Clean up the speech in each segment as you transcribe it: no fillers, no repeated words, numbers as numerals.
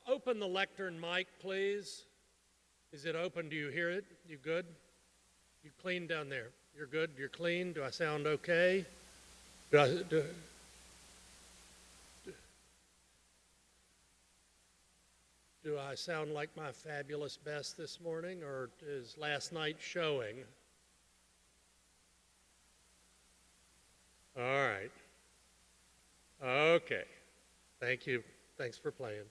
Open the lectern mic, please. Is it open? Do you hear it? You good? You clean down there? You're good? You're clean? Do I sound okay? Do I sound like my fabulous best this morning, or is last night showing? All right. Okay. Thank you. Thanks for playing.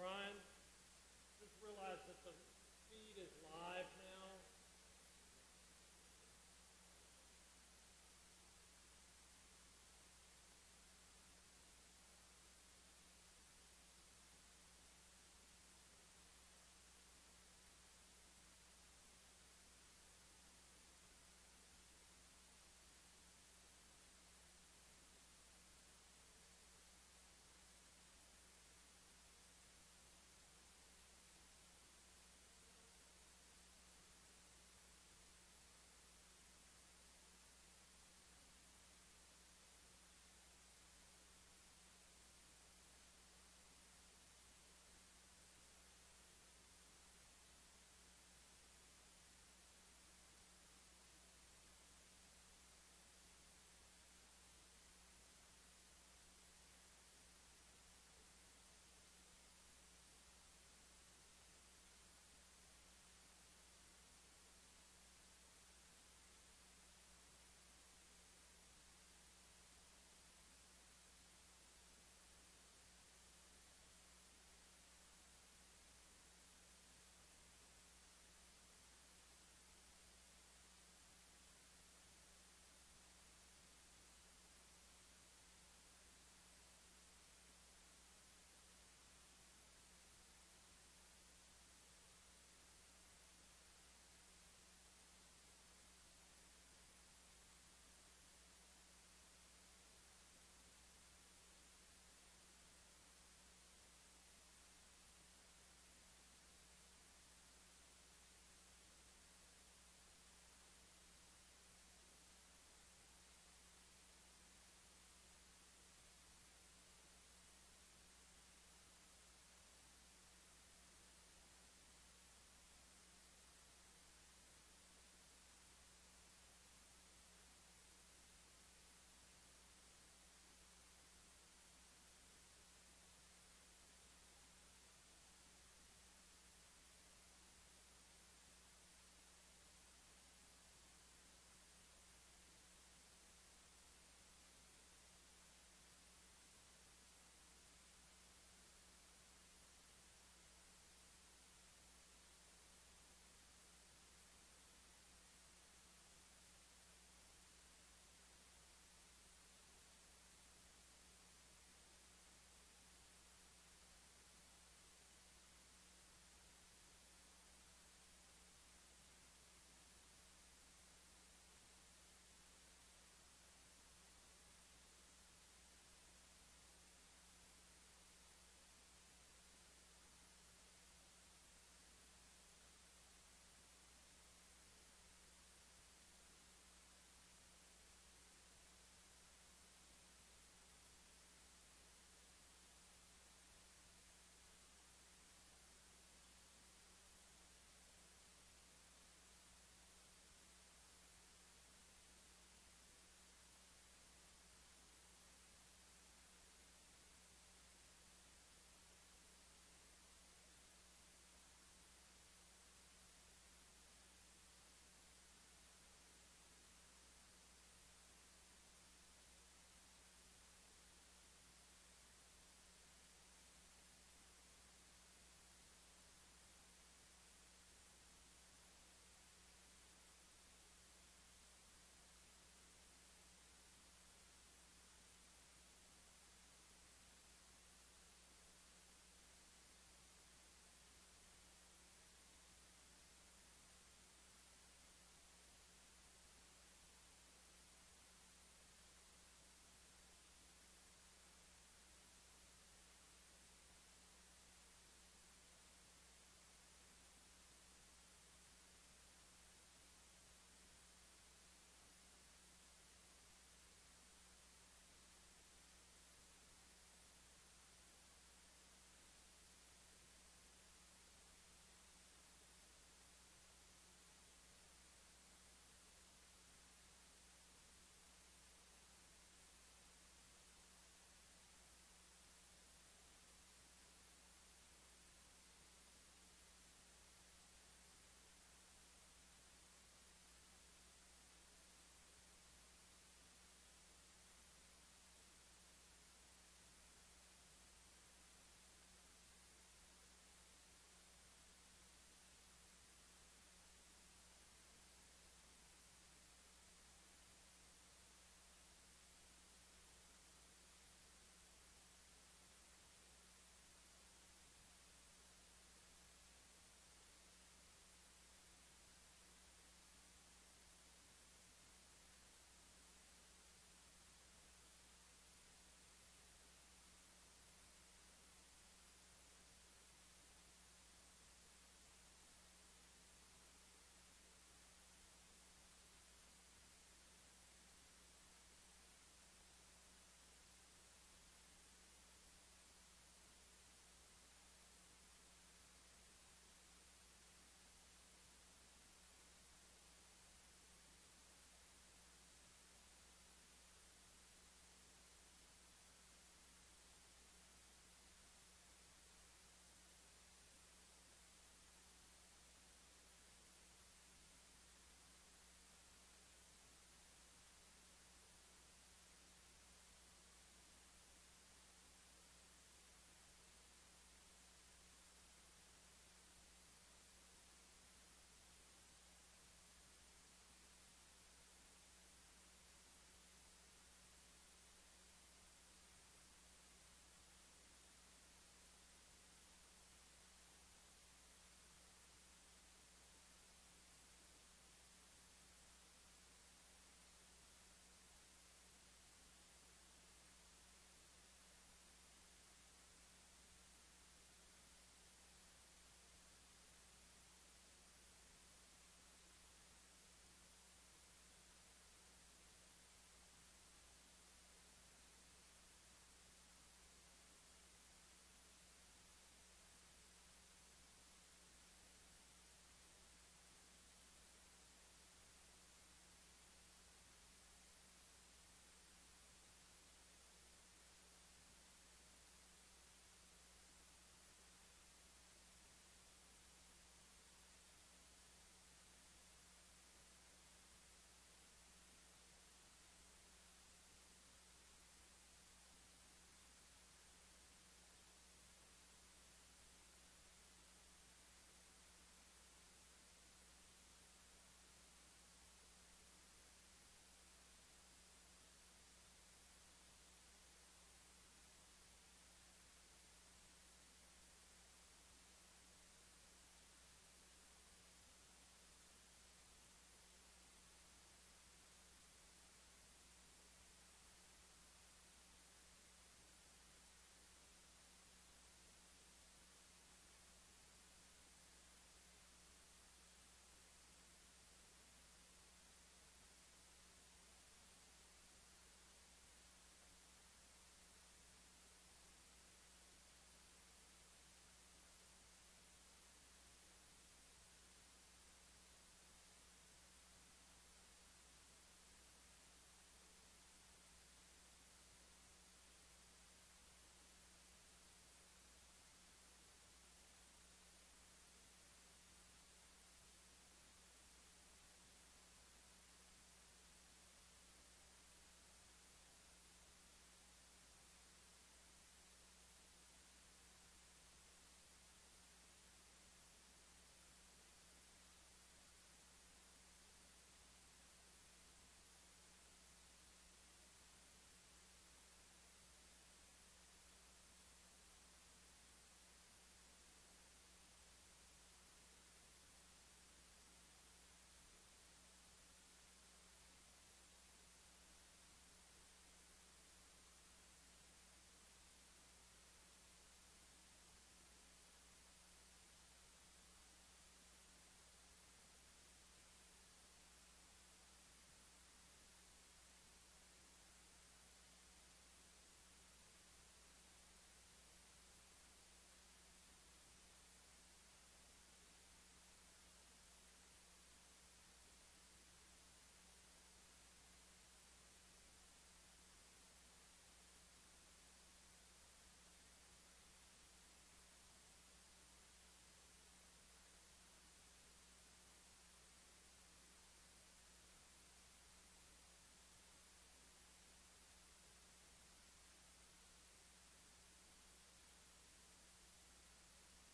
Brian, just realize that the feed is live now.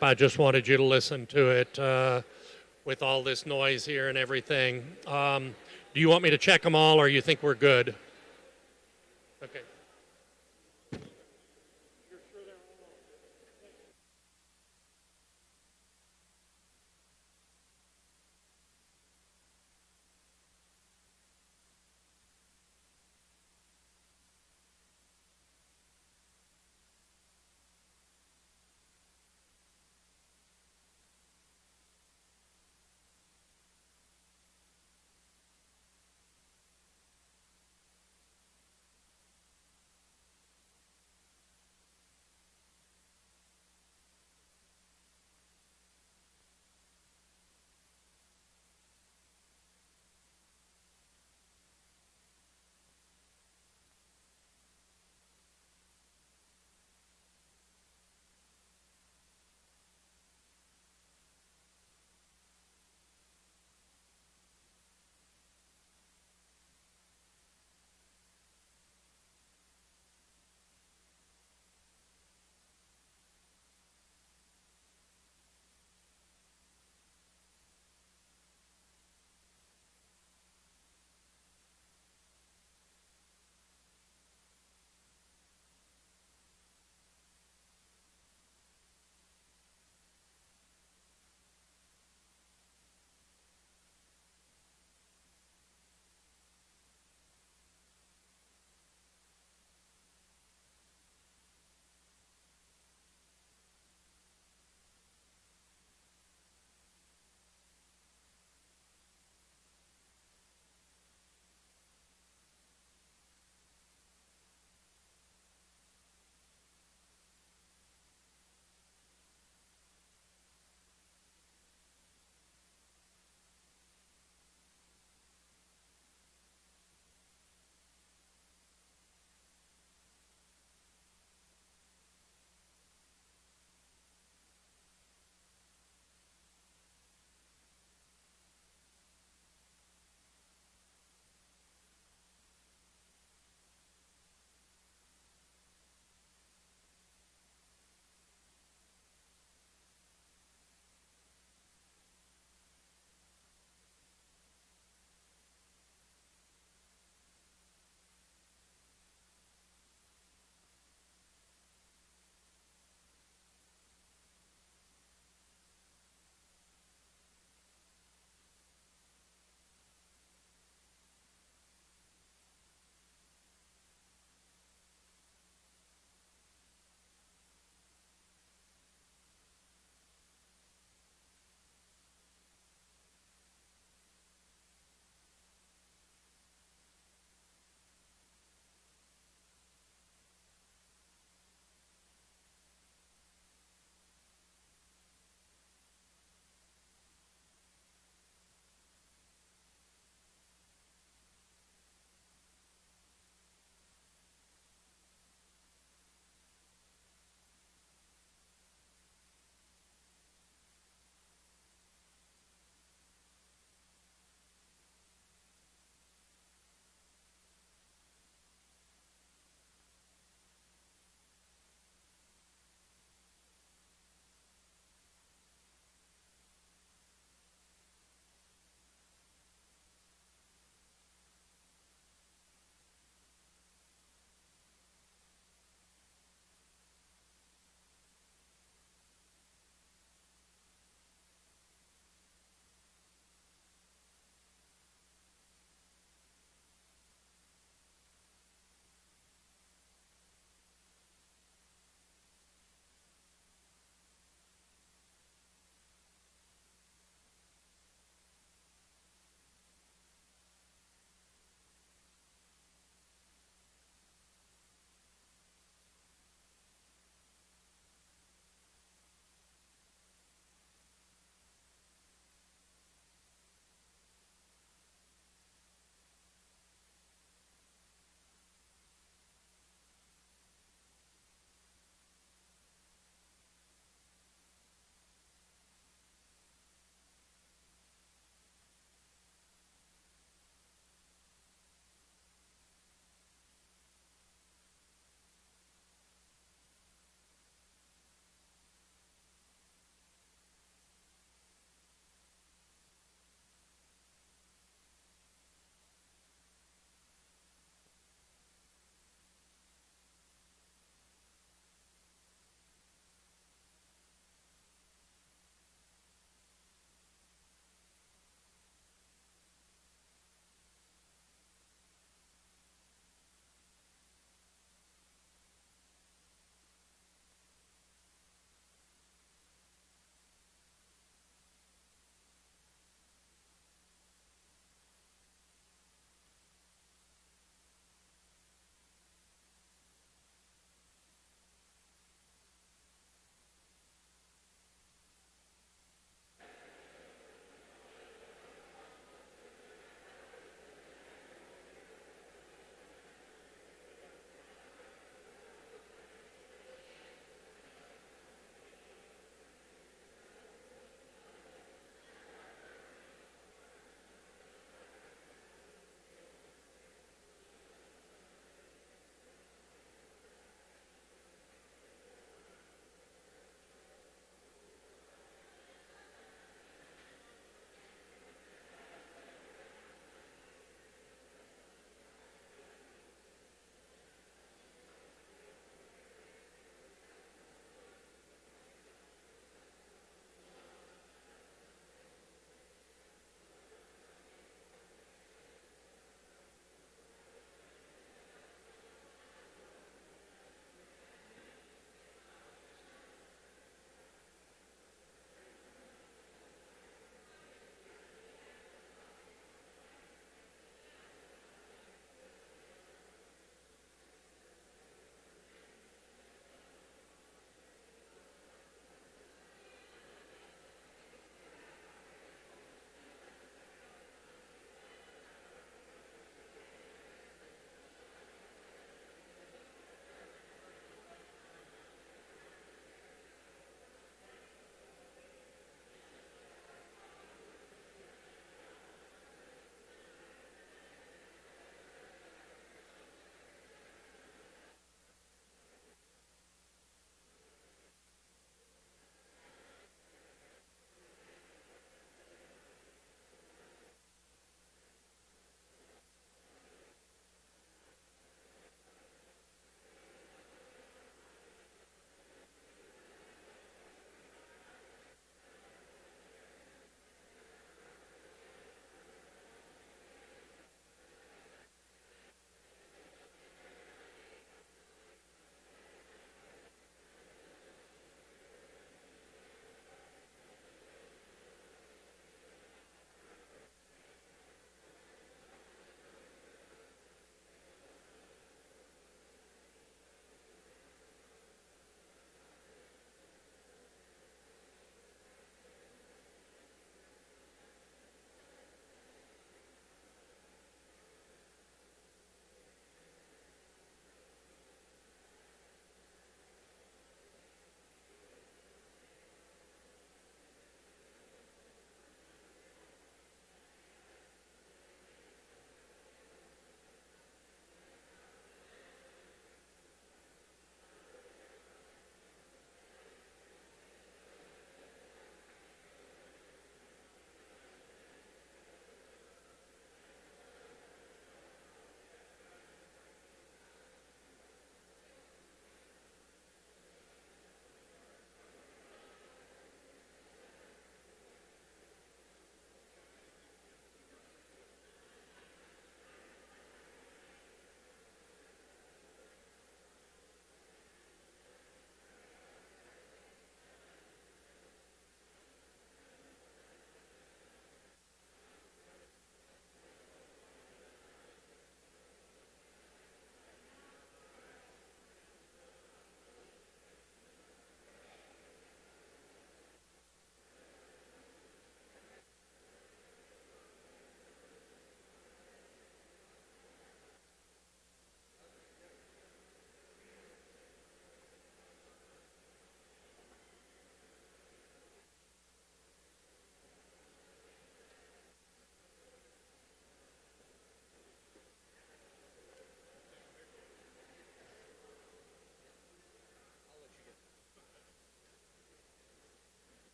I just wanted you to listen to it with all this noise here and everything. Do you want me to check them all, or you think we're good? Okay.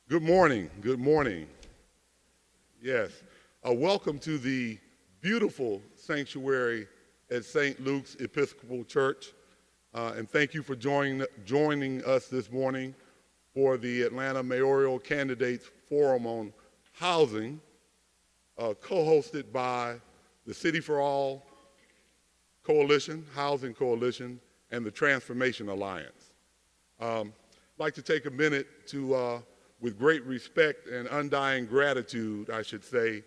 Good morning. Good morning. Yes. Welcome to the beautiful sanctuary at St. Luke's Episcopal Church. And thank you for joining us this morning for the Atlanta Mayoral Candidates Forum on Housing, co-hosted by the City for All Coalition, Housing Coalition, and the Transformation Alliance. I'd like to take a minute to, with great respect and undying gratitude, I should say,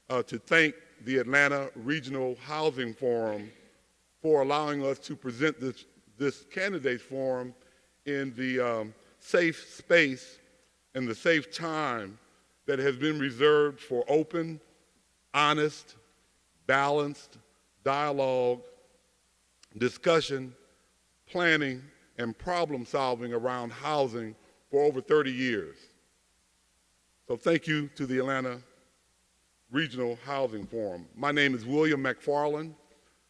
to thank the Atlanta Regional Housing Forum for allowing us to present this candidates forum in the safe space and the safe time that has been reserved for open, honest, balanced dialogue, discussion, planning, and problem solving around housing for over 30 years. So thank you to the Atlanta Regional Housing Forum. My name is William McFarland.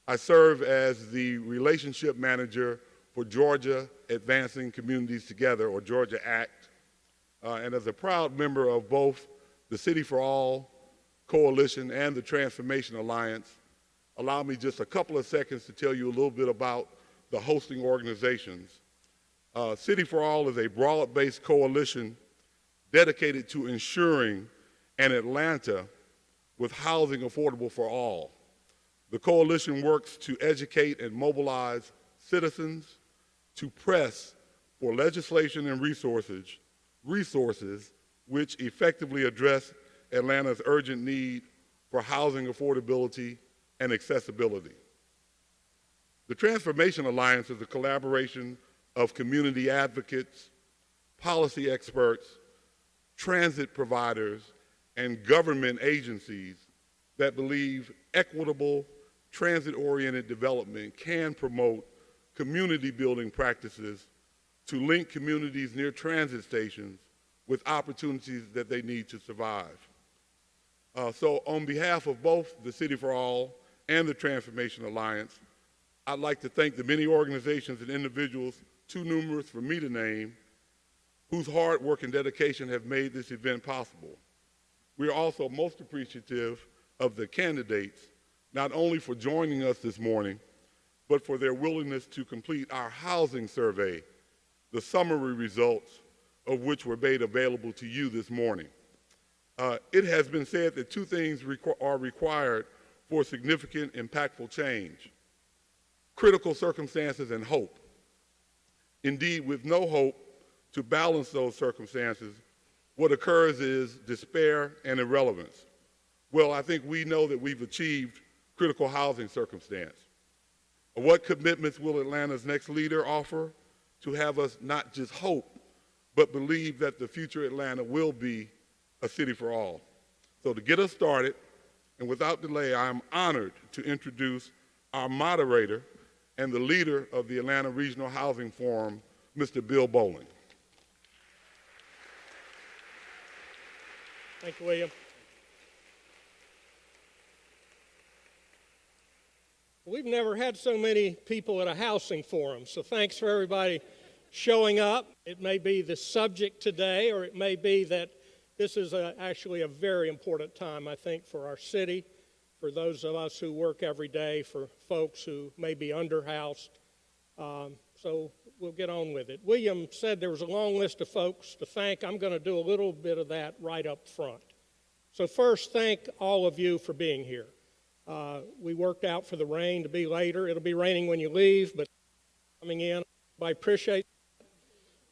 I serve as the relationship manager for Georgia Advancing Communities Together, or Georgia ACT, and as a proud member of both the City for All Coalition and the Transformation Alliance. Allow me just a couple of seconds to tell you a little bit about the hosting organizations. City for All is a broad-based coalition dedicated to ensuring an Atlanta with housing affordable for all. The coalition works to educate and mobilize citizens to press for legislation and resources which effectively address Atlanta's urgent need for housing affordability and accessibility. The Transformation Alliance is a collaboration of community advocates, policy experts, transit providers, and government agencies that believe equitable, transit-oriented development can promote community-building practices to link communities near transit stations with opportunities that they need to survive. So on behalf of both the City for All and the Transformation Alliance, I'd like to thank the many organizations and individuals, too numerous for me to name, whose hard work and dedication have made this event possible. We are also most appreciative of the candidates, not only for joining us this morning, but for their willingness to complete our housing survey, the summary results of which were made available to you this morning. It has been said that two things are required for significant, impactful change: critical circumstances and hope. Indeed, with no hope to balance those circumstances, what occurs is despair and irrelevance. Well, I think we know that we've achieved critical housing circumstance. What commitments will Atlanta's next leader offer to have us not just hope, but believe that the future Atlanta will be a city for all? So to get us started, and without delay, I am honored to introduce our moderator and the leader of the Atlanta Regional Housing Forum, Mr. Bill Bowling. Thank you, William. We've never had so many people at a housing forum, so thanks for everybody showing up. It may be the subject today, or it may be that this is actually a very important time, I think, for our city, for those of us who work every day, for folks who may be underhoused. So we'll get on with it. William said there was a long list of folks to thank. I'm going to do a little bit of that right up front. So first, thank all of you for being here. We worked out for the rain to be later. It'll be raining when you leave, but coming in, I appreciate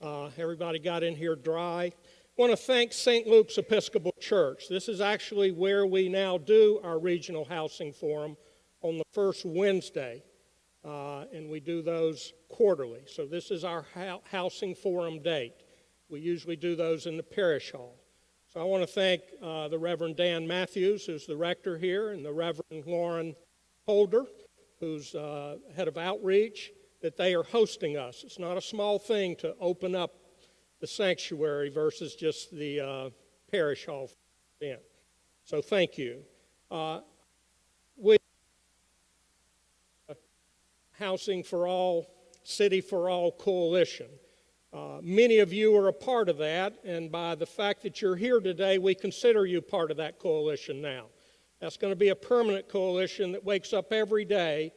it. Everybody got in here dry. I want to thank St. Luke's Episcopal Church. This is actually where we now do our regional housing forum on the first Wednesday, and we do those quarterly. So this is our housing forum date. We usually do those in the parish hall. So I want to thank the Reverend Dan Matthews, who's the rector here, and the Reverend Lauren Holder, who's head of outreach, that they are hosting us. It's not a small thing to open up the sanctuary versus just the parish hall event. So thank you. Housing for All, City for All Coalition. Many of you are a part of that, and by the fact that you're here today, we consider you part of that coalition now. That's going to be a permanent coalition that wakes up every day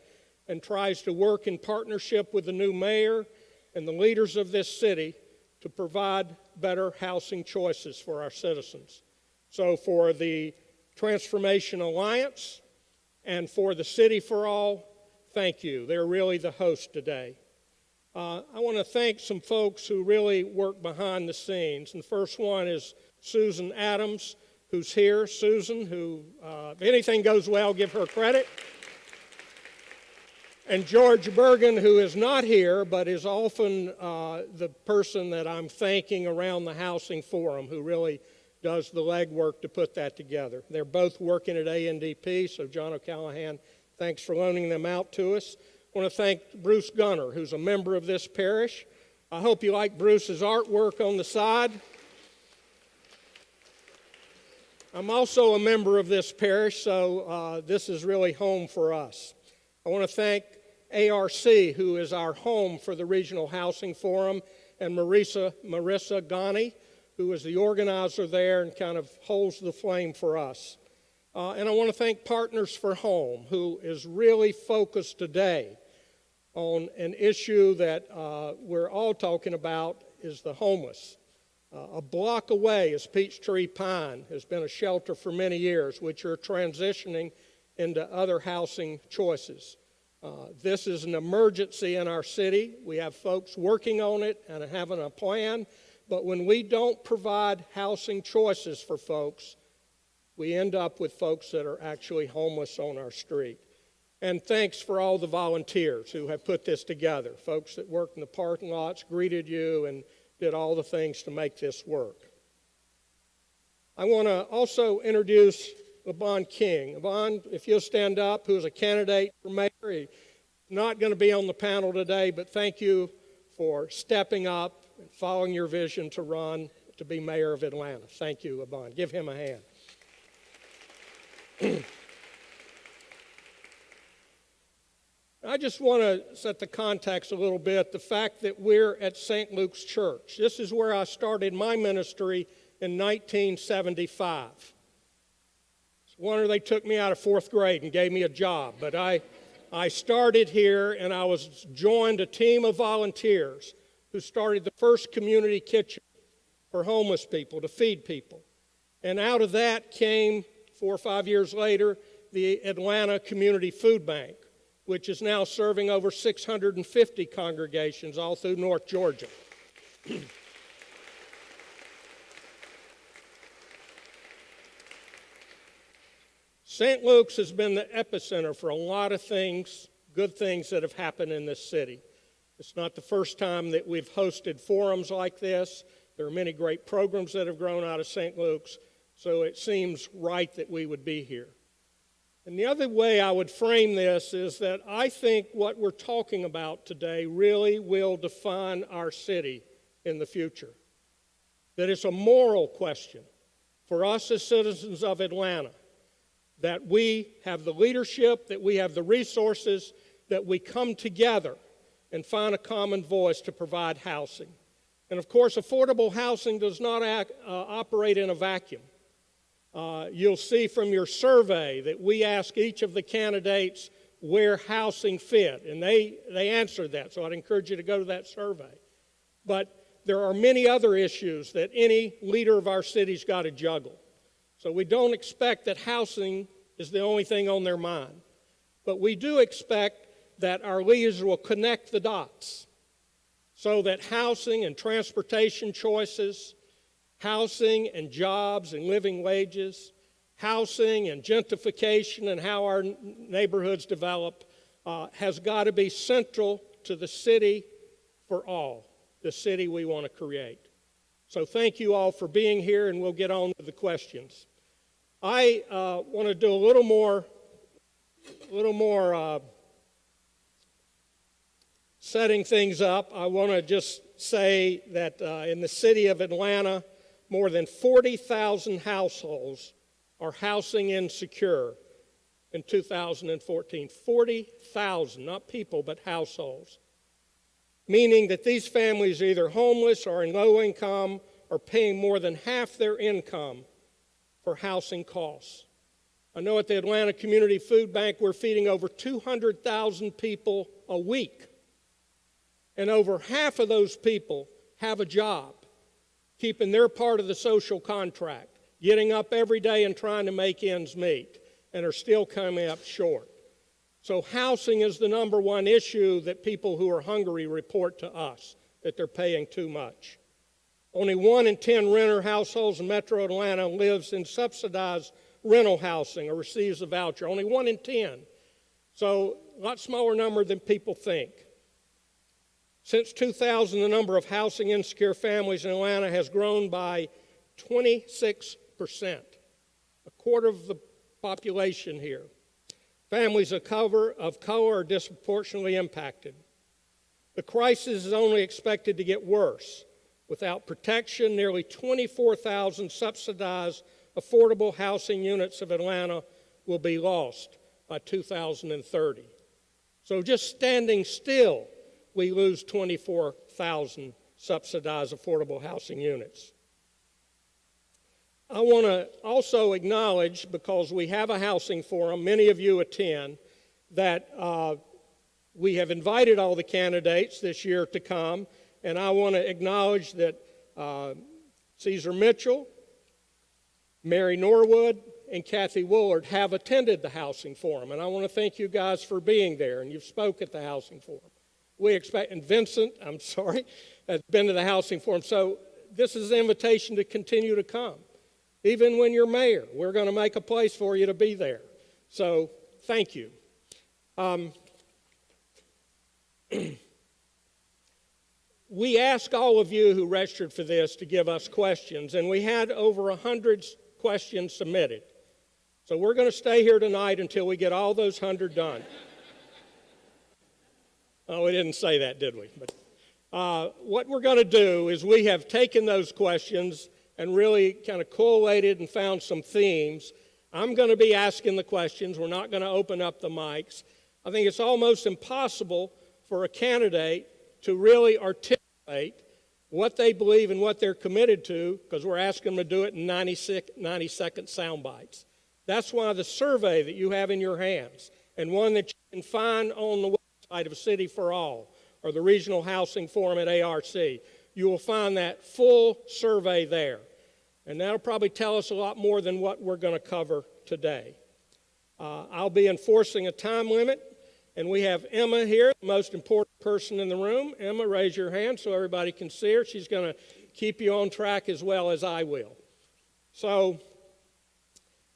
and tries to work in partnership with the new mayor and the leaders of this city to provide better housing choices for our citizens. So for the Transformation Alliance and for the City for All, thank you. They're really the host today. I want to thank some folks who really work behind the scenes. And the first one is Susan Adams, who's here. Susan, who, if anything goes well, give her credit. And George Bergen, who is not here, but is often the person that I'm thanking around the Housing Forum, who really does the legwork to put that together. They're both working at ANDP, so John O'Callahan, thanks for loaning them out to us. I want to thank Bruce Gunner, who's a member of this parish. I hope you like Bruce's artwork on the side. I'm also a member of this parish, so this is really home for us. I want to thank ARC, who is our home for the Regional Housing Forum, and Marissa Ghani, who is the organizer there and kind of holds the flame for us. And I want to thank Partners for Home, who is really focused today on an issue that we're all talking about, is the homeless. A block away is Peachtree Pine, has been a shelter for many years, which are transitioning into other housing choices. This is an emergency in our city. We have folks working on it and having a plan, but when we don't provide housing choices for folks, we end up with folks that are actually homeless on our street. And thanks for all the volunteers who have put this together, folks that worked in the parking lots, greeted you, and did all the things to make this work. I want to also introduce Levon King. Levon, if you'll stand up, who is a candidate for mayor. He's not going to be on the panel today, but thank you for stepping up and following your vision to run to be mayor of Atlanta. Thank you, Levon. Give him a hand. I just want to set the context a little bit, the fact that we're at St. Luke's Church. This is where I started my ministry in 1975. It's a wonder they took me out of fourth grade and gave me a job, but I started here, and I joined a team of volunteers who started the first community kitchen for homeless people, to feed people. And out of that came, 4 or 5 years later, the Atlanta Community Food Bank, which is now serving over 650 congregations all through North Georgia. St. Luke's has been the epicenter for a lot of things, good things that have happened in this city. It's not the first time that we've hosted forums like this. There are many great programs that have grown out of St. Luke's, so it seems right that we would be here. And the other way I would frame this is that I think what we're talking about today really will define our city in the future. That it's a moral question for us as citizens of Atlanta, that we have the leadership, that we have the resources, that we come together and find a common voice to provide housing. And of course, affordable housing does not operate in a vacuum. You'll see from your survey that we ask each of the candidates where housing fit, and they answered that, so I'd encourage you to go to that survey. But there are many other issues that any leader of our city's got to juggle. So we don't expect that housing is the only thing on their mind. But we do expect that our leaders will connect the dots so that housing and transportation choices, housing and jobs and living wages, housing and gentrification and how our neighborhoods develop has got to be central to the city for all, the city we want to create. So thank you all for being here, and we'll get on with the questions. I want to do a little more setting things up. I want to just say that in the city of Atlanta, more than 40,000 households are housing insecure in 2014. 40,000, not people, but households. meaning that these families are either homeless or in low income or paying more than half their income for housing costs. I know at the Atlanta Community Food Bank we're feeding over 200,000 people a week, and over half of those people have a job, keeping their part of the social contract, getting up every day and trying to make ends meet, and are still coming up short. So housing is the number one issue that people who are hungry report to us, that they're paying too much. Only 1 in 10 renter households in Metro Atlanta lives in subsidized rental housing or receives a voucher. Only 1 in 10. So a lot smaller number than people think. Since 2000, the number of housing insecure families in Atlanta has grown by 26%, a quarter of the population here. Families of color are disproportionately impacted. The crisis is only expected to get worse. Without protection, nearly 24,000 subsidized affordable housing units of Atlanta will be lost by 2030. So just standing still, we lose 24,000 subsidized affordable housing units. I want to also acknowledge, because we have a housing forum, many of you attend, that we have invited all the candidates this year to come, and I want to acknowledge that Caesar Mitchell, Mary Norwood, and Kathy Woolard have attended the Housing Forum, and I want to thank you guys for being there, and you've spoke at the Housing Forum. We expect, and Vincent, has been to the Housing Forum, so this is an invitation to continue to come. Even when you're mayor, we're going to make a place for you to be there. So, thank you. We asked all of you who registered for this to give us questions, and we had over 100 questions submitted. So we're going to stay here tonight until we get all those 100 done. Oh, we didn't say that, did we? But what we're going to do is we have taken those questions and really kind of collated and found some themes. I'm going to be asking the questions. We're not going to open up the mics. I think it's almost impossible for a candidate to really articulate what they believe and what they're committed to, because we're asking them to do it in 90-second sound bites. That's why the survey that you have in your hands, and one that you can find on the website of City for All or the Regional Housing Forum at ARC, you will find that full survey there. And that'll probably tell us a lot more than what we're going to cover today. I'll be enforcing a time limit, and we have Emma here, the most important person in the room. Emma, raise your hand so everybody can see her. She's going to keep you on track as well as I will. So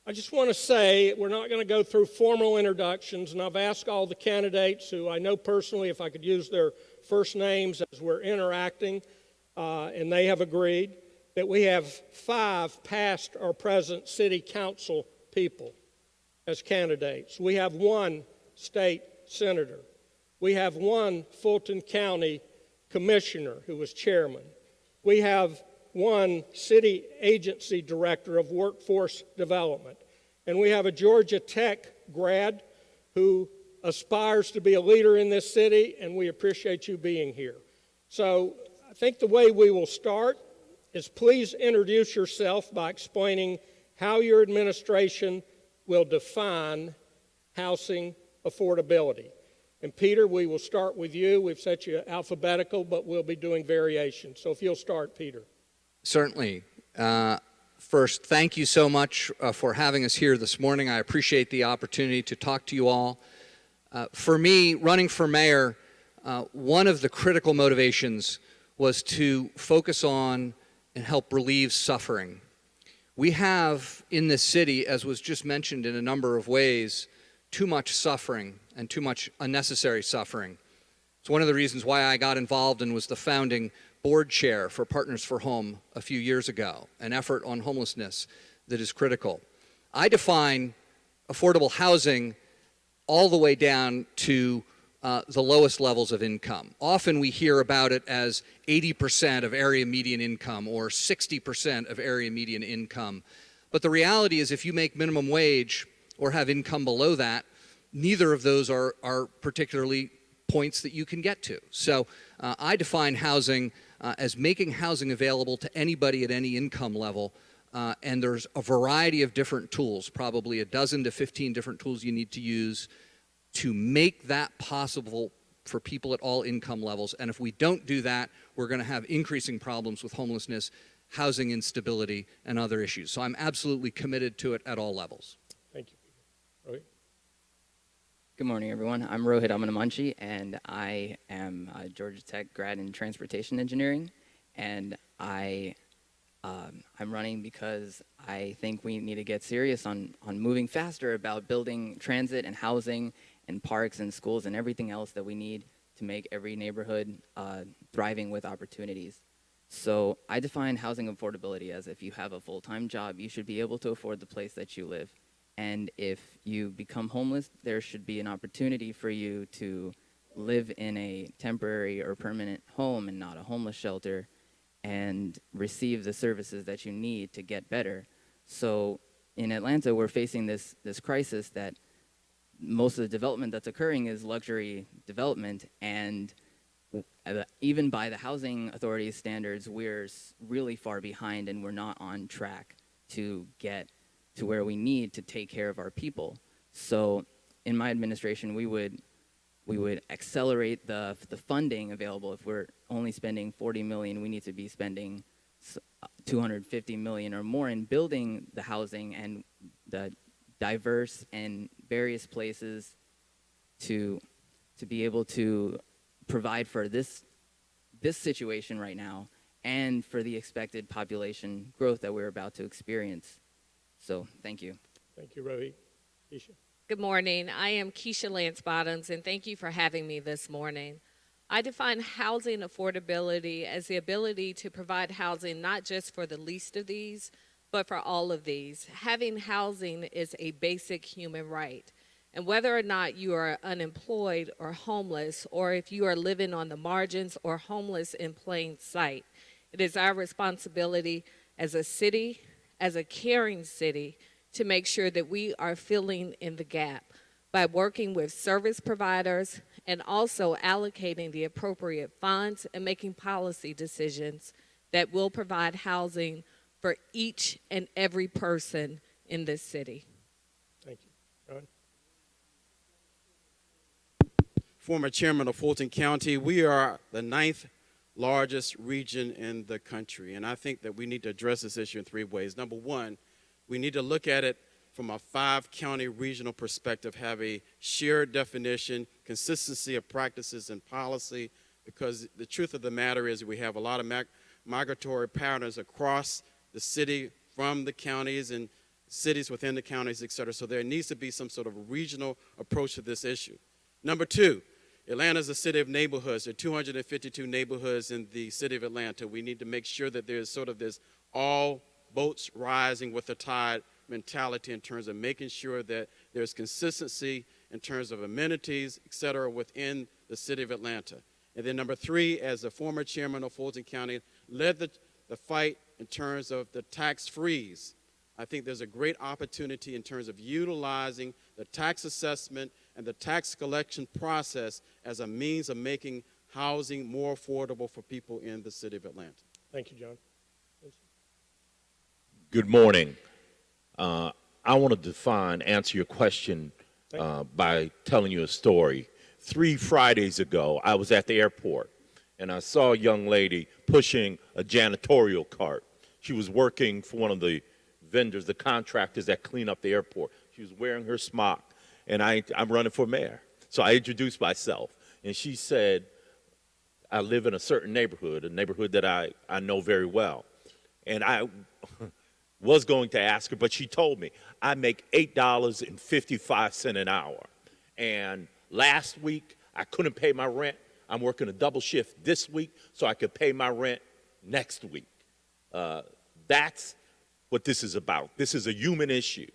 I just want to say we're not going to go through formal introductions, and I've asked all the candidates who I know personally if I could use their first names as we're interacting, and they have agreed that we have 5 past or present city council people as candidates. We have 1 state senator. We have 1 Fulton County commissioner who was chairman. We have 1 city agency director of workforce development. And we have a Georgia Tech grad who aspires to be a leader in this city, and we appreciate you being here. So I think the way we will start is please introduce yourself by explaining how your administration will define housing affordability. And Peter, we will start with you. We've set you alphabetical, but we'll be doing variations. So if you'll start, Peter. Certainly. First, thank you so much for having us here this morning. I appreciate the opportunity to talk to you all. For me, running for mayor, one of the critical motivations was to focus on and help relieve suffering. We have in this city, as was just mentioned in a number of ways, too much suffering and too much unnecessary suffering. It's one of the reasons why I got involved and was the founding board chair for Partners for Home a few years ago, an effort on homelessness that is critical. I define affordable housing all the way down to the lowest levels of income. Often we hear about it as 80% of area median income or 60% of area median income. But the reality is if you make minimum wage or have income below that, neither of those are particularly points that you can get to. So I define housing as making housing available to anybody at any income level. And there's a variety of different tools, probably a dozen to 15 different tools you need to use to make that possible for people at all income levels. And if we don't do that, we're going to have increasing problems with homelessness, housing instability, and other issues. So I'm absolutely committed to it at all levels. Thank you, Peter. Rohit? Good morning, everyone. I'm Rohit Amanamanchi, and I am a Georgia Tech grad in transportation engineering. And I'm running because I think we need to get serious on moving faster about building transit and housing and parks and schools and everything else that we need to make every neighborhood thriving with opportunities. So I define housing affordability as if you have a full-time job, you should be able to afford the place that you live. And if you become homeless, there should be an opportunity for you to live in a temporary or permanent home and not a homeless shelter and receive the services that you need to get better. So in Atlanta, we're facing this crisis that most of the development that's occurring is luxury development, and even by the housing authority's standards, we're really far behind and we're not on track to get to where we need to take care of our people. So in my administration, we would accelerate the funding available. If we're only spending $40 million, we need to be spending $250 million or more in building the housing and the diverse and various places to be able to provide for this situation right now and for the expected population growth that we're about to experience. So thank you. Thank you, Rohit. Keisha? Good morning. I am Keisha Lance Bottoms, and thank you for having me this morning. I define housing affordability as the ability to provide housing not just for the least of these, but for all of these. Having housing is a basic human right. And whether or not you are unemployed or homeless, or if you are living on the margins or homeless in plain sight, it is our responsibility as a city, as a caring city, to make sure that we are filling in the gap by working with service providers and also allocating the appropriate funds and making policy decisions that will provide housing for each and every person in this city. Thank you. Ron? Former chairman of Fulton County, we are the 9th largest region in the country, and I think that we need to address this issue in 3 ways. Number one, we need to look at it from a 5-county regional perspective, have a shared definition, consistency of practices and policy, because the truth of the matter is we have a lot of migratory patterns across the city from the counties and cities within the counties, et cetera. So there needs to be some sort of regional approach to this issue. Number two, Atlanta is a city of neighborhoods. There are 252 neighborhoods in the city of Atlanta. We need to make sure that there's sort of this all boats rising with the tide mentality in terms of making sure that there's consistency in terms of amenities, et cetera, within the city of Atlanta. And then number three, as a former chairman of Fulton County, led the fight in terms of the tax freeze. I think there's a great opportunity in terms of utilizing the tax assessment and the tax collection process as a means of making housing more affordable for people in the city of Atlanta. Thank you, John. Good morning. I want to answer your question by telling you a story. 3 Fridays ago, I was at the airport, and I saw a young lady pushing a janitorial cart. She was working for one of the vendors, the contractors that clean up the airport. She was wearing her smock, and I'm running for mayor. So I introduced myself, and she said, I live in a certain neighborhood, a neighborhood that I know very well. And I was going to ask her, but she told me, I make $8.55 an hour. And last week, I couldn't pay my rent. I'm working a double shift this week so I could pay my rent next week. That's what this is about. This is a human issue.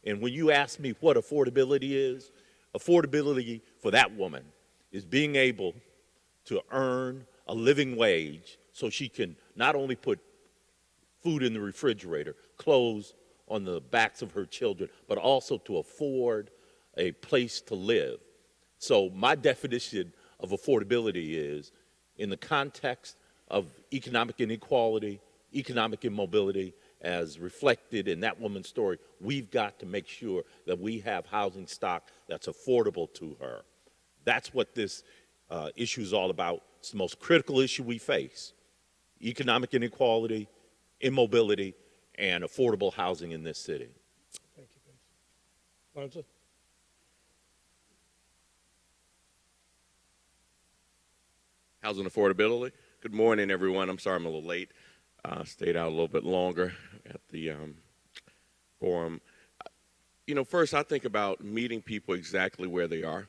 And when you ask me what affordability is, affordability for that woman is being able to earn a living wage so she can not only put food in the refrigerator, clothes on the backs of her children, but also to afford a place to live. So my definition of affordability is in the context of economic inequality, economic immobility, as reflected in that woman's story. We've got to make sure that we have housing stock that's affordable to her. That's what this issue is all about. It's the most critical issue we face: economic inequality, immobility, and affordable housing in this city. Thank you, Vince. Lonzo? Housing affordability. Good morning, everyone. I'm sorry I'm a little late. Stayed out a little bit longer at the forum. First I think about meeting people exactly where they are.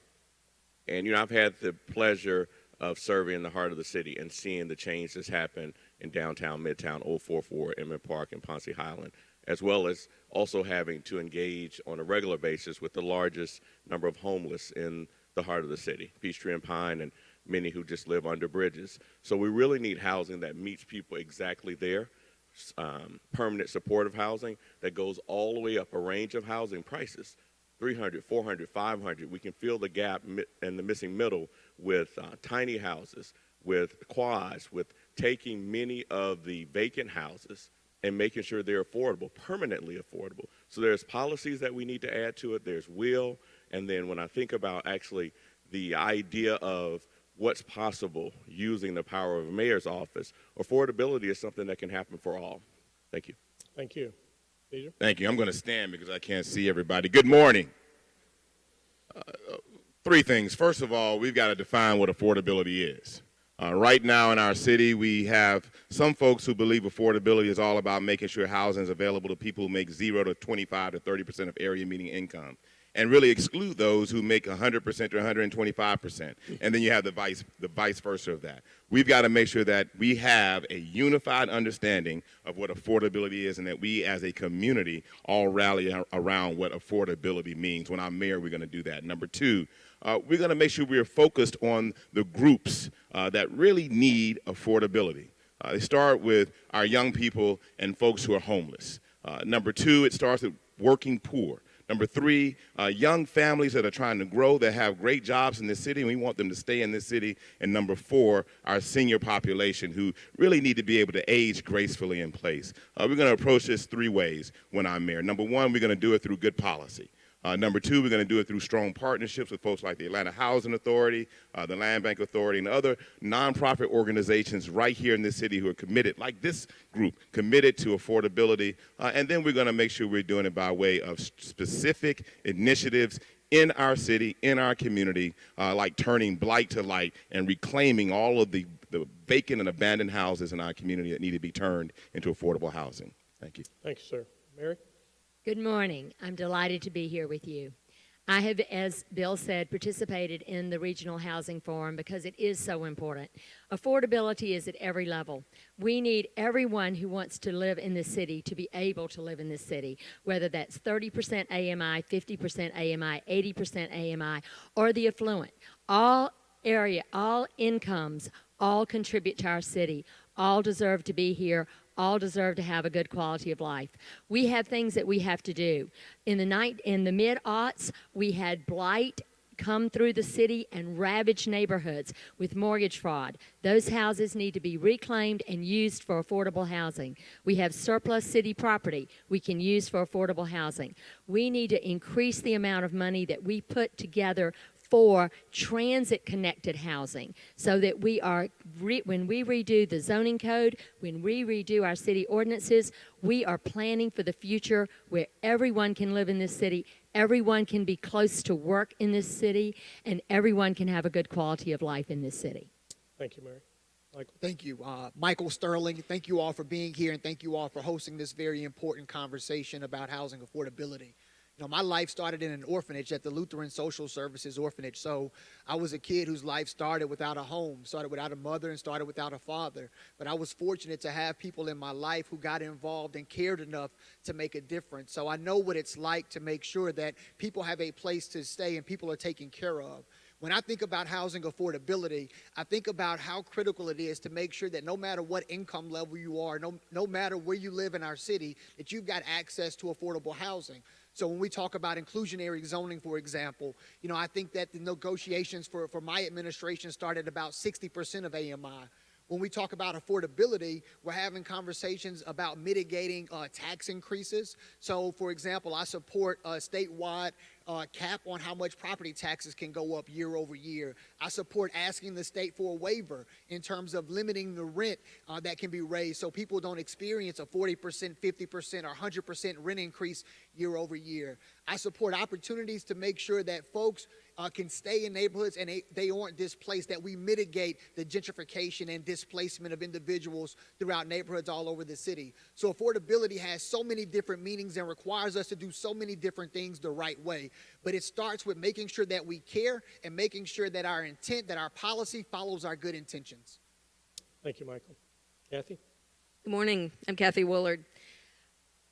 And, I've had the pleasure of serving in the heart of the city and seeing the change that's happened in downtown, Midtown, 044, Emmett Park, and Ponce Highland, as well as also having to engage on a regular basis with the largest number of homeless in the heart of the city, Peachtree and Pine, and many who just live under bridges. So we really need housing that meets people exactly there, permanent supportive housing that goes all the way up a range of housing prices, 300, 400, 500. We can fill the gap and the missing middle with tiny houses, with quads, with taking many of the vacant houses and making sure they're affordable, permanently affordable. So there's policies that we need to add to it. There's will. And then when I think about actually the idea of what's possible using the power of a mayor's office, affordability is something that can happen for all. Thank you. Thank you. Peter? Thank you. I'm going to stand because I can't see everybody. Good morning. Three things. First of all, we've got to define what affordability is. Right now in our city, we have some folks who believe affordability is all about making sure housing is available to people who make 0 to 25 to 30% of area median income, and really exclude those who make 100% to 125%. And then you have the vice versa of that. We've got to make sure that we have a unified understanding of what affordability is, and that we as a community all rally around what affordability means. When I'm mayor, we're going to do that. Number two, we're going to make sure we're focused on the groups that really need affordability. They start with our young people and folks who are homeless. Number two, it starts with working poor. Number three, young families that are trying to grow, that have great jobs in this city, and we want them to stay in this city. And number four, our senior population, who really need to be able to age gracefully in place. We're going to approach this three ways when I'm mayor. Number one, we're going to do it through good policy. Number two, we're going to do it through strong partnerships with folks like the Atlanta Housing Authority, the Land Bank Authority, and other nonprofit organizations right here in this city who are committed, like this group, committed to affordability. And then we're going to make sure we're doing it by way of specific initiatives in our city, in our community, like turning blight to light and reclaiming all of the vacant and abandoned houses in our community that need to be turned into affordable housing. Thank you. Thank you, sir. Mary? Good morning. I'm delighted to be here with you. I have, as Bill said, participated in the Regional Housing Forum because it is so important. Affordability is at every level. We need everyone who wants to live in this city to be able to live in this city, whether that's 30% AMI, 50% AMI, 80% AMI, or the affluent. All incomes, all contribute to our city, all deserve to be here, all deserve to have a good quality of life. We have things that we have to do. In the mid-aughts, we had blight come through the city and ravage neighborhoods with mortgage fraud. Those houses need to be reclaimed and used for affordable housing. We have surplus city property we can use for affordable housing. We need to increase the amount of money that we put together for transit-connected housing, so that we are, when we redo the zoning code, when we redo our city ordinances, we are planning for the future where everyone can live in this city, everyone can be close to work in this city, and everyone can have a good quality of life in this city. Thank you, Mary. Michael? Thank you. Michael Sterling, thank you all for being here, and thank you all for hosting this very important conversation about housing affordability. You know, my life started in an orphanage at the Lutheran Social Services Orphanage. So I was a kid whose life started without a home, started without a mother, and started without a father. But I was fortunate to have people in my life who got involved and cared enough to make a difference. So I know what it's like to make sure that people have a place to stay and people are taken care of. When I think about housing affordability, I think about how critical it is to make sure that no matter what income level you are, no matter where you live in our city, that you've got access to affordable housing. So when we talk about inclusionary zoning, for example, I think that the negotiations for my administration started about 60% of AMI. When we talk about affordability, we're having conversations about mitigating tax increases. So, for example, I support a statewide cap on how much property taxes can go up year over year. I support asking the state for a waiver in terms of limiting the rent that can be raised so people don't experience a 40%, 50%, or 100% rent increase year over year. I support opportunities to make sure that folks can stay in neighborhoods and they aren't displaced, that we mitigate the gentrification and displacement of individuals throughout neighborhoods all over the city. So affordability has so many different meanings and requires us to do so many different things the right way. But it starts with making sure that we care and making sure that our intent, that our policy follows our good intentions. Thank you, Michael. Kathy? Good morning. I'm Kathy Woolard.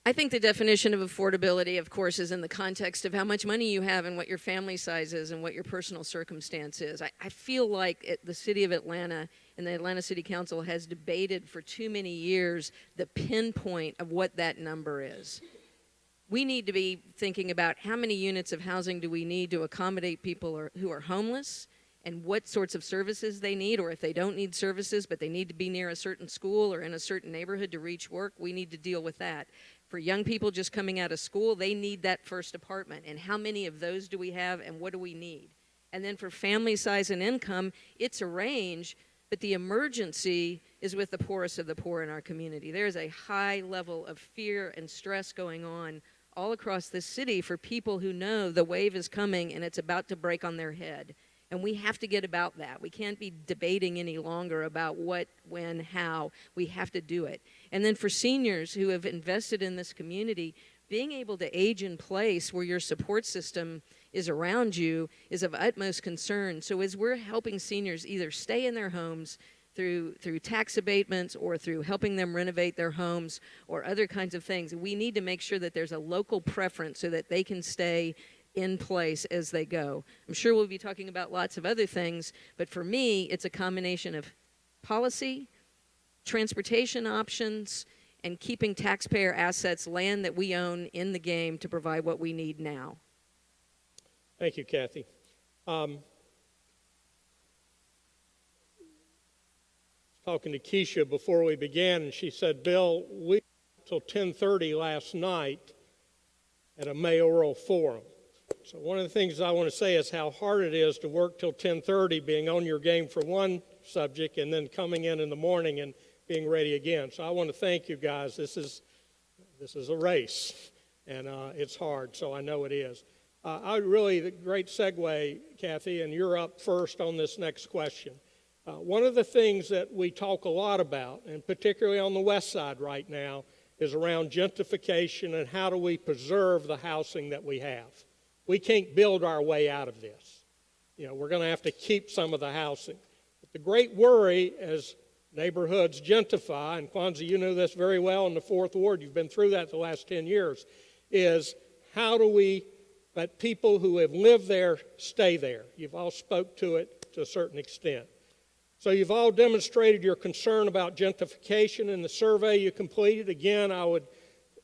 I think the definition of affordability, of course, is in the context of how much money you have and what your family size is and what your personal circumstance is. I feel like the city of Atlanta and the Atlanta City Council has debated for too many years the pinpoint of what that number is. We need to be thinking about how many units of housing do we need to accommodate people who are homeless, and what sorts of services they need, or if they don't need services but they need to be near a certain school or in a certain neighborhood to reach work, we need to deal with that. For young people just coming out of school, they need that first apartment. And how many of those do we have and what do we need? And then for family size and income, it's a range, but the emergency is with the poorest of the poor in our community. There's a high level of fear and stress going on all across this city for people who know the wave is coming and it's about to break on their head. And we have to get about that. We can't be debating any longer about what, when, how. We have to do it. And then for seniors who have invested in this community, being able to age in place where your support system is around you is of utmost concern. So as we're helping seniors either stay in their homes through tax abatements or through helping them renovate their homes or other kinds of things, we need to make sure that there's a local preference so that they can stay in place as they go. I'm sure we'll be talking about lots of other things, but for me, it's a combination of policy, transportation options, and keeping taxpayer assets, land that we own, in the game to provide what we need now. Thank you, Kathy. Talking to Keisha before we began, and she said, Bill, we till 10:30 last night at a mayoral forum. So one of the things I want to say is how hard it is to work till 10:30, being on your game for one subject and then coming in the morning and being ready again. So I want to thank you guys. This is a race, and it's hard, so I know it is. The great segue, Kathy, and you're up first on this next question. One of the things that we talk a lot about, and particularly on the west side right now, is around gentrification and how do we preserve the housing that we have. We can't build our way out of this. We're going to have to keep some of the housing. But the great worry as neighborhoods gentrify, and Kwanzaa, you know this very well in the 4th Ward, you've been through that the last 10 years, is how do we let people who have lived there stay there? You've all spoke to it to a certain extent. So you've all demonstrated your concern about gentrification in the survey you completed. Again, I would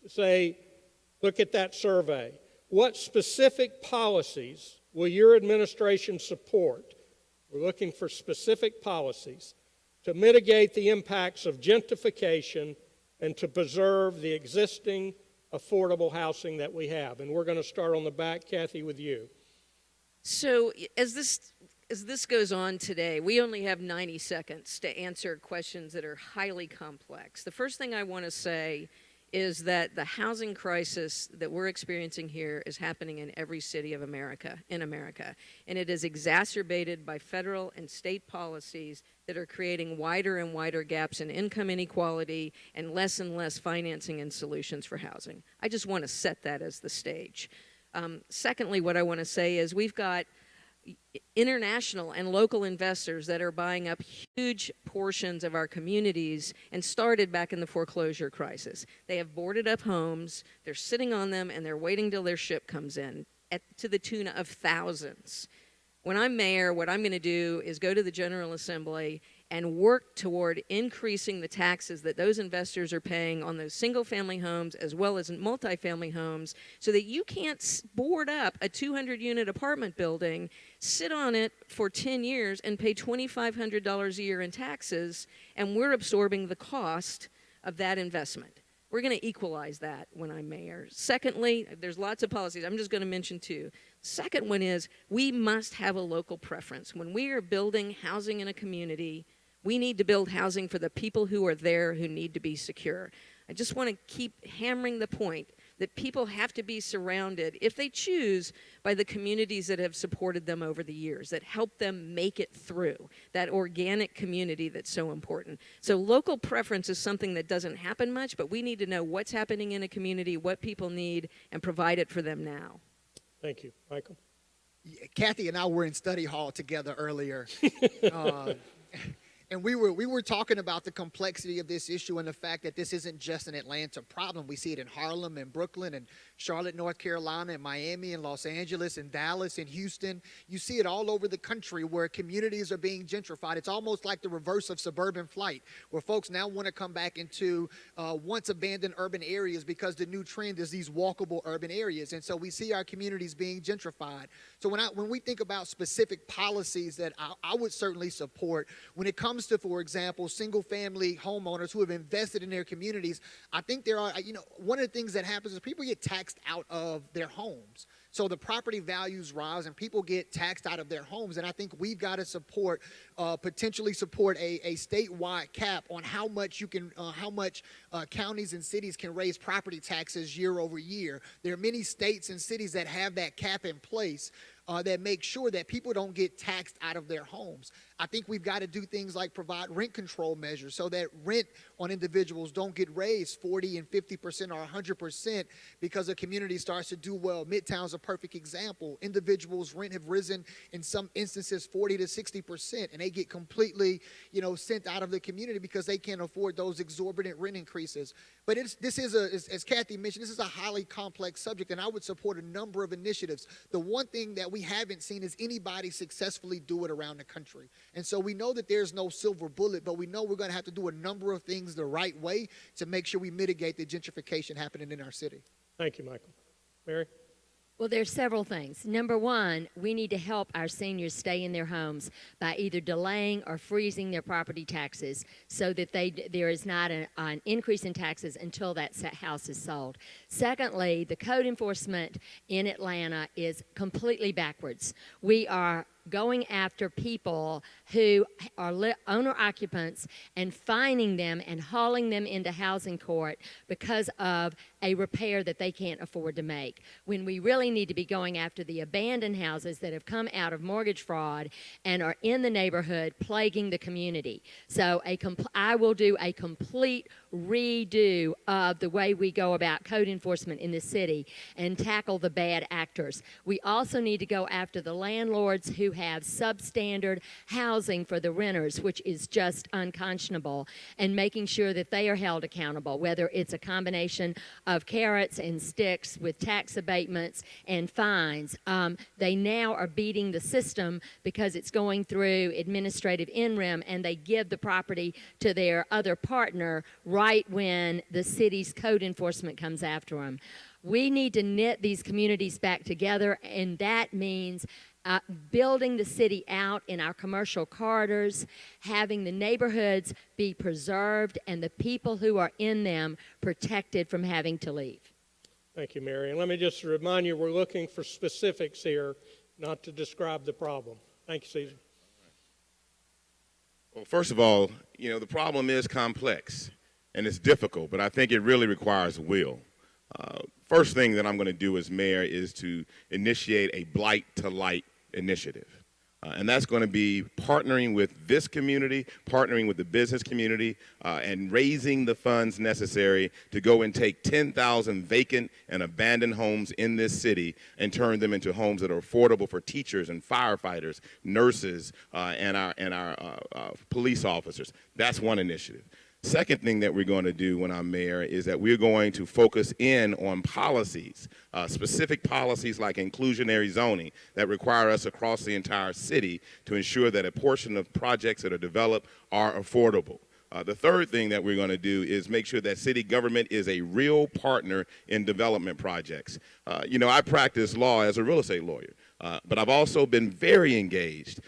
say, look at that survey. What specific policies will your administration support? We're looking for specific policies to mitigate the impacts of gentrification and to preserve the existing affordable housing that we have. And we're going to start on the back, Kathy, with you. So as this goes on today, we only have 90 seconds to answer questions that are highly complex. The first thing I want to say is that the housing crisis that we're experiencing here is happening in every city of America, and it is exacerbated by federal and state policies that are creating wider and wider gaps in income inequality and less financing and solutions for housing. I just want to set that as the stage. Secondly, what I want to say is we've got international and local investors that are buying up huge portions of our communities and started back in the foreclosure crisis. They have boarded up homes, they're sitting on them, and they're waiting till their ship comes in to the tune of thousands. When I'm mayor, what I'm going to do is go to the General Assembly and work toward increasing the taxes that those investors are paying on those single-family homes as well as multifamily homes so that you can't board up a 200-unit apartment building, sit on it for 10 years, and pay $2,500 a year in taxes, and we're absorbing the cost of that investment. We're going to equalize that when I'm mayor. Secondly, there's lots of policies. I'm just going to mention two. Second one is we must have a local preference. When we are building housing in a community, we need to build housing for the people who are there who need to be secure. I just want to keep hammering the point that people have to be surrounded, if they choose, by the communities that have supported them over the years, that help them make it through, that organic community that's so important. So local preference is something that doesn't happen much, but we need to know what's happening in a community, what people need, and provide it for them now. Thank you. Michael? Yeah, Kathy and I were in study hall together earlier. And we were talking about the complexity of this issue and the fact that this isn't just an Atlanta problem. We see it in Harlem and Brooklyn and Charlotte, North Carolina, and Miami and Los Angeles and Dallas and Houston. You see it all over the country where communities are being gentrified. It's almost like the reverse of suburban flight, where folks now want to come back into once abandoned urban areas because the new trend is these walkable urban areas. And so we see our communities being gentrified. So when we think about specific policies that I would certainly support, when it comes to, for example, single-family homeowners who have invested in their communities, I think there are, one of the things that happens is people get taxed out of their homes. So the property values rise and people get taxed out of their homes. And I think we've got to potentially support a statewide cap on how much counties and cities can raise property taxes year over year. There are many states and cities that have that cap in place that make sure that people don't get taxed out of their homes. I think we've got to do things like provide rent control measures so that rent on individuals don't get raised 40 and 50% or 100% because a community starts to do well. Midtown's a perfect example. Individuals' rent have risen in some instances 40 to 60%, and they get completely, sent out of the community because they can't afford those exorbitant rent increases. But this is as Kathy mentioned, this is a highly complex subject, and I would support a number of initiatives. The one thing that we haven't seen is anybody successfully do it around the country. And so we know that there's no silver bullet, but we know we're going to have to do a number of things the right way to make sure we mitigate the gentrification happening in our city. Thank you, Michael. Mary? Well, there's several things. Number one, we need to help our seniors stay in their homes by either delaying or freezing their property taxes so that there is not an increase in taxes until that house is sold. Secondly, the code enforcement in Atlanta is completely backwards. We are going after people who are owner-occupants and fining them and hauling them into housing court because of a repair that they can't afford to make, when we really need to be going after the abandoned houses that have come out of mortgage fraud and are in the neighborhood plaguing the community. So I will do a complete redo of the way we go about code enforcement in the city and tackle the bad actors. We also need to go after the landlords who have substandard housing for the renters, which is just unconscionable, and making sure that they are held accountable, whether it's a combination of carrots and sticks with tax abatements and fines. They now are beating the system because it's going through administrative in-rem, and they give the property to their other partner right when the city's code enforcement comes after them. We need to knit these communities back together, and that means building the city out in our commercial corridors, having the neighborhoods be preserved and the people who are in them protected from having to leave. Thank you, Mary. And let me just remind you, we're looking for specifics here, not to describe the problem. Thank you, Caesar. Well, first of all, the problem is complex and it's difficult, but I think it really requires will. First thing that I'm going to do as mayor is to initiate a Blight to Light initiative. And that's going to be partnering with this community, partnering with the business community, and raising the funds necessary to go and take 10,000 vacant and abandoned homes in this city and turn them into homes that are affordable for teachers and firefighters, nurses, and our police officers. That's one initiative. Second thing that we're going to do when I'm mayor is that we're going to focus in on policies, specific policies like inclusionary zoning that require us across the entire city to ensure that a portion of projects that are developed are affordable. The third thing that we're going to do is make sure that city government is a real partner in development projects. I practice law as a real estate lawyer. But I've also been very engaged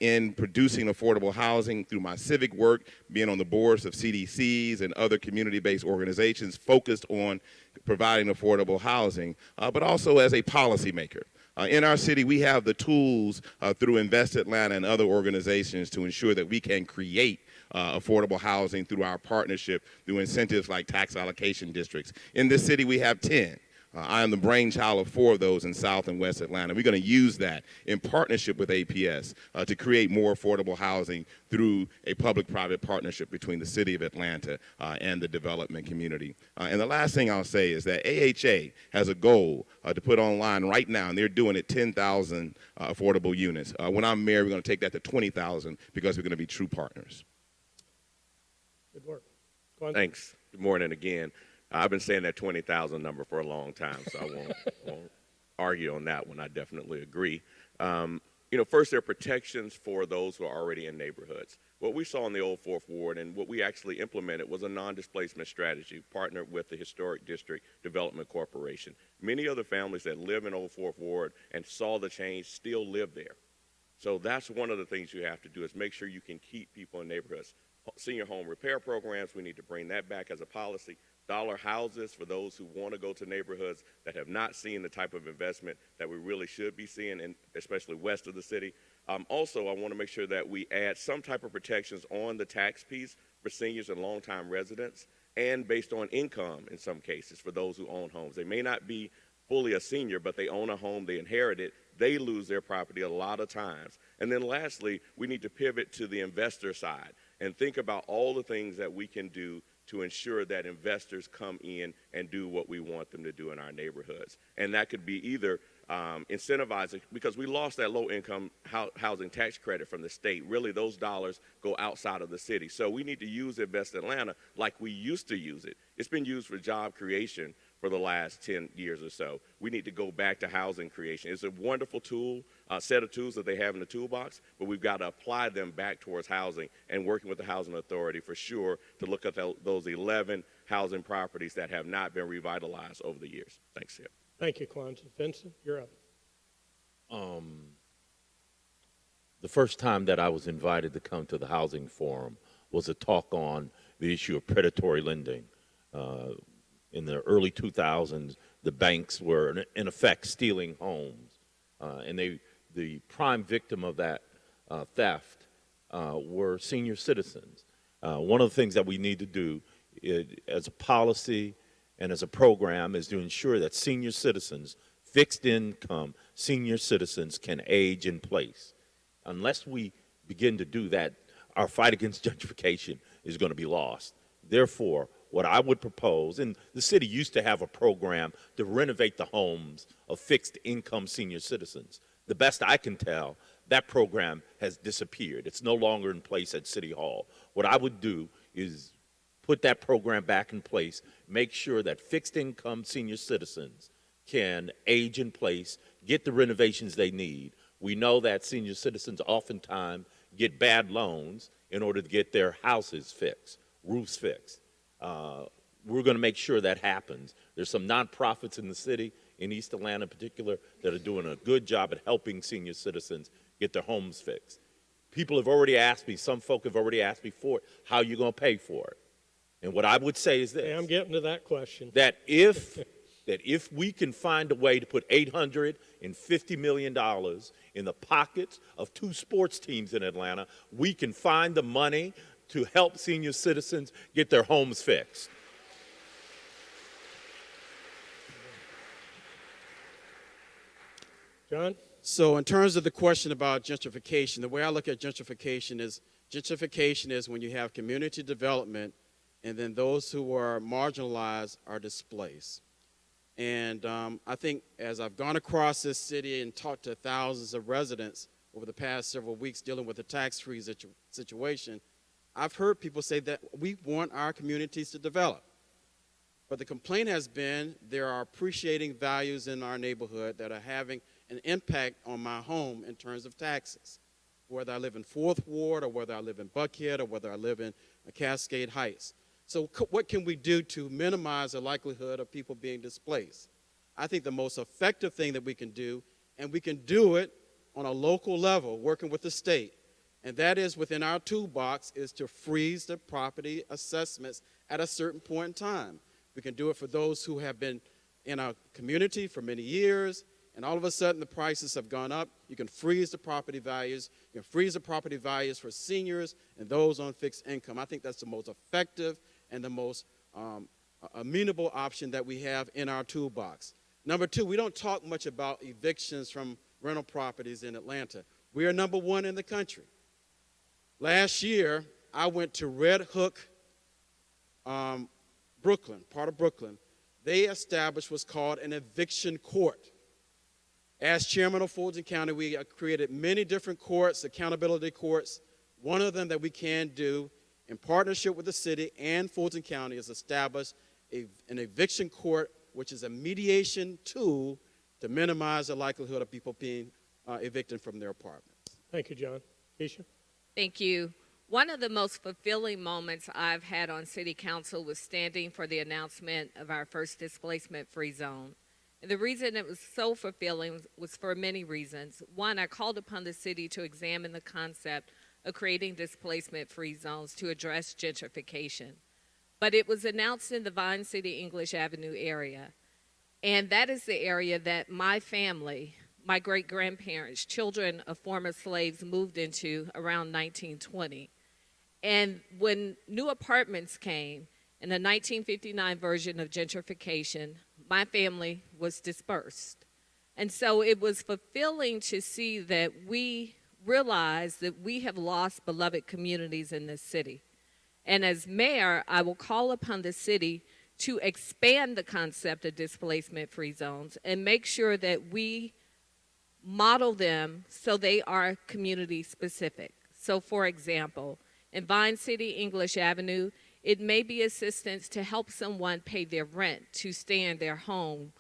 in producing affordable housing through my civic work, being on the boards of CDCs and other community-based organizations focused on providing affordable housing, but also as a policymaker. In our city, we have the tools through Invest Atlanta and other organizations to ensure that we can create affordable housing through our partnership, through incentives like tax allocation districts. In this city, we have 10. I am the brainchild of 4 of those in South and West Atlanta. We're going to use that in partnership with APS to create more affordable housing through a public-private partnership between the city of Atlanta and the development community. And the last thing I'll say is that AHA has a goal to put online right now, and they're doing it 10,000 affordable units. When I'm mayor, we're going to take that to 20,000 because we're going to be true partners. Good work. Go on. Thanks. Good morning again. I've been saying that 20,000 number for a long time, so I won't argue on that one. I definitely agree. First, there are protections for those who are already in neighborhoods. What we saw in the Old Fourth Ward and what we actually implemented was a non-displacement strategy partnered with the Historic District Development Corporation. Many other families that live in Old Fourth Ward and saw the change still live there. So that's one of the things you have to do is make sure you can keep people in neighborhoods. Senior home repair programs, we need to bring that back as a policy. Dollar houses for those who want to go to neighborhoods that have not seen the type of investment that we really should be seeing, and especially west of the city. Also, I want to make sure that we add some type of protections on the tax piece for seniors and longtime residents, and based on income in some cases for those who own homes. They may not be fully a senior, but they own a home, they inherit it, they lose their property a lot of times. And then lastly, we need to pivot to the investor side and think about all the things that we can do to ensure that investors come in and do what we want them to do in our neighborhoods. And that could be either incentivizing, because we lost that low-income housing tax credit from the state. Really, those dollars go outside of the city. So we need to use Invest Atlanta like we used to use it. It's been used for job creation for the last 10 years or so. We need to go back to housing creation. It's a wonderful tool, set of tools that they have in the toolbox, but we've got to apply them back towards housing and working with the Housing Authority for sure to look at those 11 housing properties that have not been revitalized over the years. Thanks, Skip. Thank you, Kwanzaa. Vincent, you're up. The first time that I was invited to come to the Housing Forum was a talk on the issue of predatory lending. In the early 2000s, the banks were, in effect, stealing homes. And the prime victim of that theft were senior citizens. One of the things that we need to do as a policy and as a program is to ensure that senior citizens, fixed income senior citizens, can age in place. Unless we begin to do that, our fight against gentrification is going to be lost. Therefore, what I would propose, and the city used to have a program to renovate the homes of fixed income senior citizens. The best I can tell, that program has disappeared. It's no longer in place at City Hall. What I would do is put that program back in place, make sure that fixed income senior citizens can age in place, get the renovations they need. We know that senior citizens oftentimes get bad loans in order to get their houses fixed, roofs fixed. We're going to make sure that happens. There's some nonprofits in the city, in East Atlanta in particular, that are doing a good job at helping senior citizens get their homes fixed. People have already asked me, some folk have already asked me for it, how are you going to pay for it? And what I would say is this. Hey, I'm getting to that question. That if we can find a way to put $850 million in the pockets of 2 sports teams in Atlanta, we can find the money to help senior citizens get their homes fixed. John? So in terms of the question about gentrification, the way I look at gentrification is when you have community development and then those who are marginalized are displaced. And I think as I've gone across this city and talked to thousands of residents over the past several weeks dealing with the tax-free situation, I've heard people say that we want our communities to develop. But the complaint has been there are appreciating values in our neighborhood that are having an impact on my home in terms of taxes, whether I live in 4th Ward or whether I live in Buckhead or whether I live in Cascade Heights. So what can we do to minimize the likelihood of people being displaced? I think the most effective thing that we can do, and we can do it on a local level, working with the state, and that is within our toolbox, is to freeze the property assessments at a certain point in time. We can do it for those who have been in our community for many years, and all of a sudden the prices have gone up. You can freeze the property values. You can freeze the property values for seniors and those on fixed income. I think that's the most effective and the most amenable option that we have in our toolbox. Number two, we don't talk much about evictions from rental properties in Atlanta. We are number 1 in the country. Last year, I went to Red Hook, Brooklyn, part of Brooklyn. They established what's called an eviction court. As chairman of Fulton County, we created many different courts, accountability courts. One of them that we can do in partnership with the city and Fulton County is establish an eviction court, which is a mediation tool to minimize the likelihood of people being evicted from their apartments. Thank you, John. Keisha? Thank you. One of the most fulfilling moments I've had on City Council was standing for the announcement of our first displacement-free zone. And the reason it was so fulfilling was for many reasons. One, I called upon the city to examine the concept of creating displacement-free zones to address gentrification. But it was announced in the Vine City English Avenue area. And that is the area that my family, my great-grandparents, children of former slaves, moved into around 1920. And when new apartments came in the 1959 version of gentrification, my family was dispersed. And so it was fulfilling to see that we realized that we have lost beloved communities in this city. And as mayor, I will call upon the city to expand the concept of displacement-free zones and make sure that we model them so they are community-specific. So, for example, in Vine City English Avenue, it may be assistance to help someone pay their rent to stay in their home.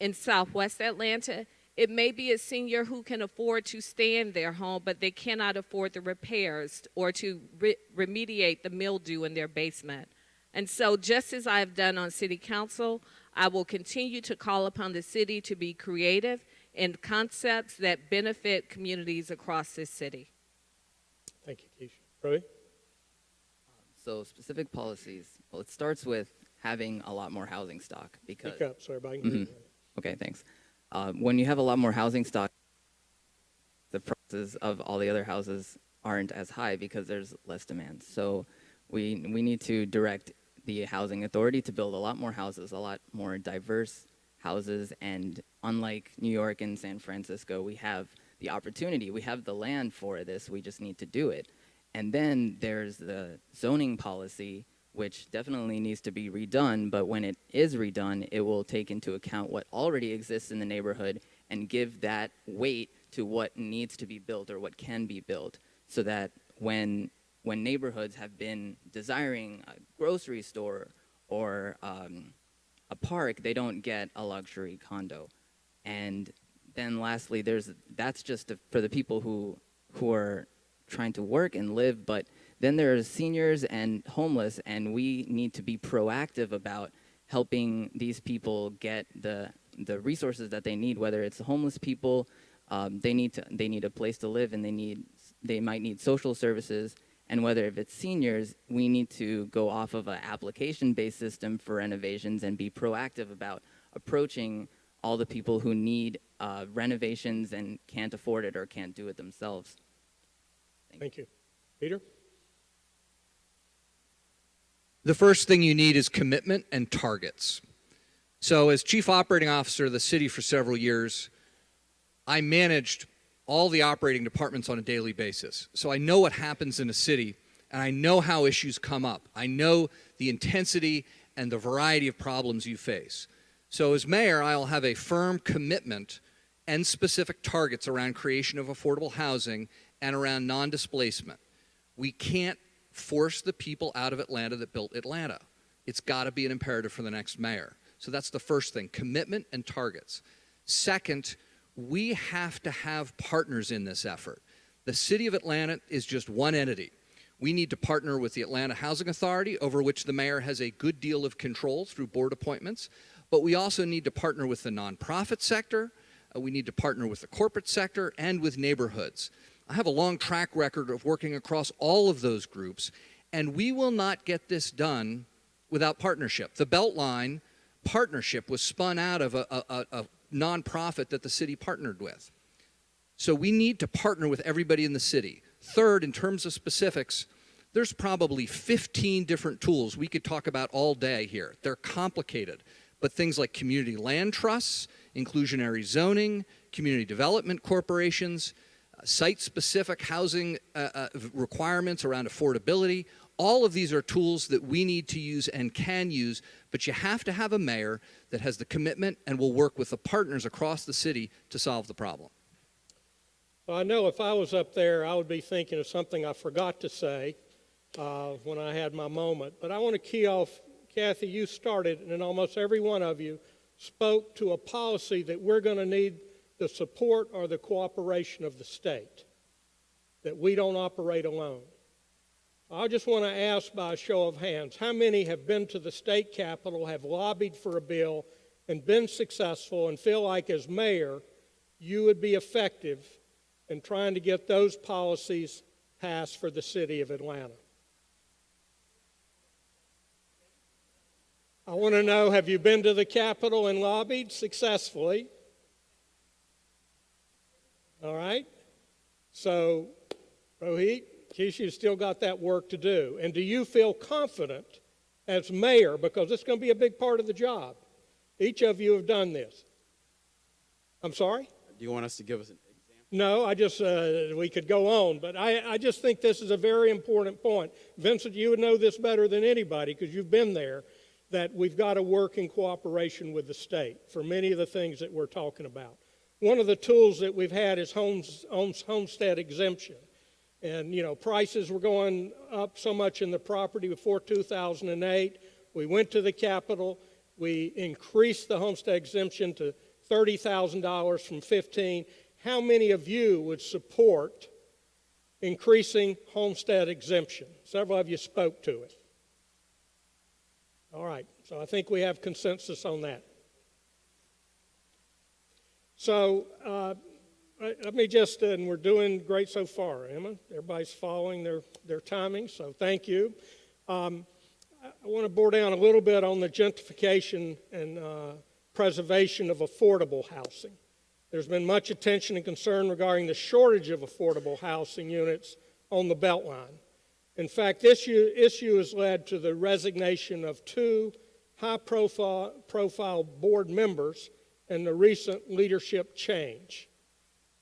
In Southwest Atlanta, it may be a senior who can afford to stay in their home, but they cannot afford the repairs or to remediate the mildew in their basement. And so just as I have done on City Council, I will continue to call upon the city to be creative in concepts that benefit communities across this city. Thank you, Keisha. Roy? So specific policies, well, it starts with having a lot more housing stock because... Speak up so everybody can hear you. Okay, thanks. When you have a lot more housing stock, the prices of all the other houses aren't as high because there's less demand. So we need to direct the housing authority to build a lot more houses, a lot more diverse houses, and unlike New York and San Francisco, we have the opportunity, we have the land for this, we just need to do it. And then there's the zoning policy, which definitely needs to be redone, but when it is redone, it will take into account what already exists in the neighborhood and give that weight to what needs to be built or what can be built, so that when neighborhoods have been desiring a grocery store or a park, they don't get a luxury condo. And then lastly, that's just for the people who are trying to work and live, but then there are seniors and homeless, and we need to be proactive about helping these people get the resources that they need, whether it's homeless people, they need a place to live, and they might need social services, and whether if it's seniors, we need to go off of an application-based system for renovations and be proactive about approaching all the people who need renovations and can't afford it or can't do it themselves. Thank you. Peter? The first thing you need is commitment and targets. So as chief operating officer of the city for several years, I managed all the operating departments on a daily basis. So I know what happens in a city, and I know how issues come up. I know the intensity and the variety of problems you face. So as mayor, I'll have a firm commitment and specific targets around creation of affordable housing and around non-displacement. We can't force the people out of Atlanta that built Atlanta. It's got to be an imperative for the next mayor. So that's the first thing, commitment and targets. Second, we have to have partners in this effort. The city of Atlanta is just one entity. We need to partner with the Atlanta Housing Authority, over which the mayor has a good deal of control through board appointments. But we also need to partner with the nonprofit sector. We need to partner with the corporate sector and with neighborhoods. I have a long track record of working across all of those groups, and we will not get this done without partnership. The Beltline partnership was spun out of a nonprofit that the city partnered with. So we need to partner with everybody in the city. Third, in terms of specifics, there's probably 15 different tools we could talk about all day here. They're complicated, but things like community land trusts, inclusionary zoning, community development corporations, site-specific housing requirements around affordability, all of these are tools that we need to use and can use, but you have to have a mayor that has the commitment and will work with the partners across the city to solve the problem. Well, I know if I was up there, I would be thinking of something I forgot to say when I had my moment. But I want to key off, Kathy, you started, and almost every one of you spoke to a policy that we're going to need the support or the cooperation of the state, that we don't operate alone. I just want to ask by a show of hands, how many have been to the state capitol, have lobbied for a bill, and been successful and feel like as mayor, you would be effective in trying to get those policies passed for the city of Atlanta? I want to know, have you been to the Capitol and lobbied successfully? All right. So, Rohit, Keisha, you've still got that work to do. And do you feel confident as mayor, because it's going to be a big part of the job? Each of you have done this. I'm sorry? Do you want us to give us an example? No, I just, we could go on, but I just think this is a very important point. Vincent, you would know this better than anybody because you've been there, that we've got to work in cooperation with the state for many of the things that we're talking about. One of the tools that we've had is homestead exemption. And, you know, prices were going up so much in the property before 2008. We went to the Capitol. We increased the homestead exemption to $30,000 from $15,000. How many of you would support increasing homestead exemption? Several of you spoke to it. All right, so I think we have consensus on that. So let me just, and we're doing great so far, Emma. Everybody's following their timing, so thank you. I want to bore down a little bit on the gentrification and preservation of affordable housing. There's been much attention and concern regarding the shortage of affordable housing units on the Beltline. In fact, this issue has led to the resignation of 2 high-profile board members and the recent leadership change.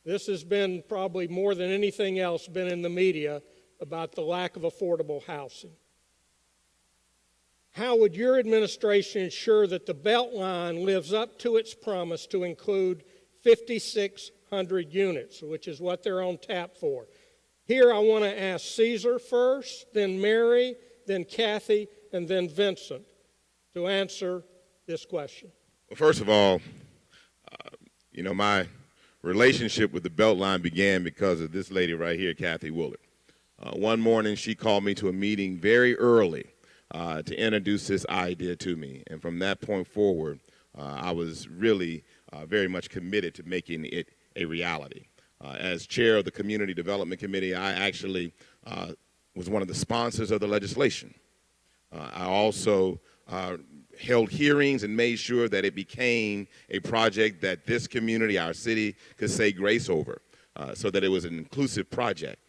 This has been probably more than anything else been in the media about the lack of affordable housing. How would your administration ensure that the Beltline lives up to its promise to include 5,600 units, which is what they're on tap for? Here I want to ask Caesar first, then Mary, then Kathy, and then Vincent to answer this question. Well, first of all, my relationship with the Beltline began because of this lady right here, Kathy Willard. One morning she called me to a meeting very early to introduce this idea to me. And from that point forward, I was really very much committed to making it a reality. As chair of the Community Development Committee, I actually was one of the sponsors of the legislation. I also held hearings and made sure that it became a project that this community, our city, could say grace over, so that it was an inclusive project.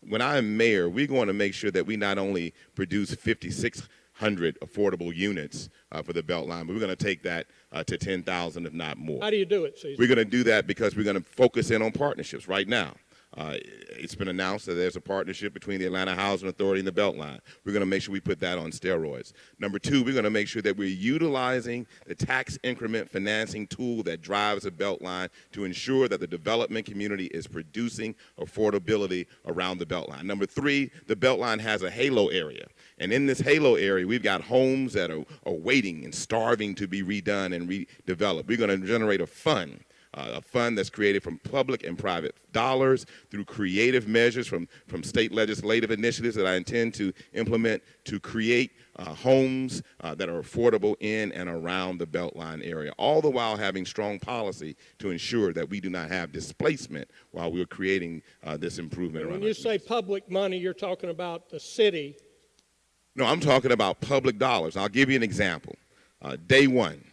When I'm mayor, we're going to make sure that we not only produce 5,600 affordable units for the Beltline, but we're going to take that to 10,000, if not more. How do you do it, Caesar? We're going to do that because we're going to focus in on partnerships right now. It's been announced that there's a partnership between the Atlanta Housing Authority and the Beltline. We're going to make sure we put that on steroids. Number two, we're going to make sure that we're utilizing the tax increment financing tool that drives the Beltline to ensure that the development community is producing affordability around the Beltline. Number three, the Beltline has a halo area. And in this halo area, we've got homes that are waiting and starving to be redone and redeveloped. We're going to generate a fund that's created from public and private dollars through creative measures from state legislative initiatives that I intend to implement to create homes that are affordable in and around the Beltline area, all the while having strong policy to ensure that we do not have displacement while we're creating this improvement around. When you say public money, you're talking about the city. No, I'm talking about public dollars. I'll give you an example. Day one,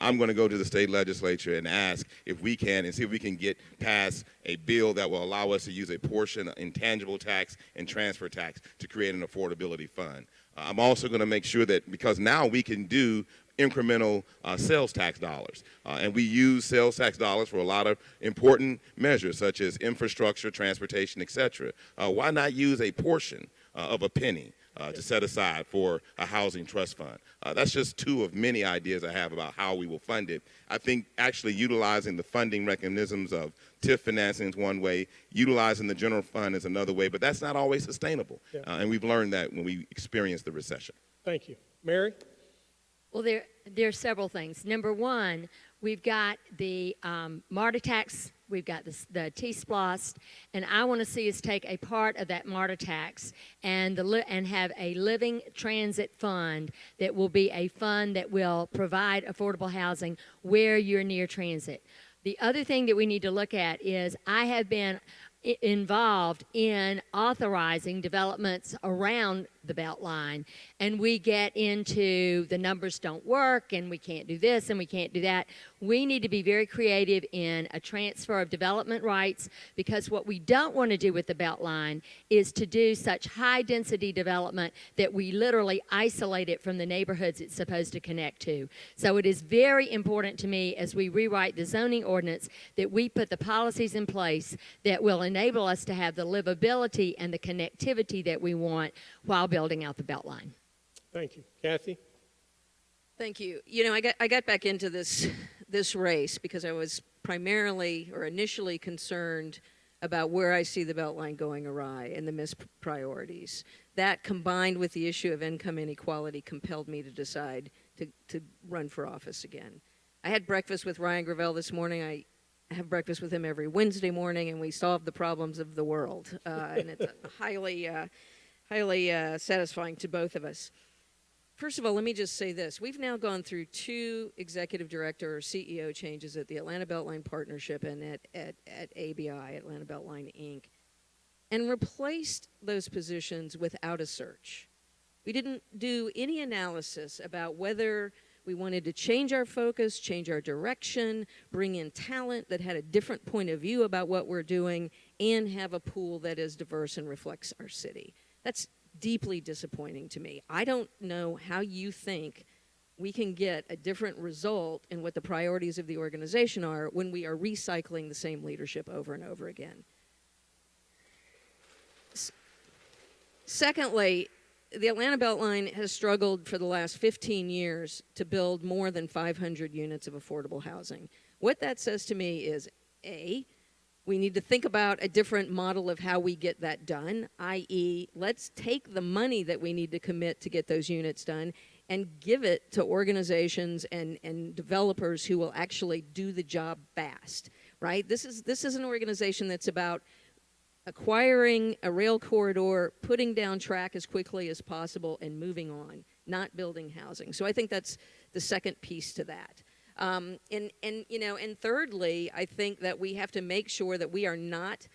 I'm going to go to the state legislature and ask if we can and see if we can get past a bill that will allow us to use a portion of intangible tax and transfer tax to create an affordability fund. I'm also going to make sure that, because now we can do incremental sales tax dollars. And we use sales tax dollars for a lot of important measures such as infrastructure, transportation, et cetera. Why not use a portion of a penny to set aside for a housing trust fund? That's just two of many ideas I have about how we will fund it. I think actually utilizing the funding mechanisms of TIF financing is one way, utilizing the general fund is another way, but that's not always sustainable. Yeah. And we've learned that when we experienced the recession. Thank you. Mary? Well, there are several things. Number one, we've got the MARTA tax, we've got the T-SPLOST, and I want to see us take a part of that MARTA tax and have a living transit fund that will be a fund that will provide affordable housing where you're near transit. The other thing that we need to look at is I have been involved in authorizing developments around the Beltline, and we get into the numbers don't work and we can't do this and we can't do that. We need to be very creative in a transfer of development rights, because what we don't want to do with the Beltline is to do such high density development that we literally isolate it from the neighborhoods it's supposed to connect to. So it is very important to me as we rewrite the zoning ordinance that we put the policies in place that will enable us to have the livability and the connectivity that we want while building out the Beltline. Thank you. Kathy? Thank you. You know, I got back into this race because I was primarily or initially concerned about where I see the Beltline going awry and the missed priorities. That, combined with the issue of income inequality, compelled me to decide to run for office again. I had breakfast with Ryan Gravel this morning. I have breakfast with him every Wednesday morning, and we solve the problems of the world. And it's highly satisfying to both of us. First of all, let me just say this. We've now gone through 2 executive director or CEO changes at the Atlanta Beltline Partnership and at ABI, Atlanta Beltline, Inc., and replaced those positions without a search. We didn't do any analysis about whether we wanted to change our focus, change our direction, bring in talent that had a different point of view about what we're doing, and have a pool that is diverse and reflects our city. That's deeply disappointing to me. I don't know how you think we can get a different result in what the priorities of the organization are when we are recycling the same leadership over and over again. Secondly, the Atlanta Beltline has struggled for the last 15 years to build more than 500 units of affordable housing. What that says to me is, A, we need to think about a different model of how we get that done, i.e., let's take the money that we need to commit to get those units done and give it to organizations and developers who will actually do the job fast, right? This is an organization that's about acquiring a rail corridor, putting down track as quickly as possible, and moving on, not building housing. So I think that's the second piece to that. And thirdly, I think that we have to make sure that we are not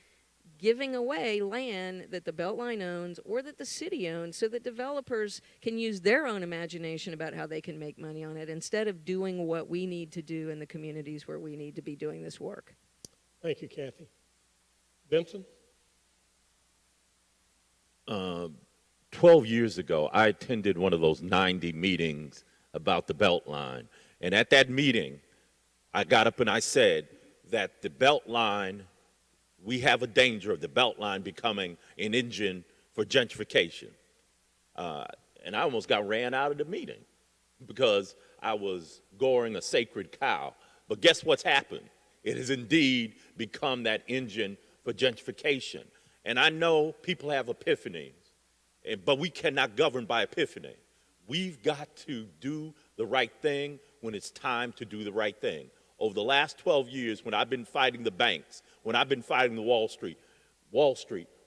giving away land that the Beltline owns or that the city owns so that developers can use their own imagination about how they can make money on it instead of doing what we need to do in the communities where we need to be doing this work. Thank you, Kathy. Benson? 12 years ago, I attended one of those 90 meetings about the Beltline. And at that meeting, I got up and I said that the Beltline we have a danger of the Beltline becoming an engine for gentrification. And I almost got ran out of the meeting because I was goring a sacred cow. But guess what's happened? It has indeed become that engine for gentrification. And I know people have epiphanies, but we cannot govern by epiphany. We've got to do the right thing when it's time to do the right thing. Over the last 12 years, when I've been fighting the banks, when I've been fighting the Wall Street,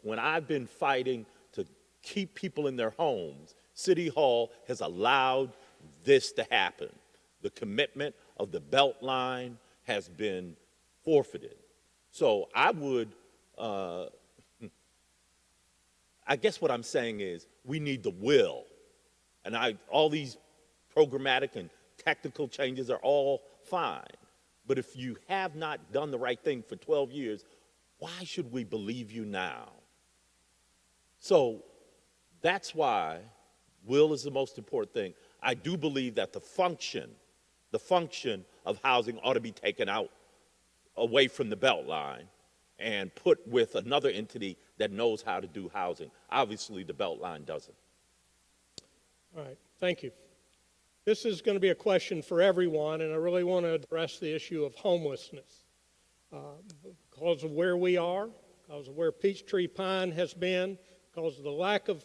when I've been fighting to keep people in their homes, City Hall has allowed this to happen. The commitment of the Beltline has been forfeited. So I would, I guess what I'm saying is we need the will. And all these programmatic and technical changes are all fine. But if you have not done the right thing for 12 years, why should we believe you now? So that's why will is the most important thing. I do believe that the function of housing ought to be taken out away from the Beltline and put with another entity that knows how to do housing. Obviously, the Beltline doesn't. All right, thank you. This is going to be a question for everyone, and I really want to address the issue of homelessness. Because of where we are, because of where Peachtree Pine has been, because of the lack of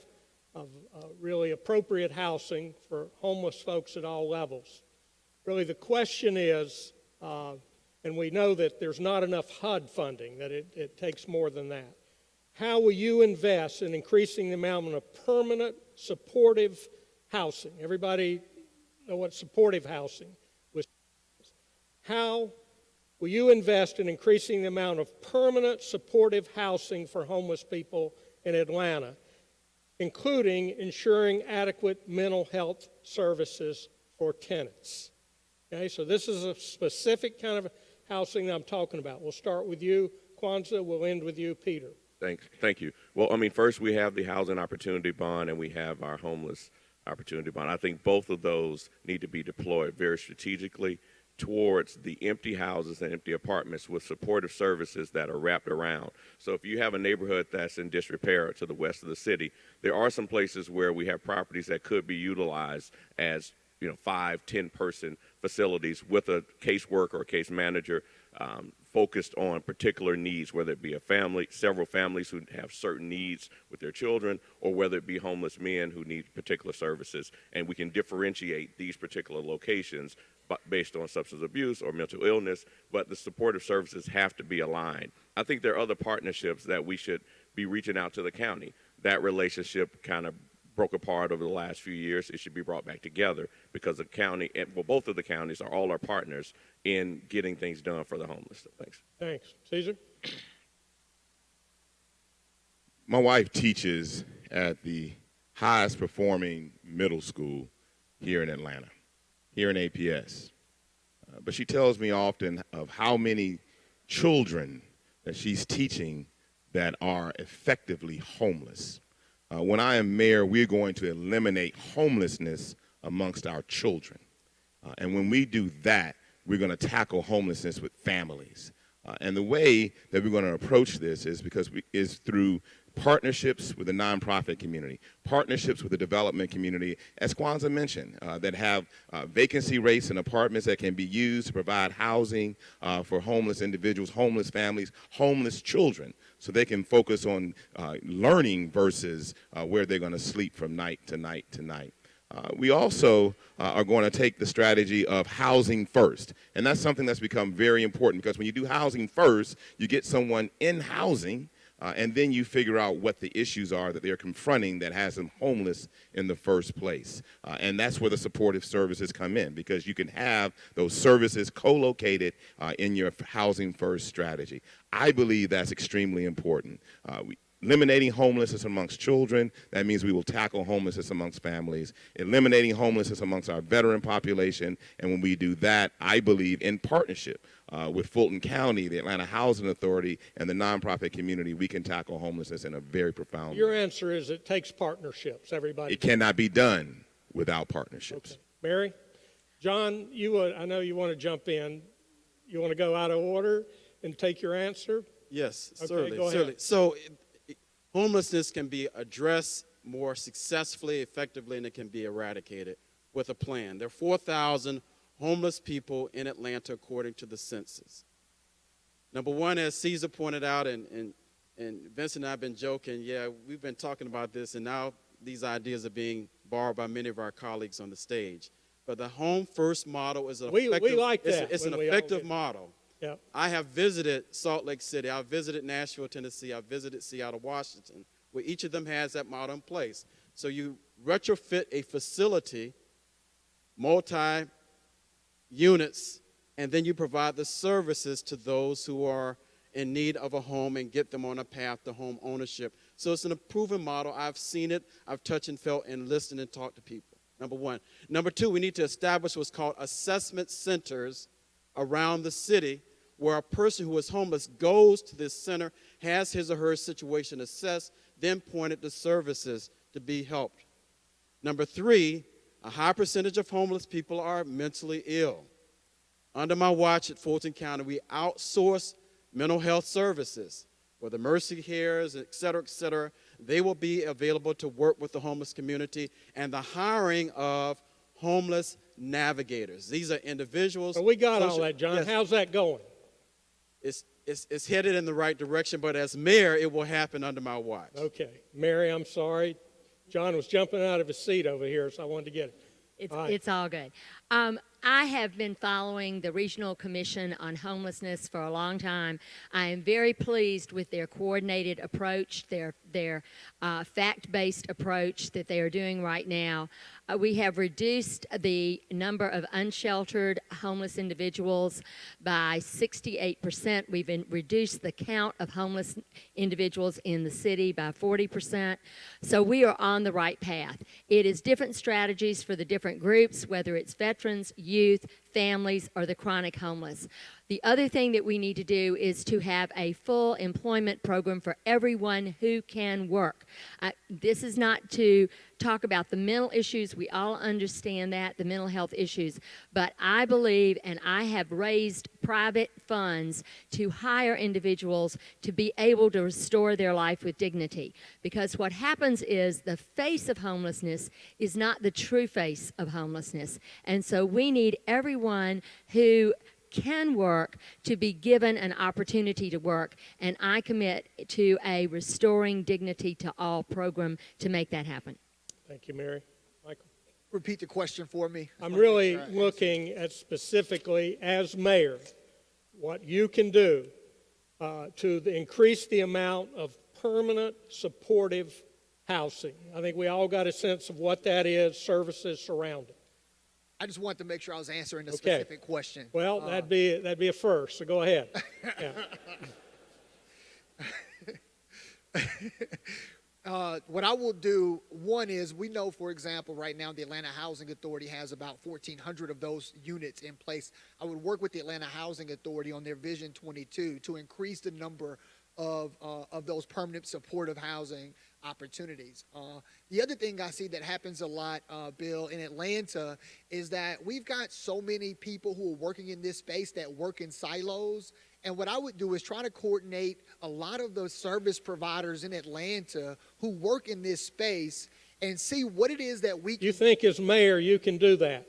really appropriate housing for homeless folks at all levels. Really the question is, and we know that there's not enough HUD funding, that it takes more than that. How will you invest in increasing the amount of permanent supportive housing? Everybody know what supportive housing is. How will you invest in increasing the amount of permanent supportive housing for homeless people in Atlanta, including ensuring adequate mental health services for tenants? Okay, so this is a specific kind of housing that I'm talking about. We'll start with you, Kwanzaa. We'll end with you, Peter. Thank you. Well, I mean, first we have the Housing Opportunity Bond and we have our Homeless Opportunity Bond. I think both of those need to be deployed very strategically towards the empty houses and empty apartments with supportive services that are wrapped around. So if you have a neighborhood that's in disrepair to the west of the city, there are some places where we have properties that could be utilized as 5, 10-person facilities with a caseworker or case manager focused on particular needs, whether it be a family, several families who have certain needs with their children, or whether it be homeless men who need particular services. And we can differentiate these particular locations based on substance abuse or mental illness, but the supportive services have to be aligned. I think there are other partnerships that we should be reaching out to the county. That relationship kind of broke apart over the last few years. It should be brought back together because the county, both of the counties are all our partners in getting things done for the homeless. Thanks. Thanks. Caesar? My wife teaches at the highest performing middle school here in Atlanta, here in APS. But she tells me often of how many children that she's teaching that are effectively homeless. When I am mayor, we're going to eliminate homelessness amongst our children. And when we do that, we're going to tackle homelessness with families. And the way that we're going to approach this is through partnerships with the nonprofit community, partnerships with the development community, as Kwanzaa mentioned, that have vacancy rates in apartments that can be used to provide housing for homeless individuals, homeless families, homeless children, so they can focus on learning versus where they're going to sleep from night to night to night. We also are going to take the strategy of housing first. And that's something that's become very important because when you do housing first, you get someone in housing and then you figure out what the issues are that they're confronting that has them homeless in the first place. And that's where the supportive services come in because you can have those services co-located in your housing first strategy. I believe that's extremely important. Eliminating homelessness amongst children, that means we will tackle homelessness amongst families. Eliminating homelessness amongst our veteran population, and when we do that, I believe in partnership with Fulton County, the Atlanta Housing Authority, and the nonprofit community, we can tackle homelessness in a very profound way. Your answer is it takes partnerships, everybody. It cannot be done without partnerships. Okay. Mary? John, I know you want to jump in. You want to go out of order and take your answer? Yes, Okay, certainly, go ahead. certainly. So homelessness can be addressed more successfully, effectively, and it can be eradicated with a plan. There are 4,000 homeless people in Atlanta according to the census. Number one, as Caesar pointed out, and Vincent and I have been joking, yeah, we've been talking about this, and now these ideas are being borrowed by many of our colleagues on the stage. But the Home First model is an We effective, like that it's an when we all effective get- model. Yeah. I have visited Salt Lake City. I've visited Nashville, Tennessee. I've visited Seattle, Washington, where each of them has that model in place. So you retrofit a facility, multi-units, and then you provide the services to those who are in need of a home and get them on a path to home ownership. So it's an proven model. I've seen it. I've touched and felt and listened and talked to people, number one. Number two, we need to establish what's called assessment centers around the city where a person who is homeless goes to this center, has his or her situation assessed, then pointed to services to be helped. Number three, a high percentage of homeless people are mentally ill. Under my watch at Fulton County, we outsource mental health services, whether Mercy Cares, et cetera, they will be available to work with the homeless community, and the hiring of homeless navigators. These are individuals. So we got all that, John. Yes. How's that going? It's headed in the right direction, but as mayor, it will happen under my watch. Okay. Mary, I'm sorry. John was jumping out of his seat over here, so I wanted to get it. It's all good. I have been following the Regional Commission on Homelessness for a long time. I am very pleased with their coordinated approach, their fact-based approach that they are doing right now. We have reduced the number of unsheltered homeless individuals by 68%. We've reduced the count of homeless individuals in the city by 40%. So we are on the right path. It is different strategies for the different groups, whether it's veterans, youth, families, or the chronic homeless. The other thing that we need to do is to have a full employment program for everyone who can work. This is not to talk about the mental issues. We all understand that, the mental health issues. But I believe, and I have raised private funds to hire individuals to be able to restore their life with dignity. Because what happens is the face of homelessness is not the true face of homelessness. And so we need everyone who can work to be given an opportunity to work, and I commit to a Restoring Dignity to All program to make that happen. Thank you, Mary. Michael? Repeat the question for me. I'm really looking at specifically, as mayor, what you can do to increase the amount of permanent supportive housing. I think we all got a sense of what that is, services surrounding. I just wanted to make sure I was answering a specific question. Well, that'd be a first, so go ahead. What I will do, one is, we know, for example, right now the Atlanta Housing Authority has about 1,400 of those units in place. I would work with the Atlanta Housing Authority on their Vision 22 to increase the number of those permanent supportive housing opportunities. The other thing I see that happens a lot, Bill, in Atlanta is that we've got so many people who are working in this space that work in silos. And what I would do is try to coordinate a lot of those service providers in Atlanta who work in this space and see what it is that we can. You think as mayor you can do that?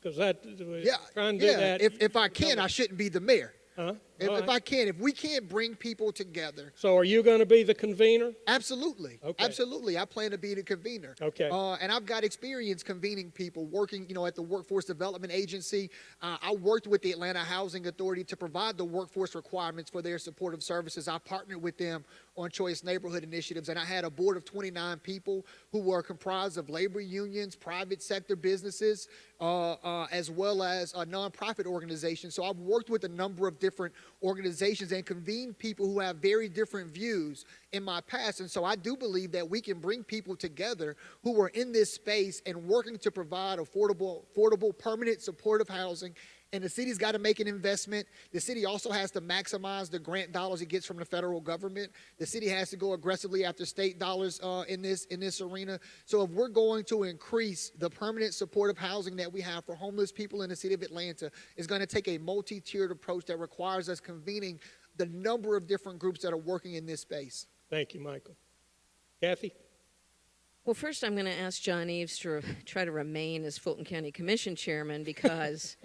Because trying to do that. If I can, I shouldn't be the mayor. Huh? If I can, if we can't bring people together. So are you going to be the convener? Absolutely. Okay. Absolutely. I plan to be the convener. Okay. And I've got experience convening people working, at the Workforce Development Agency. I worked with the Atlanta Housing Authority to provide the workforce requirements for their supportive services. I partnered with them on Choice Neighborhood Initiatives, and I had a board of 29 people who were comprised of labor unions, private sector businesses, as well as nonprofit organizations. So I've worked with a number of different organizations and convened people who have very different views in my past. And so I do believe that we can bring people together who are in this space and working to provide affordable, permanent, supportive housing. And the city's got to make an investment. The city also has to maximize the grant dollars it gets from the federal government. The city has to go aggressively after state dollars in this arena. So if we're going to increase the permanent supportive housing that we have for homeless people in the city of Atlanta, it's going to take a multi-tiered approach that requires us convening the number of different groups that are working in this space. Thank you, Michael. Kathy? Well, first I'm going to ask John Eves to try to remain as Fulton County Commission Chairman because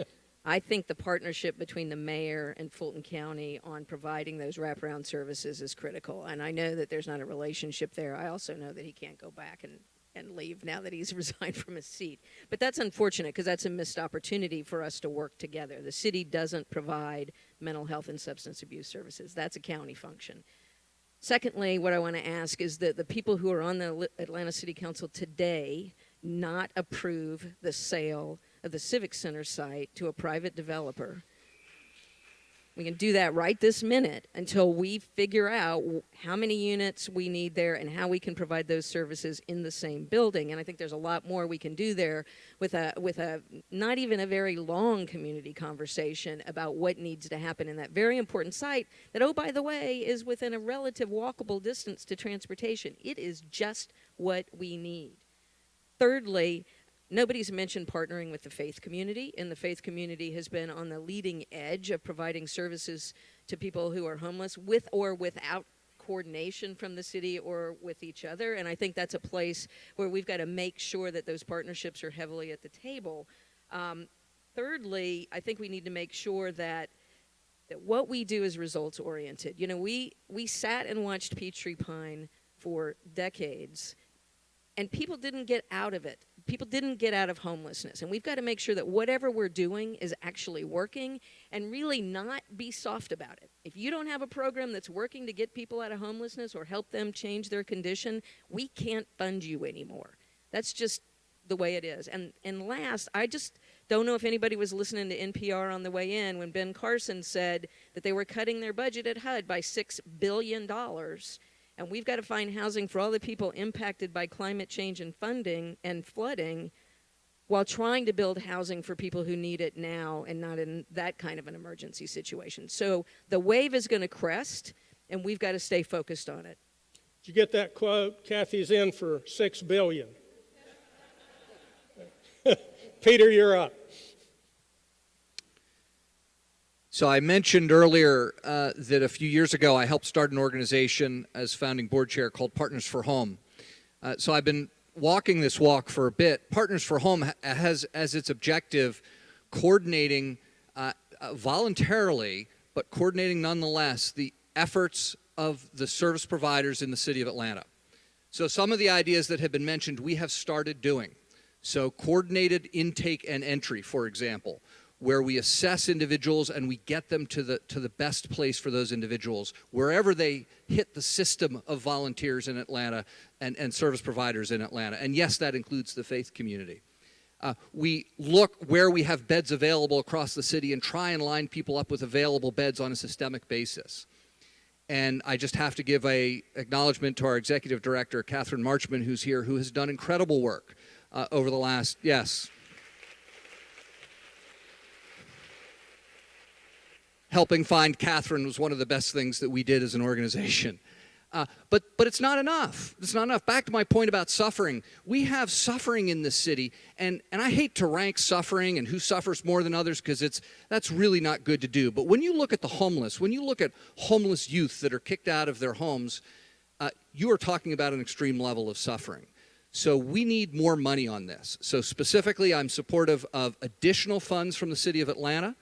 I think the partnership between the mayor and Fulton County on providing those wraparound services is critical. And I know that there's not a relationship there. I also know that he can't go back and leave now that he's resigned from his seat. But that's unfortunate because that's a missed opportunity for us to work together. The city doesn't provide mental health and substance abuse services. That's a county function. Secondly, what I want to ask is that the people who are on the Atlanta City Council today not approve the sale of the Civic Center site to a private developer. We can do that right this minute until we figure out how many units we need there and how we can provide those services in the same building. And I think there's a lot more we can do there with a not even a very long community conversation about what needs to happen in that very important site that, oh, by the way, is within a relative walkable distance to transportation. It is just what we need. Thirdly, nobody's mentioned partnering with the faith community, and the faith community has been on the leading edge of providing services to people who are homeless with or without coordination from the city or with each other. And I think that's a place where we've got to make sure that those partnerships are heavily at the table. Thirdly, I think we need to make sure that what we do is results oriented. You know, we sat and watched Peachtree Pine for decades, and people didn't get out of it. People didn't get out of homelessness. And we've got to make sure that whatever we're doing is actually working and really not be soft about it. If you don't have a program that's working to get people out of homelessness or help them change their condition, we can't fund you anymore. That's just the way it is. And last, I just don't know if anybody was listening to NPR on the way in when Ben Carson said that they were cutting their budget at HUD by $6 billion. And we've got to find housing for all the people impacted by climate change and funding and flooding while trying to build housing for people who need it now and not in that kind of an emergency situation. So the wave is going to crest, and we've got to stay focused on it. Did you get that quote? Kathy's in for $6 billion. Peter, you're up. So I mentioned earlier that a few years ago I helped start an organization as founding board chair called Partners for Home. So I've been walking this walk for a bit. Partners for Home has as its objective coordinating voluntarily, but coordinating nonetheless, the efforts of the service providers in the city of Atlanta. So some of the ideas that have been mentioned we have started doing. So coordinated intake and entry, for example, where we assess individuals and we get them to the best place for those individuals, wherever they hit the system of volunteers in Atlanta and service providers in Atlanta. And yes, that includes the faith community. We look where we have beds available across the city and try and line people up with available beds on a systemic basis. And I just have to give an acknowledgement to our executive director, Catherine Marchman, who's here, who has done incredible work over the last, helping find Catherine was one of the best things that we did as an organization. But it's not enough. It's not enough. Back to my point about suffering. We have suffering in this city, and I hate to rank suffering and who suffers more than others because that's really not good to do. But when you look at the homeless, when you look at homeless youth that are kicked out of their homes, you are talking about an extreme level of suffering. So we need more money on this. So specifically, I'm supportive of additional funds from the city of Atlanta.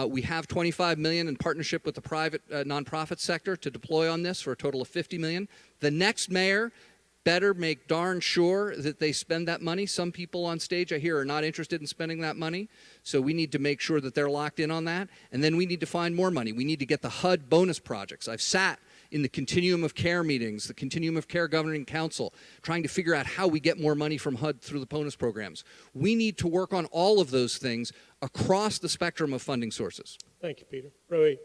We have $25 million in partnership with the private nonprofit sector to deploy on this for a total of $50 million. The next mayor better make darn sure that they spend that money. Some people on stage, I hear, are not interested in spending that money. So we need to make sure that they're locked in on that. And then we need to find more money. We need to get the HUD bonus projects. I've sat in the Continuum of Care meetings, the Continuum of Care Governing Council, trying to figure out how we get more money from HUD through the bonus programs. We need to work on all of those things across the spectrum of funding sources. Thank you, Peter. Roy.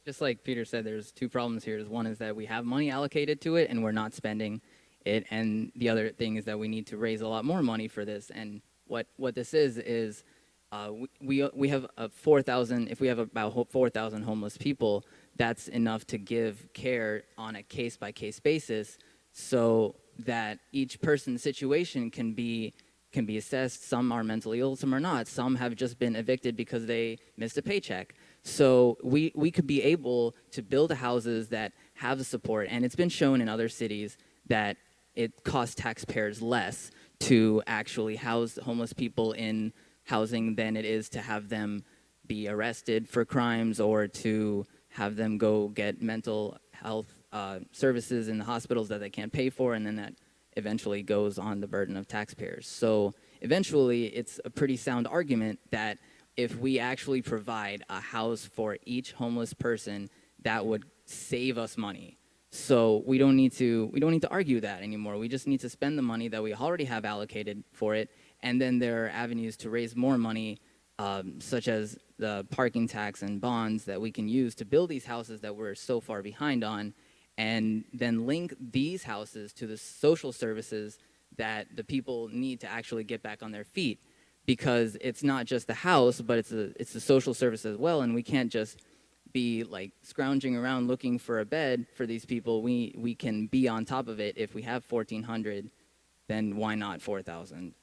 Just like Peter said, there's two problems here. One is that we have money allocated to it and we're not spending it. And the other thing is that we need to raise a lot more money for this. And what this is we have 4,000, if we have about 4,000 homeless people, that's enough to give care on a case-by-case basis so that each person's situation can be assessed. Some are mentally ill, some are not. Some have just been evicted because they missed a paycheck. So we could be able to build houses that have the support, and it's been shown in other cities that it costs taxpayers less to actually house homeless people in housing than it is to have them be arrested for crimes or to have them go get mental health services in the hospitals that they can't pay for, and then that eventually goes on the burden of taxpayers. So eventually, it's a pretty sound argument that if we actually provide a house for each homeless person, that would save us money. So we don't need to argue that anymore. We just need to spend the money that we already have allocated for it, and then there are avenues to raise more money, such as the parking tax and bonds that we can use to build these houses that we're so far behind on, and then link these houses to the social services that the people need to actually get back on their feet. Because it's not just the house, but it's the social service as well, and we can't just be like scrounging around looking for a bed for these people. We can be on top of it. If we have 1,400, then why not 4,000?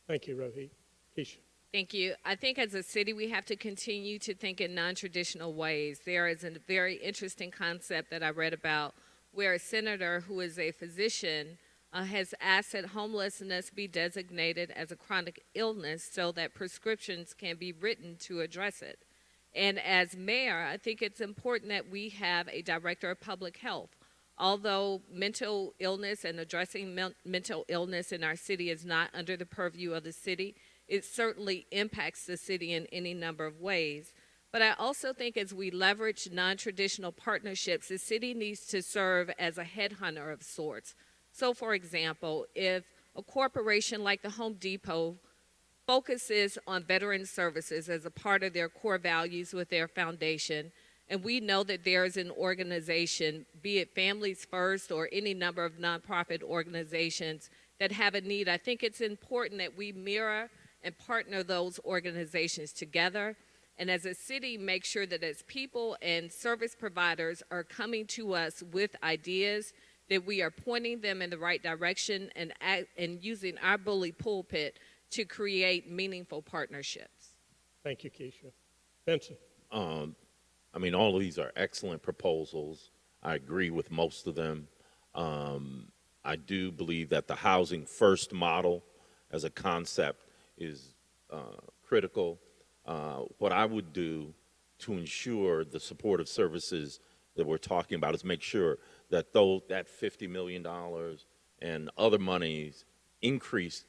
Thank you, Rohit. Keisha. Thank you. I think as a city, we have to continue to think in non-traditional ways. There is a very interesting concept that I read about where a senator who is a physician has asked that homelessness be designated as a chronic illness so that prescriptions can be written to address it. And as mayor, I think it's important that we have a director of public health. Although mental illness and addressing mental illness in our city is not under the purview of the city, it certainly impacts the city in any number of ways. But I also think as we leverage non-traditional partnerships, the city needs to serve as a headhunter of sorts. So, for example, if a corporation like the Home Depot focuses on veteran services as a part of their core values with their foundation, and we know that there is an organization, be it Families First or any number of nonprofit organizations that have a need, I think it's important that we mirror and partner those organizations together. And as a city, make sure that as people and service providers are coming to us with ideas, that we are pointing them in the right direction and using our bully pulpit to create meaningful partnerships. Thank you, Keisha. Vincent. I mean, all of these are excellent proposals. I agree with most of them. I do believe that the housing first model as a concept is critical. What I would do to ensure the supportive services that we're talking about is make sure that that $50 million and other monies, increased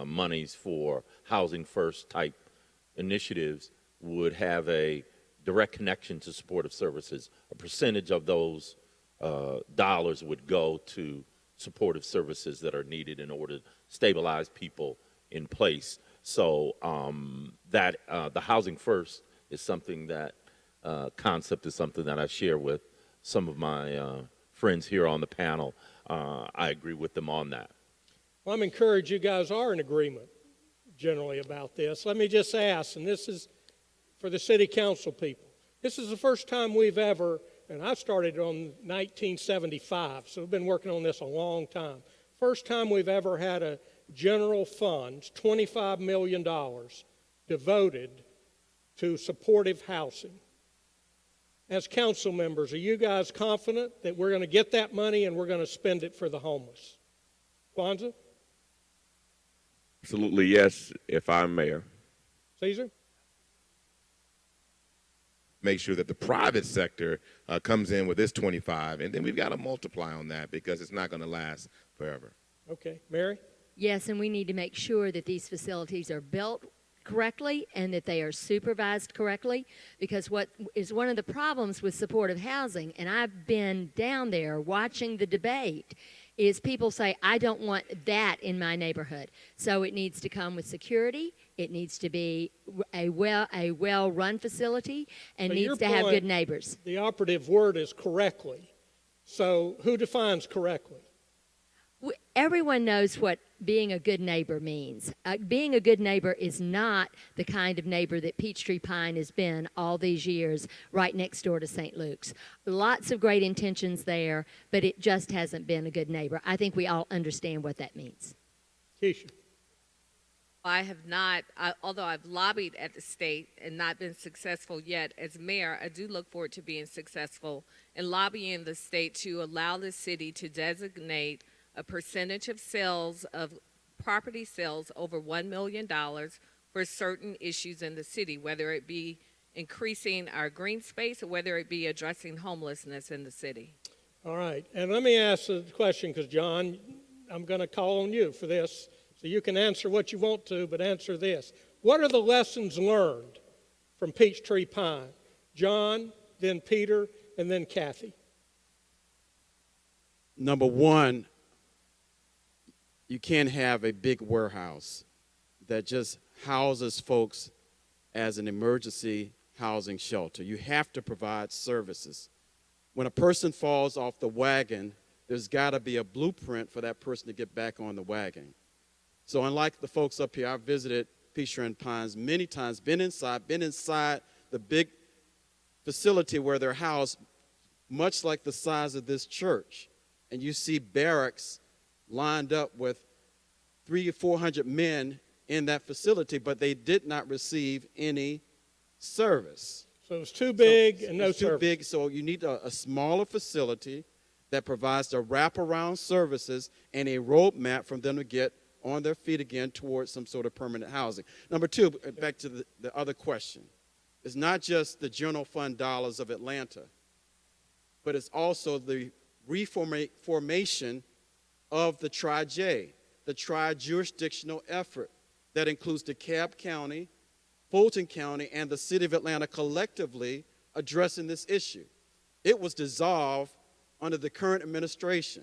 monies for housing first type initiatives would have a direct connection to supportive services. A percentage of those dollars would go to supportive services that are needed in order to stabilize people in place. So that the housing first is something that concept is something that I share with some of my friends here on the panel. I agree with them on that. Well, I'm encouraged you guys are in agreement generally about this. Let me just ask, and this is for the city council people. This is the first time we've ever, and I started on 1975, so we've been working on this a long time. First time we've ever had a general fund, $25 million, devoted to supportive housing. As council members, are you guys confident that we're going to get that money and we're going to spend it for the homeless? Kwanzaa? Absolutely, yes, if I'm mayor. Caesar? Make sure that the private sector comes in with this 25, and then we've got to multiply on that because it's not going to last forever. Okay. Mary? Yes, and we need to make sure that these facilities are built correctly and that they are supervised correctly, because what is one of the problems with supportive housing, and I've been down there watching the debate, is people say, I don't want that in my neighborhood. So it needs to come with security, it needs to be a well-run facility, and So needs to your have point, good neighbors. The operative word is correctly. So who defines correctly? Everyone knows what being a good neighbor means. Being a good neighbor is not the kind of neighbor that Peachtree Pine has been all these years right next door to St. Luke's. Lots of great intentions there, but it just hasn't been a good neighbor. I think we all understand what that means. Keisha? I have not, although I've lobbied at the state and not been successful yet as mayor, I do look forward to being successful in lobbying the state to allow the city to designate a percentage of sales of property sales over $1 million for certain issues in the city, whether it be increasing our green space or whether it be addressing homelessness in the city. All right, and let me ask the question, because John, I'm going to call on you for this, so you can answer what you want to, but answer this. What are the lessons learned from Peachtree Pine? John, then Peter, and then Kathy. Number one, you can't have a big warehouse that just houses folks as an emergency housing shelter. You have to provide services. When a person falls off the wagon, there's got to be a blueprint for that person to get back on the wagon. So unlike the folks up here, I've visited Peachtree and Pines many times, been inside the big facility where they're housed, much like the size of this church. And you see barracks lined up with 300 or 400 men in that facility, but they did not receive any service. So it's too big and no it's too service. big, so you need a smaller facility that provides the wraparound services and a roadmap for them to get on their feet again towards some sort of permanent housing. Number two, back to the other question. It's not just the general fund dollars of Atlanta, but it's also the reformation of the Tri-J, the tri-jurisdictional effort that includes DeKalb County, Fulton County, and the city of Atlanta collectively addressing this issue. It was dissolved under the current administration.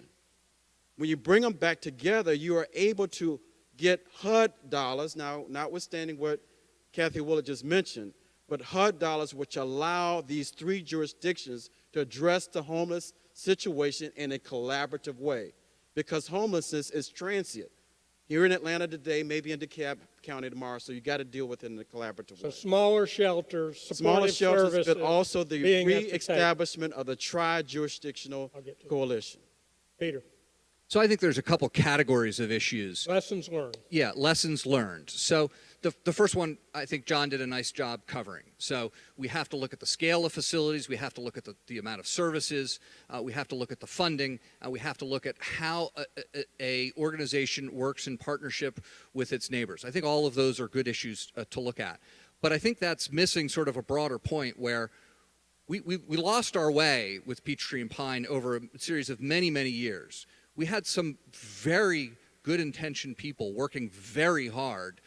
When you bring them back together, you are able to get HUD dollars, now notwithstanding what Kathy Willard just mentioned, but HUD dollars which allow these three jurisdictions to address the homeless situation in a collaborative way, because homelessness is transient. Here in Atlanta today, maybe in DeKalb County tomorrow, so you got to deal with it in a collaborative way. So smaller shelters, Smaller supportive shelters, services, but also the being at the re-establishment of the tri-jurisdictional coalition. Peter, So I think there's a couple categories of issues. lessons learned. Yeah, lessons learned. So the first one, I think John did a nice job covering. So we have to look at the scale of facilities. We have to look at the amount of services. We have to look at the funding. We have to look at how a organization works in partnership with its neighbors. I think all of those are good issues to look at. But I think that's missing sort of a broader point where we lost our way with Peachtree and Pine over a series of many, many years. We had some very good-intentioned people working very hard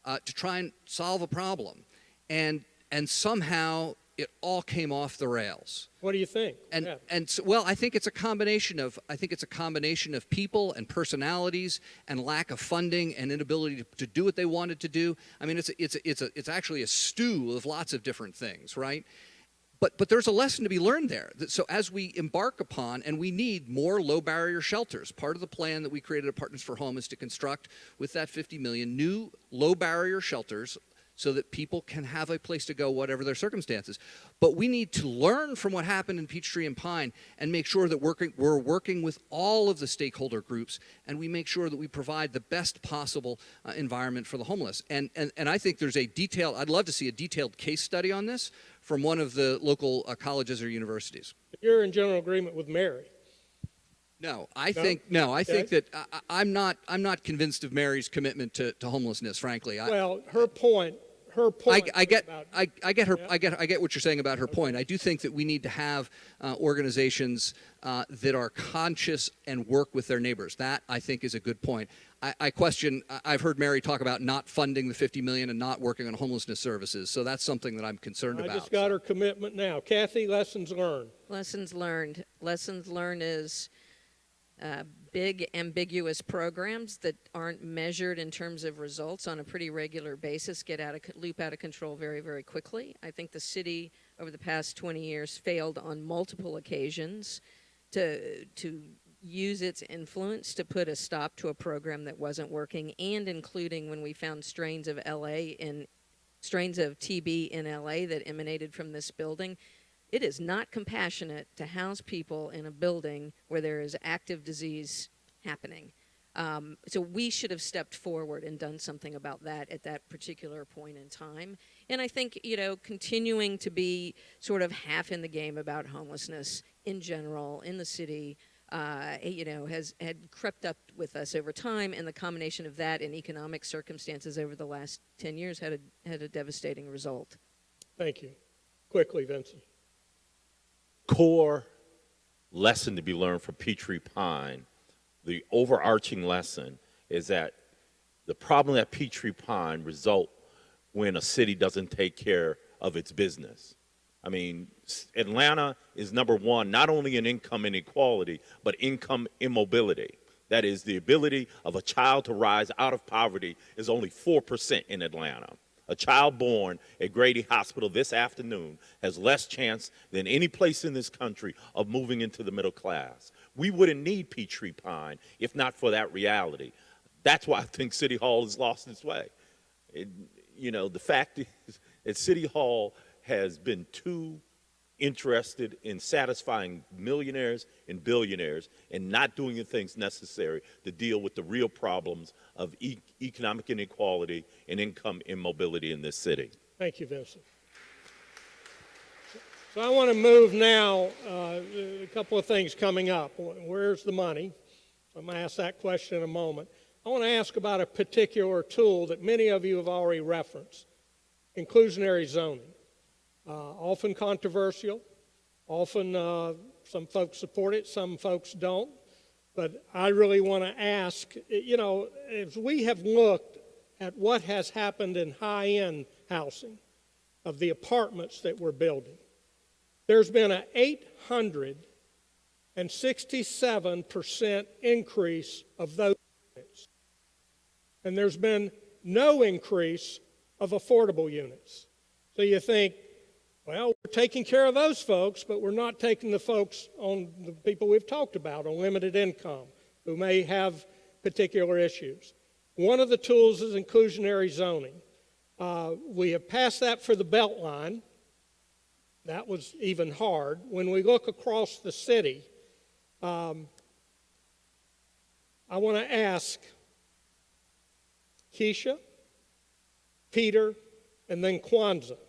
to try and solve a problem, and somehow it all came off the rails. What do you think? And so, well, I think it's a combination of people and personalities and lack of funding and inability to do what they wanted to do. I mean, it's actually a stew of lots of different things, right? But there's a lesson to be learned there. So as we embark upon, and we need more low-barrier shelters. Part of the plan that we created at Partners for Home is to construct, with that $50 million, new low-barrier shelters so that people can have a place to go, whatever their circumstances. But we need to learn from what happened in Peachtree and Pine and make sure that we're working with all of the stakeholder groups, and we make sure that we provide the best possible environment for the homeless. And I think there's I'd love to see a detailed case study on this from one of the local colleges or universities. You're in general agreement with Mary. No, I think that I'm not convinced of Mary's commitment to homelessness. Frankly, Well, her point. I get what you're saying about her point. I do think that we need to have organizations that are conscious and work with their neighbors. That, I think, is a good point. I've heard Mary talk about not funding the $50 million and not working on homelessness services. So that's something that I'm concerned about. I just got her commitment now. Kathy, lessons learned. Lessons learned. Lessons learned is big, ambiguous programs that aren't measured in terms of results on a pretty regular basis loop out of control very, very quickly. I think the city over the past 20 years failed on multiple occasions to use its influence to put a stop to a program that wasn't working, and including when we found strains of TB in LA that emanated from this building. It is not compassionate to house people in a building where there is active disease happening. So we should have stepped forward and done something about that at that particular point in time. And I think, continuing to be sort of half in the game about homelessness in general in the city, had crept up with us over time, and the combination of that and economic circumstances over the last 10 years had a devastating result. Thank you. Quickly, Vincent. Core lesson to be learned from Peachtree Pine, the overarching lesson is that the problem at Peachtree Pine result when a city doesn't take care of its business. I mean, Atlanta is number one, not only in income inequality, but income immobility. That is, the ability of a child to rise out of poverty is only 4% in Atlanta. A child born at Grady Hospital this afternoon has less chance than any place in this country of moving into the middle class. We wouldn't need Peachtree Pine if not for that reality. That's why I think City Hall has lost its way. The fact is that City Hall has been too interested in satisfying millionaires and billionaires and not doing the things necessary to deal with the real problems of economic inequality and income immobility in this city. Thank you, Vincent. So I want to move now, a couple of things coming up. Where's the money? I'm going to ask that question in a moment. I want to ask about a particular tool that many of you have already referenced, inclusionary zoning. Often controversial, often some folks support it, some folks don't. But I really want to ask, as we have looked at what has happened in high-end housing of the apartments that we're building, there's been an 867% increase of those units. And there's been no increase of affordable units. So you think, well, we're taking care of those folks, but we're not taking the folks on the people we've talked about on limited income who may have particular issues. One of the tools is inclusionary zoning. We have passed that for the Beltline. That was even hard. When we look across the city, I want to ask Keisha, Peter, and then Kwanzaa.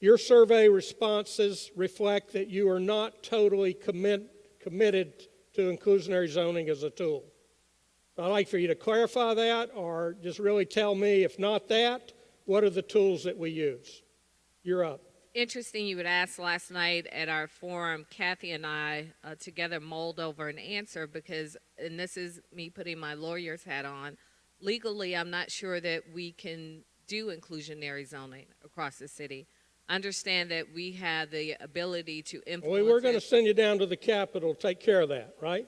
Your survey responses reflect that you are not totally committed to inclusionary zoning as a tool. So I'd like for you to clarify that or just really tell me, if not that, what are the tools that we use? You're up. Interesting you would ask. Last night at our forum, Kathy and I together mulled over an answer because, and this is me putting my lawyer's hat on, legally I'm not sure that we can do inclusionary zoning across the city. Understand that we have the ability to influence. Well, we're going to send you down to the Capitol to take care of that, right?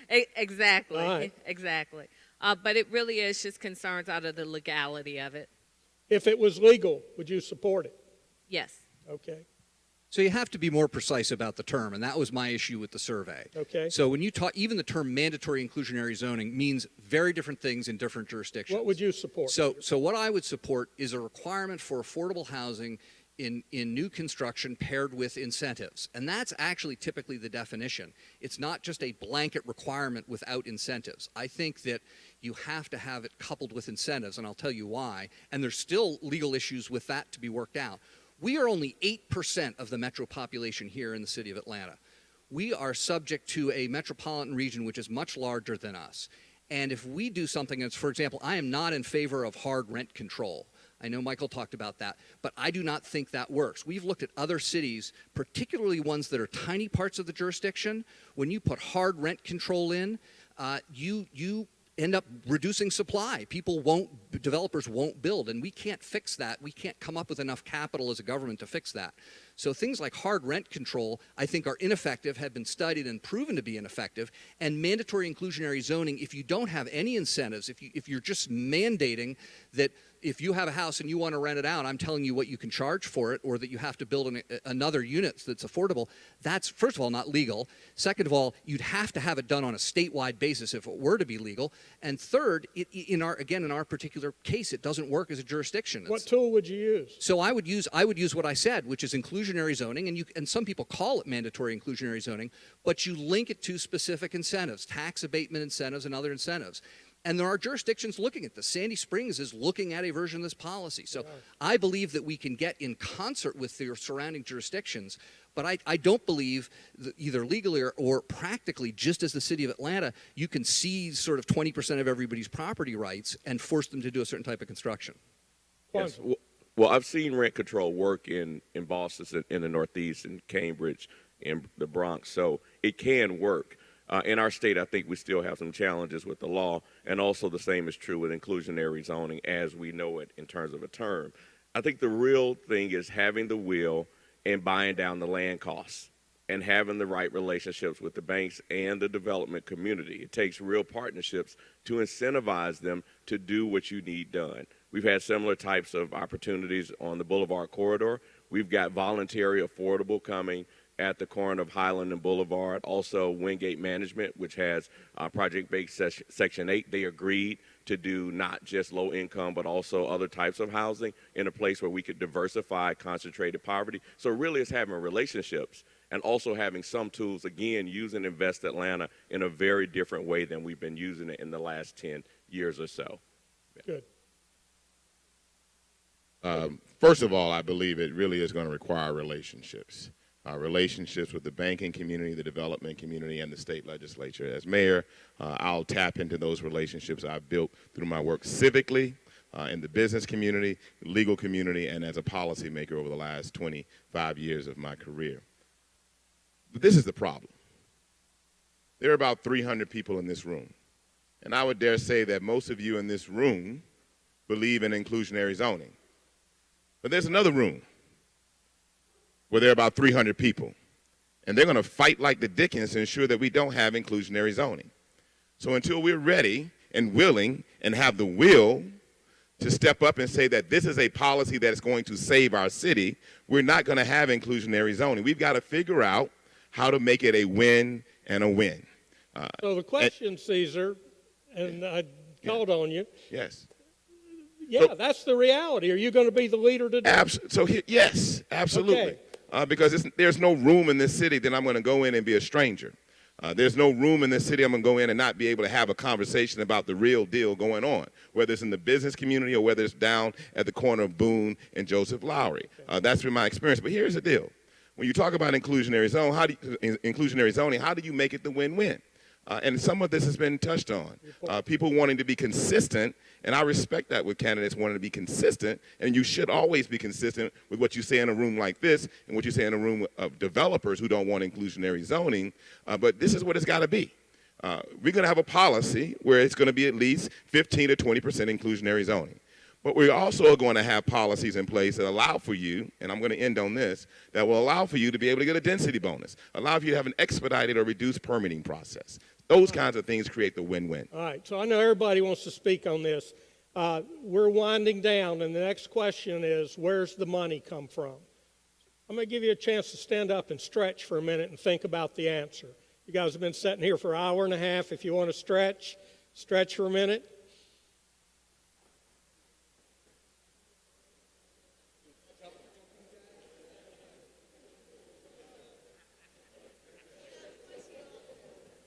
Exactly. Right. Exactly. But it really is just concerns out of the legality of it. If it was legal, would you support it? Yes. Okay. So you have to be more precise about the term, and that was my issue with the survey. Okay. So when you talk, even the term mandatory inclusionary zoning means very different things in different jurisdictions. What would you support? So what I would support is a requirement for affordable housing in new construction paired with incentives. And that's actually typically the definition. It's not just a blanket requirement without incentives. I think that you have to have it coupled with incentives, and I'll tell you why. And there's still legal issues with that to be worked out. We are only 8% of the metro population here in the city of Atlanta. We are subject to a metropolitan region which is much larger than us. And if we do something that's, for example, I am not in favor of hard rent control. I know Michael talked about that, but I do not think that works. We've looked at other cities, particularly ones that are tiny parts of the jurisdiction. When you put hard rent control in, you end up reducing supply. Developers won't build, and we can't fix that. We can't come up with enough capital as a government to fix that. So things like hard rent control, I think, are ineffective, have been studied and proven to be ineffective, and mandatory inclusionary zoning, if you don't have any incentives, if you're just mandating that if you have a house and you want to rent it out, I'm telling you what you can charge for it, or that you have to build another unit that's affordable, that's, first of all, not legal. Second of all, you'd have to have it done on a statewide basis if it were to be legal. And third, in our particular case, it doesn't work as a jurisdiction. What tool would you use? So I would use what I said, which is inclusionary inclusionary zoning, and some people call it mandatory inclusionary zoning, but you link it to specific incentives, tax abatement incentives and other incentives. And there are jurisdictions looking at this. Sandy Springs is looking at a version of this policy. So I believe that we can get in concert with the surrounding jurisdictions, but I don't believe that either legally or practically, just as the city of Atlanta, you can seize sort of 20% of everybody's property rights and force them to do a certain type of construction. Yes. Well, I've seen rent control work in Boston, in the Northeast, in Cambridge, in the Bronx, so it can work. In our state, I think we still have some challenges with the law, and also the same is true with inclusionary zoning as we know it in terms of a term. I think the real thing is having the will and buying down the land costs and having the right relationships with the banks and the development community. It takes real partnerships to incentivize them to do what you need done. We've had similar types of opportunities on the Boulevard corridor. We've got voluntary affordable coming at the corner of Highland and Boulevard. Also, Wingate Management, which has project-based Section 8, they agreed to do not just low income, but also other types of housing in a place where we could diversify concentrated poverty. So really it's having relationships and also having some tools, again, using Invest Atlanta in a very different way than we've been using it in the last 10 years or so. Good. First of all, I believe it really is going to require relationships. Relationships with the banking community, the development community, and the state legislature. As mayor, I'll tap into those relationships I've built through my work civically, in the business community, legal community, and as a policymaker over the last 25 years of my career. But this is the problem. There are about 300 people in this room, and I would dare say that most of you in this room believe in inclusionary zoning. But there's another room where there are about 300 people, and they're going to fight like the Dickens to ensure that we don't have inclusionary zoning. So until we're ready and willing and have the will to step up and say that this is a policy that is going to save our city, we're not going to have inclusionary zoning. We've got to figure out how to make it a win and a win. So the question, Caesar, and I called on you. Yes. Yeah, that's the reality. Are you going to be the leader today? Yes, absolutely. Okay. Because there's no room in this city that I'm going to go in and be a stranger. There's no room in this city I'm going to go in and not be able to have a conversation about the real deal going on, whether it's in the business community or whether it's down at the corner of Boone and Joseph Lowry. That's been my experience. But here's the deal. When you talk about inclusionary zoning, how do you make it the win-win? And some of this has been touched on. People wanting to be consistent, and I respect that with candidates wanting to be consistent, and you should always be consistent with what you say in a room like this and what you say in a room of developers who don't want inclusionary zoning, but this is what it's got to be. We're going to have a policy where it's going to be at least 15 to 20% inclusionary zoning. But we're also going to have policies in place that allow for you, and I'm going to end on this, that will allow for you to be able to get a density bonus, allow for you to have an expedited or reduced permitting process. Those kinds of things create the win-win. All right, so I know everybody wants to speak on this. We're winding down, and the next question is, where's the money come from? I'm going to give you a chance to stand up and stretch for a minute and think about the answer. You guys have been sitting here for an hour and a half. If you want to stretch for a minute.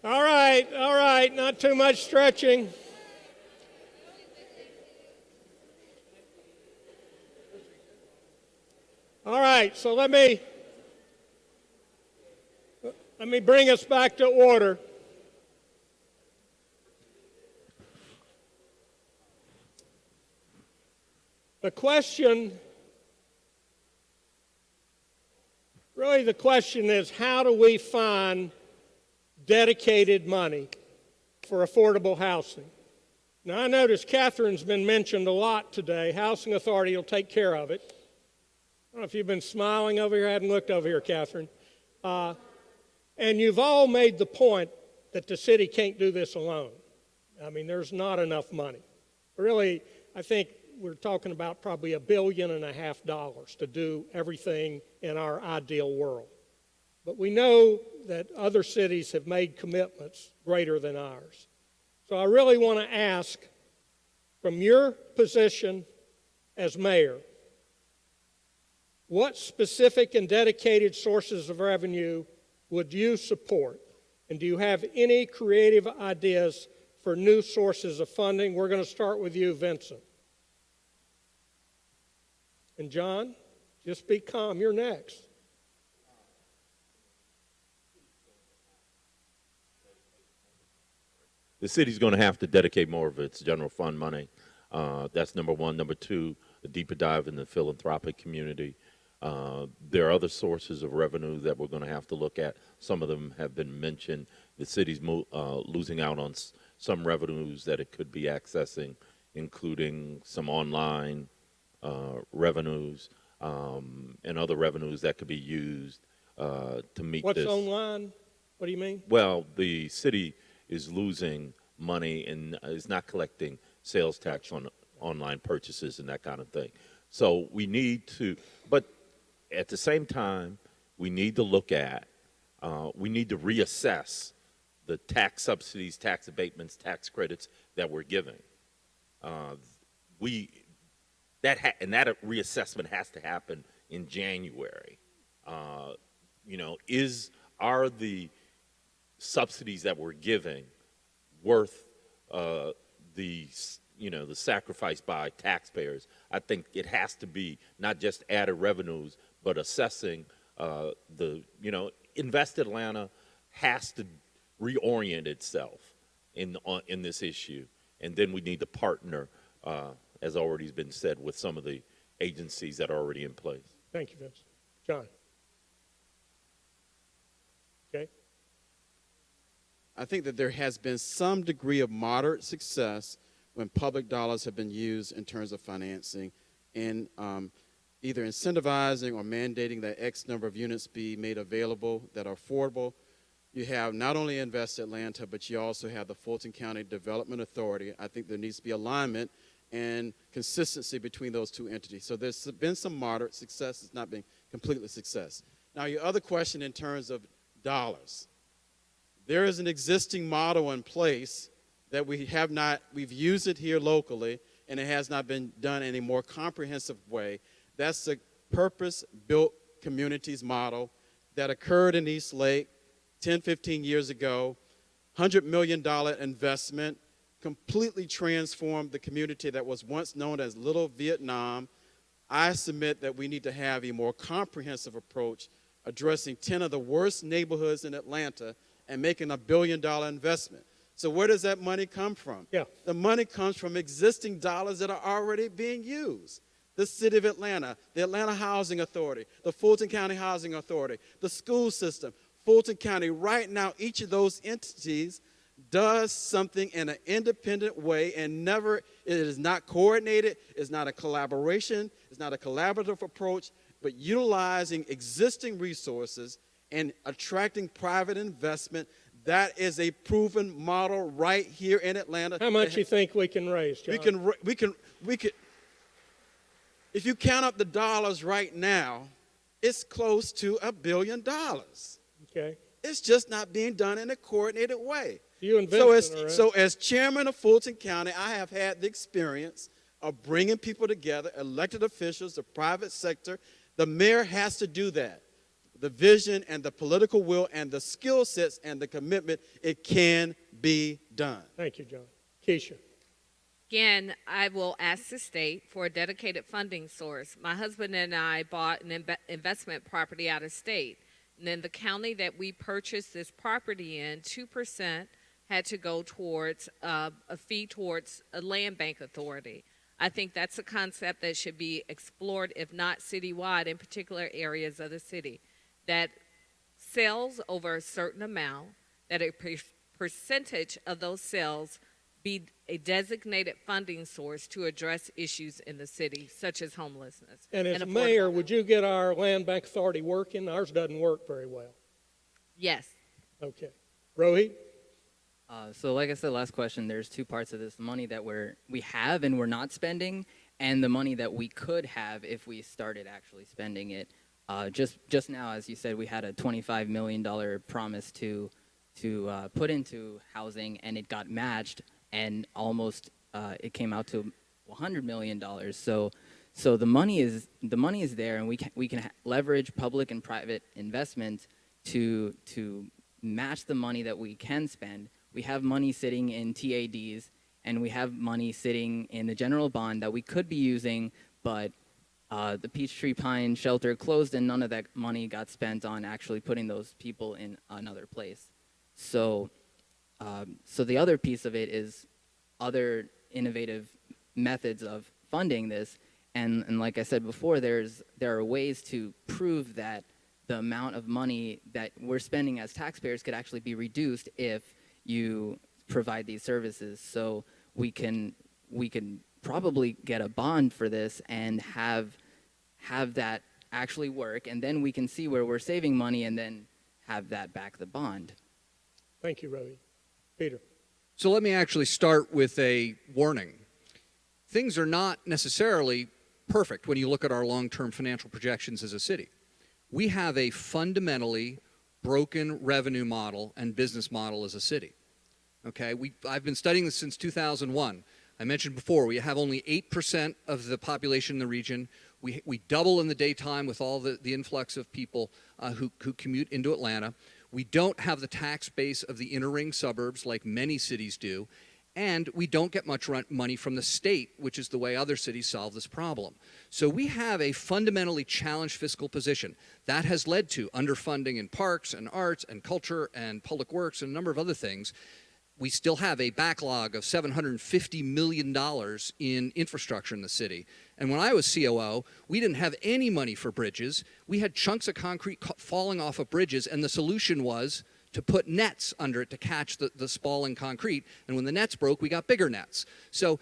All right, not too much stretching. All right, so let me bring us back to order. The question is, how do we find dedicated money for affordable housing? Now, I notice Catherine's been mentioned a lot today. Housing Authority will take care of it. I don't know if you've been smiling over here. I hadn't looked over here, Catherine. And you've all made the point that the city can't do this alone. I mean, there's not enough money. Really, I think we're talking about probably $1.5 billion to do everything in our ideal world. But we know that other cities have made commitments greater than ours. So I really want to ask, from your position as mayor, What specific and dedicated sources of revenue would you support? And do you have any creative ideas for new sources of funding? We're going to start with you, Vincent. And John, just be calm. You're next. The city's going to have to dedicate more of its general fund money. That's number one. Number two, a deeper dive in the philanthropic community. There are other sources of revenue that we're going to have to look at. Some of them have been mentioned. The city's losing out on some revenues that it could be accessing, including some online revenues and other revenues that could be used to meet What's this. online? What do you mean? Well, the city is losing money and is not collecting sales tax on online purchases and that kind of thing. So we need to, but at the same time, we need to look at, we need to reassess the tax subsidies, tax abatements, tax credits that we're giving. And that reassessment has to happen in January. Are the subsidies that we're giving worth the sacrifice by taxpayers? I think it has to be not just added revenues, but assessing Invest Atlanta has to reorient itself in this issue, and then we need to partner, as already has been said, with some of the agencies that are already in place. Thank you, Vince. John. Okay. I think that there has been some degree of moderate success when public dollars have been used in terms of financing and either incentivizing or mandating that X number of units be made available that are affordable. You have not only Invest Atlanta, but you also have the Fulton County Development Authority. I think there needs to be alignment and consistency between those two entities. So there's been some moderate success. It's not been completely success. Now, your other question in terms of dollars. There is an existing model in place that we've used it here locally, and it has not been done in a more comprehensive way. That's the purpose-built communities model that occurred in East Lake 10, 15 years ago. $100 million investment, completely transformed the community that was once known as Little Vietnam. I submit that we need to have a more comprehensive approach addressing 10 of the worst neighborhoods in Atlanta and making a $1 billion investment. So where does that money come from? Yeah. The money comes from existing dollars that are already being used. The City of Atlanta, the Atlanta Housing Authority, the Fulton County Housing Authority, the school system, Fulton County. Right now, each of those entities does something in an independent way and it is not coordinated, it's not a collaboration, it's not a collaborative approach, but utilizing existing resources and attracting private investment. That is a proven model right here in Atlanta. How much you think we can raise, John? We can. If you count up the dollars right now, it's close to $1 billion. Okay. It's just not being done in a coordinated way. You and Vincent So as chairman of Fulton County, I have had the experience of bringing people together, elected officials, the private sector. The mayor has to do that. The vision and the political will and the skill sets and the commitment, it can be done. Thank you, John. Keisha. Again, I will ask the state for a dedicated funding source. My husband and I bought an investment property out of state. And then the county that we purchased this property in, 2% had to go towards a fee towards a land bank authority. I think that's a concept that should be explored, if not citywide, in particular areas of the city. That sales over a certain amount, that a percentage of those sales be a designated funding source to address issues in the city, such as homelessness. And as mayor, would you get our land bank authority working? Ours doesn't work very well. Yes. Okay. Rohit? So like I said, last question, there's two parts of this. The money that we have and we're not spending, and the money that we could have if we started actually spending it. Just now, as you said, we had a $25 million promise to put into housing, and it got matched, and almost it came out to $100 million. So So the money is there, and we can leverage public and private investment to match the money that we can spend. We have money sitting in TADs, and we have money sitting in the general bond that we could be using, but the Peachtree Pine shelter closed, and none of that money got spent on actually putting those people in another place. So, so the other piece of it is other innovative methods of funding this. And like I said before, there are ways to prove that the amount of money that we're spending as taxpayers could actually be reduced if you provide these services. So we can probably get a bond for this and have that actually work, and then we can see where we're saving money and then have that back the bond. Thank you, Rohit. Peter. So let me actually start with a warning. Things are not necessarily perfect when you look at our long-term financial projections as a city. We have a fundamentally broken revenue model and business model as a city. Okay, I've been studying this since 2001. I mentioned before, we have only 8% of the population in the region. We double in the daytime with all the influx of people who commute into Atlanta. We don't have the tax base of the inner ring suburbs like many cities do. And we don't get much money from the state, which is the way other cities solve this problem. So we have a fundamentally challenged fiscal position. That has led to underfunding in parks and arts and culture and public works and a number of other things. We still have a backlog of $750 million in infrastructure in the city. And when I was COO, we didn't have any money for bridges. We had chunks of concrete falling off of bridges, and the solution was to put nets under it to catch the spalling concrete. And when the nets broke, we got bigger nets. So,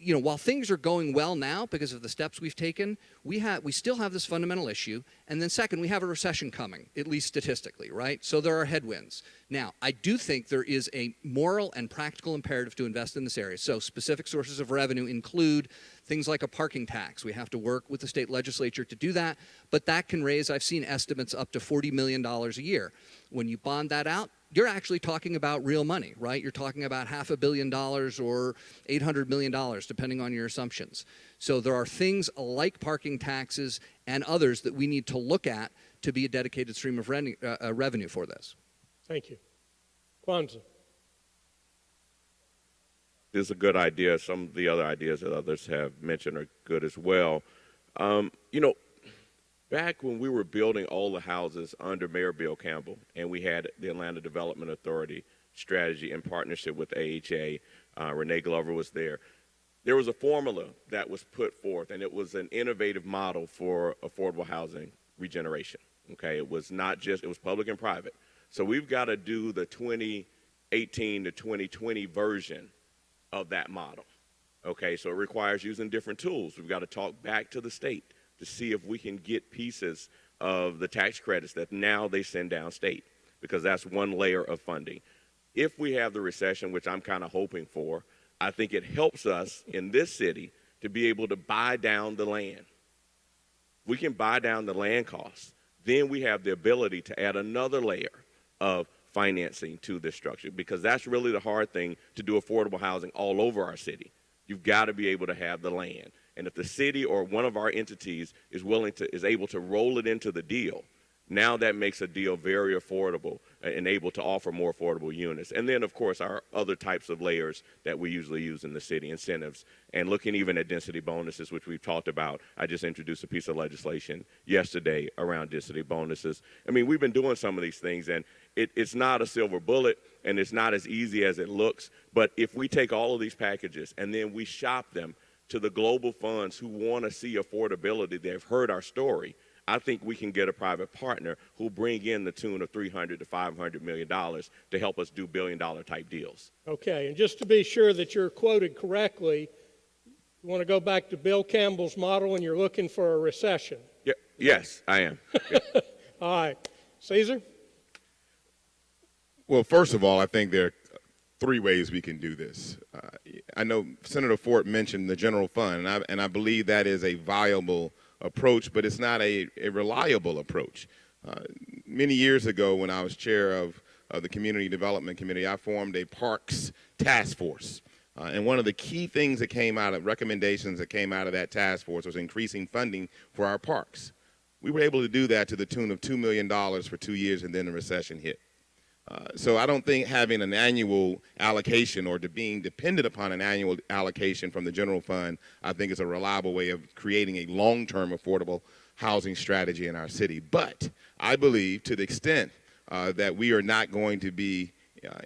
while things are going well now because of the steps we've taken, we still have this fundamental issue. And then second, we have a recession coming, at least statistically, right? So there are headwinds. Now, I do think there is a moral and practical imperative to invest in this area. So specific sources of revenue include things like a parking tax. We have to work with the state legislature to do that, but that can raise, I've seen estimates up to $40 million a year. When you bond that out, you're actually talking about real money, right? You're talking about $500 million or $800 million, depending on your assumptions. So there are things like parking taxes and others that we need to look at to be a dedicated stream of revenue for this. Thank you. Kwanzaa. This is a good idea. Some of the other ideas that others have mentioned are good as well. Back when we were building all the houses under Mayor Bill Campbell, and we had the Atlanta Development Authority strategy in partnership with AHA, Renee Glover was there. There was a formula that was put forth, and it was an innovative model for affordable housing regeneration. Okay, it was public and private. So we've got to do the 2018 to 2020 version of that model. Okay, so it requires using different tools. We've got to talk back to the state to see if we can get pieces of the tax credits that now they send downstate, because that's one layer of funding. If we have the recession, which I'm kind of hoping for, I think it helps us in this city to be able to buy down the land. We can buy down the land costs. Then we have the ability to add another layer of financing to this structure, because that's really the hard thing to do affordable housing all over our city. You've got to be able to have the land. And if the city or one of our entities is able to roll it into the deal, now that makes a deal very affordable and able to offer more affordable units. And then, of course, our other types of layers that we usually use in the city, incentives, and looking even at density bonuses, which we've talked about. I just introduced a piece of legislation yesterday around density bonuses. I mean, we've been doing some of these things, and it's not a silver bullet, and it's not as easy as it looks. But if we take all of these packages and then we shop them to the global funds who want to see affordability, they've heard our story, I think we can get a private partner who'll bring in the tune of $300 to $500 million to help us do billion-dollar type deals. Okay, and just to be sure that you're quoted correctly, you want to go back to Bill Campbell's model and you're looking for a recession? Yeah, yes, I am. Yeah. All right. Caesar? Well, first of all, I think there are three ways we can do this. I know Senator Fort mentioned the general fund, and I believe that is a viable approach, but it's not a reliable approach. Many years ago, when I was chair of the Community Development Committee, I formed a parks task force And one of the key things that came out of recommendations that came out of that task force was increasing funding for our parks. We were able to do that to the tune of $2 million for 2 years, and then the recession hit. So I don't think having an annual allocation or being dependent upon an annual allocation from the general fund, I think is a reliable way of creating a long-term affordable housing strategy in our city. But I believe to the extent that we are not going to be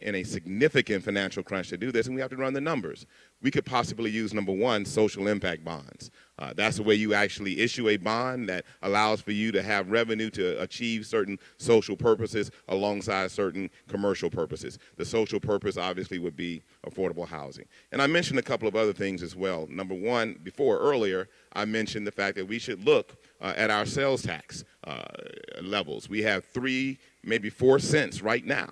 in a significant financial crunch to do this, and we have to run the numbers. We could possibly use, number one, social impact bonds. That's the way you actually issue a bond that allows for you to have revenue to achieve certain social purposes alongside certain commercial purposes. The social purpose obviously would be affordable housing. And I mentioned a couple of other things as well. Number one, earlier, I mentioned the fact that we should look at our sales tax levels. We have 3, maybe 4 cents right now.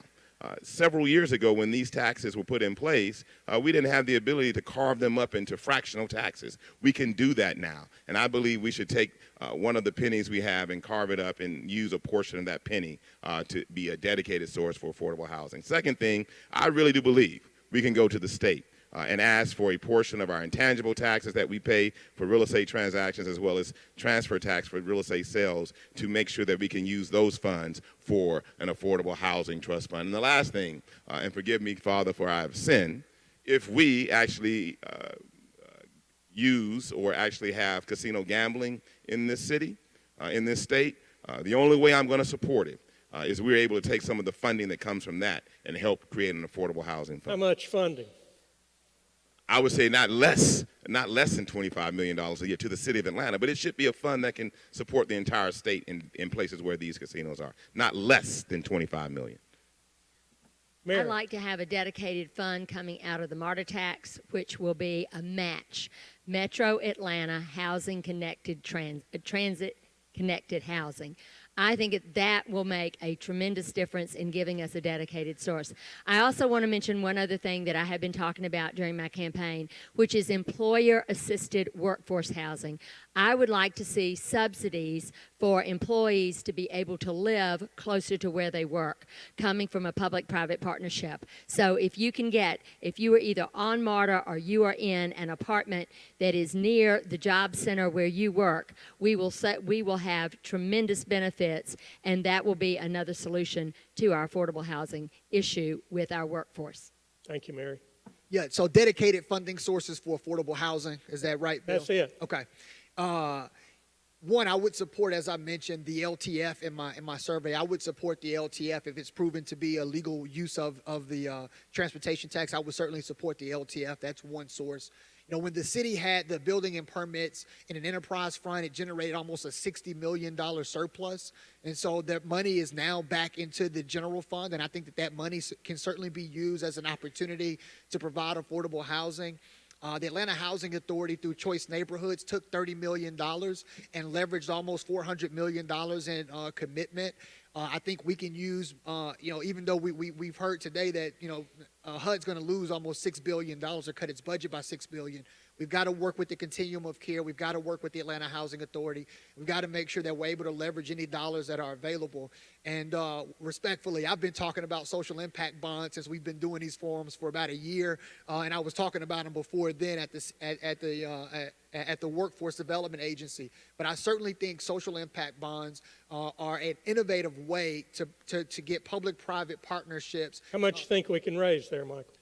Several years ago, when these taxes were put in place, we didn't have the ability to carve them up into fractional taxes. We can do that now, and I believe we should take one of the pennies we have and carve it up and use a portion of that penny to be a dedicated source for affordable housing. Second thing, I really do believe we can go to the state and ask for a portion of our intangible taxes that we pay for real estate transactions, as well as transfer tax for real estate sales, to make sure that we can use those funds for an affordable housing trust fund. And the last thing, and forgive me, Father, for I have sinned, if we actually use or actually have casino gambling in this city, in this state, the only way I'm going to support it is we're able to take some of the funding that comes from that and help create an affordable housing fund. How much funding? I would say not less than $25 million a year to the city of Atlanta, but it should be a fund that can support the entire state in places where these casinos are. Not less than $25 million. Mary. I'd like to have a dedicated fund coming out of the MARTA tax, which will be a match. Metro Atlanta Housing Connected Transit Connected Housing. I think that will make a tremendous difference in giving us a dedicated source. I also want to mention one other thing that I have been talking about during my campaign, which is employer-assisted workforce housing. I would like to see subsidies for employees to be able to live closer to where they work, coming from a public-private partnership. So if you are either on MARTA or you are in an apartment that is near the job center where you work, we will have tremendous benefits, and that will be another solution to our affordable housing issue with our workforce. Thank you, Mary. Yeah, so dedicated funding sources for affordable housing. Is that right, Bill? That's it. Okay. One, I would support, as I mentioned, the LTF in my survey. I would support the LTF if it's proven to be a legal use of the transportation tax. I would certainly support the LTF. That's one source. You know, when the city had the building and permits in an enterprise fund, it generated almost a $60 million surplus. And so that money is now back into the general fund, and I think that money can certainly be used as an opportunity to provide affordable housing. The Atlanta Housing Authority, through Choice Neighborhoods, took $30 million and leveraged almost $400 million in commitment. I think we can use, even though we've heard today that, HUD's going to lose almost $6 billion or cut its budget by $6 billion. We've got to work with the continuum of care. We've got to work with the Atlanta Housing Authority. We've got to make sure that we're able to leverage any dollars that are available. And respectfully, I've been talking about social impact bonds since we've been doing these forums for about a year, and I was talking about them before then at the Workforce Development Agency. But I certainly think social impact bonds are an innovative way to get public-private partnerships. How much do you think we can raise there, Michael?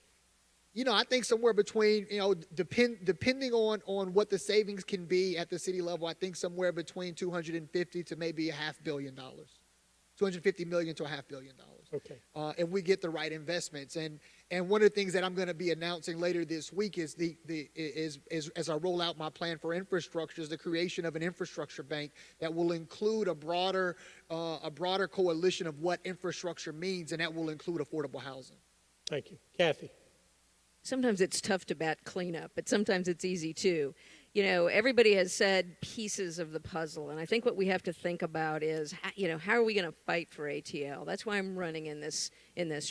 I think somewhere between, depending on what the savings can be at the city level, I think somewhere between $250 to maybe $500 million. $250 million to $500 million. Okay. If we get the right investments. And one of the things that I'm going to be announcing later this week is as I roll out my plan for infrastructure, is the creation of an infrastructure bank that will include a broader coalition of what infrastructure means, and that will include affordable housing. Thank you. Kathy. Sometimes it's tough to bat cleanup, but sometimes it's easy too. Everybody has said pieces of the puzzle, and I think what we have to think about is, how are we going to fight for ATL? That's why I'm running in this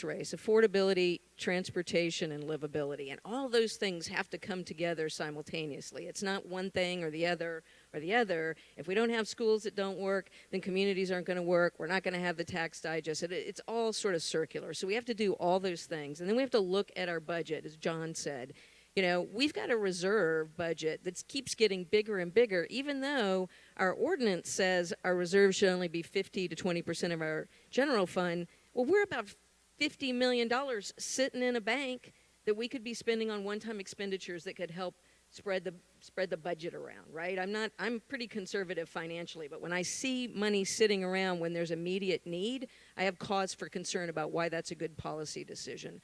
race. Affordability, transportation, and livability, and all those things have to come together simultaneously. It's not one thing or the other. If we don't have schools that don't work, then communities aren't going to work. We're not going to have the tax digest. It's all sort of circular. So we have to do all those things, and then we have to look at our budget, as John said. You know, we've got a reserve budget that keeps getting bigger and bigger, even though our ordinance says our reserve should only be 50 to 20% of our general fund. Well, we're about $50 million sitting in a bank that we could be spending on one-time expenditures that could help spread the budget around, right? I'm pretty conservative financially, but when I see money sitting around when there's immediate need, I have cause for concern about why that's a good policy decision.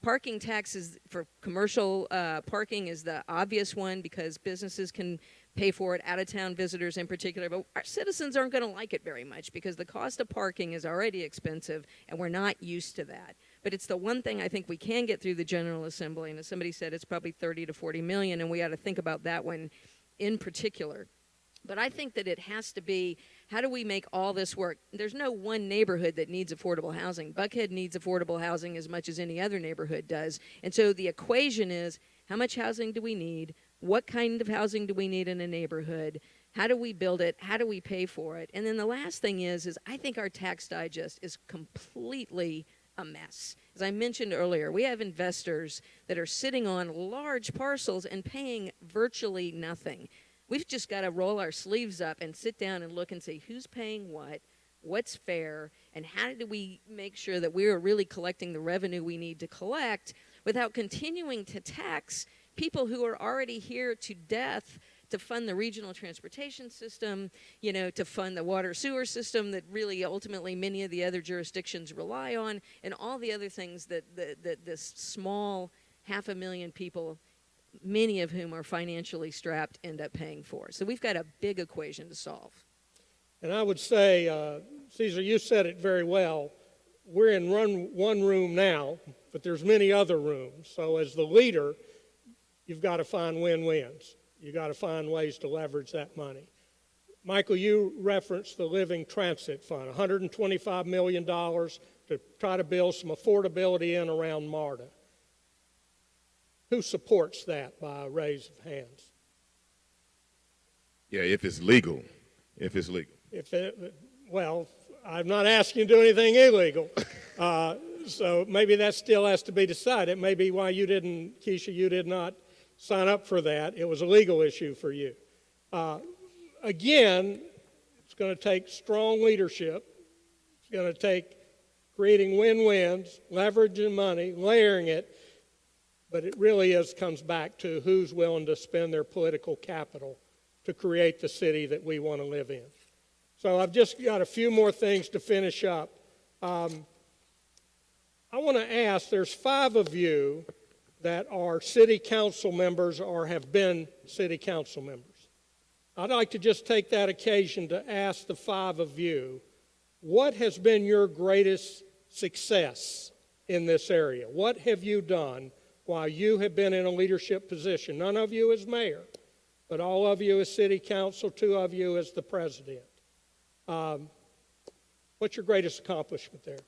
Parking taxes for commercial parking is the obvious one because businesses can pay for it, out-of-town visitors in particular, but our citizens aren't going to like it very much because the cost of parking is already expensive and we're not used to that. But it's the one thing I think we can get through the General Assembly, and as somebody said, it's probably 30 to 40 million, and we ought to think about that one in particular. But I think that it has to be, how do we make all this work? There's no one neighborhood that needs affordable housing. Buckhead needs affordable housing as much as any other neighborhood does. And so the equation is, how much housing do we need? What kind of housing do we need in a neighborhood? How do we build it? How do we pay for it? And then the last thing is I think our tax digest is completely a mess. As I mentioned earlier, we have investors that are sitting on large parcels and paying virtually nothing. We've just got to roll our sleeves up and sit down and look and see who's paying what, what's fair, and how do we make sure that we are really collecting the revenue we need to collect without continuing to tax people who are already here to death to fund the regional transportation system, you know, to fund the water sewer system that really ultimately many of the other jurisdictions rely on, and all the other things that this small 500,000 people, many of whom are financially strapped, end up paying for. So we've got a big equation to solve. And I would say, Caesar, you said it very well. We're in one room now, but there's many other rooms. So as the leader, you've got to find win-wins. You got to find ways to leverage that money. Michael, you referenced the Living Transit Fund, $125 million to try to build some affordability in around MARTA. Who supports that by a raise of hands? Yeah, if it's legal. If it's legal. Well, I'm not asking you to do anything illegal. So maybe that still has to be decided. Maybe why you didn't, Keisha, you did not sign up for that. It was a legal issue for you. Again, it's going to take strong leadership. It's going to take creating win-wins, leveraging money, layering it. But it really comes back to who's willing to spend their political capital to create the city that we want to live in. So I've just got a few more things to finish up. I want to ask, there's 5 of you that are city council members or have been city council members. I'd like to just take that occasion to ask the 5 of you, what has been your greatest success in this area? What have you done while you have been in a leadership position? None of you as mayor, but all of you as city council, 2 of you as the president. What's your greatest accomplishment there?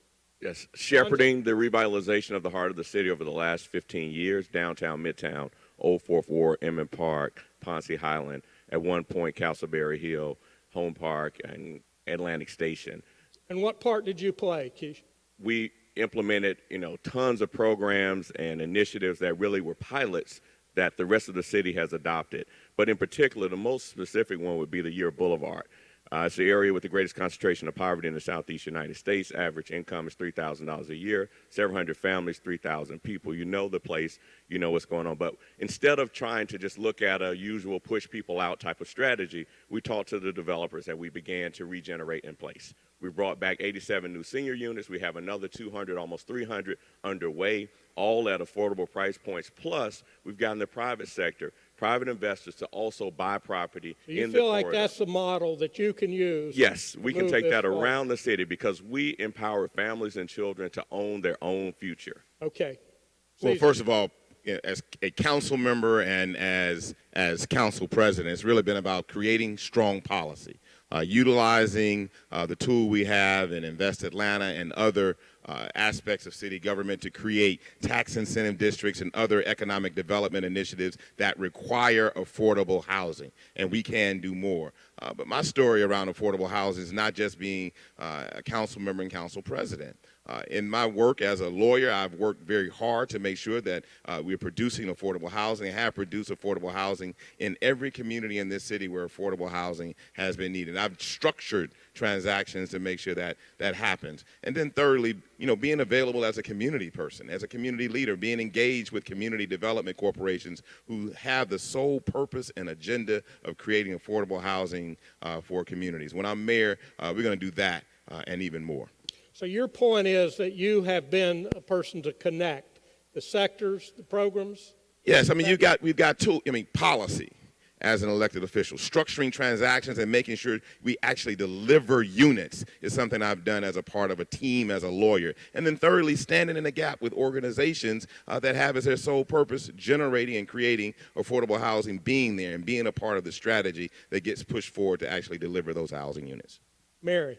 Yes, shepherding the revitalization of the heart of the city over the last 15 years, downtown, midtown, Old Fourth Ward, Emmett Park, Ponce Highland, at one point Castleberry Hill, Home Park, and Atlantic Station. And what part did you play, Keisha? We implemented, tons of programs and initiatives that really were pilots that the rest of the city has adopted. But in particular, the most specific one would be the Year Boulevard. It's the area with the greatest concentration of poverty in the Southeast United States. Average income is $3,000 a year, several hundred families, 3,000 people. You know the place, you know what's going on. But instead of trying to just look at a usual push people out type of strategy, we talked to the developers and we began to regenerate in place. We brought back 87 new senior units. We have another 200, almost 300 underway, all at affordable price points. Plus, we've gotten the private sector, private investors to also buy property in the corridor. You feel like that's a model that you can use? Yes, we can take that around the city because we empower families and children to own their own future. Okay. Well, first of all, as a council member and as council president, it's really been about creating strong policy, utilizing the tool we have in Invest Atlanta and other aspects of city government to create tax incentive districts and other economic development initiatives that require affordable housing, and we can do more. But my story around affordable housing is not just being a council member and council president. In my work as a lawyer, I've worked very hard to make sure that we're producing affordable housing, have produced affordable housing in every community in this city where affordable housing has been needed. I've structured transactions to make sure that that happens. And then thirdly, being available as a community person, as a community leader, being engaged with community development corporations who have the sole purpose and agenda of creating affordable housing for communities. When I'm mayor, we're going to do that and even more. So your point is that you have been a person to connect the sectors, the programs? Yes, we've got policy as an elected official. Structuring transactions and making sure we actually deliver units is something I've done as a part of a team as a lawyer. And then thirdly, standing in the gap with organizations that have as their sole purpose generating and creating affordable housing, being there and being a part of the strategy that gets pushed forward to actually deliver those housing units. Mary.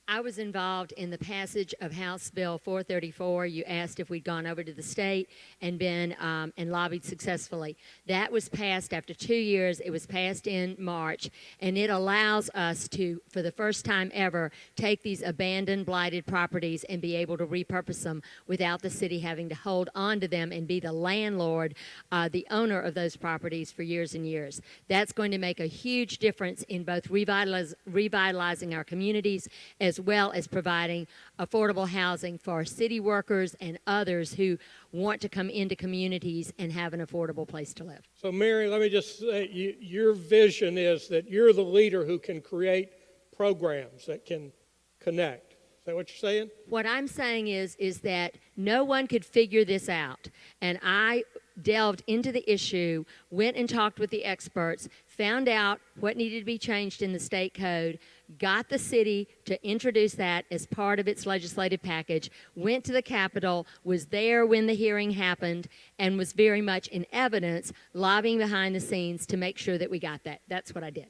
I was involved in the passage of House Bill 434. You asked if we'd gone over to the state and been and lobbied successfully. That was passed after 2 years. It was passed in March, and it allows us to, for the first time ever, take these abandoned, blighted properties and be able to repurpose them without the city having to hold on to them and be the landlord, the owner of those properties for years and years. That's going to make a huge difference in both revitalizing our communities as well as providing affordable housing for city workers and others who want to come into communities and have an affordable place to live. So, Mary, let me just say, your vision is that you're the leader who can create programs that can connect. Is that what you're saying? What I'm saying is that no one could figure this out, and I delved into the issue, went and talked with the experts, found out what needed to be changed in the state code, got the city to introduce that as part of its legislative package, went to the Capitol, was there when the hearing happened, and was very much in evidence, lobbying behind the scenes to make sure that we got that. That's what I did.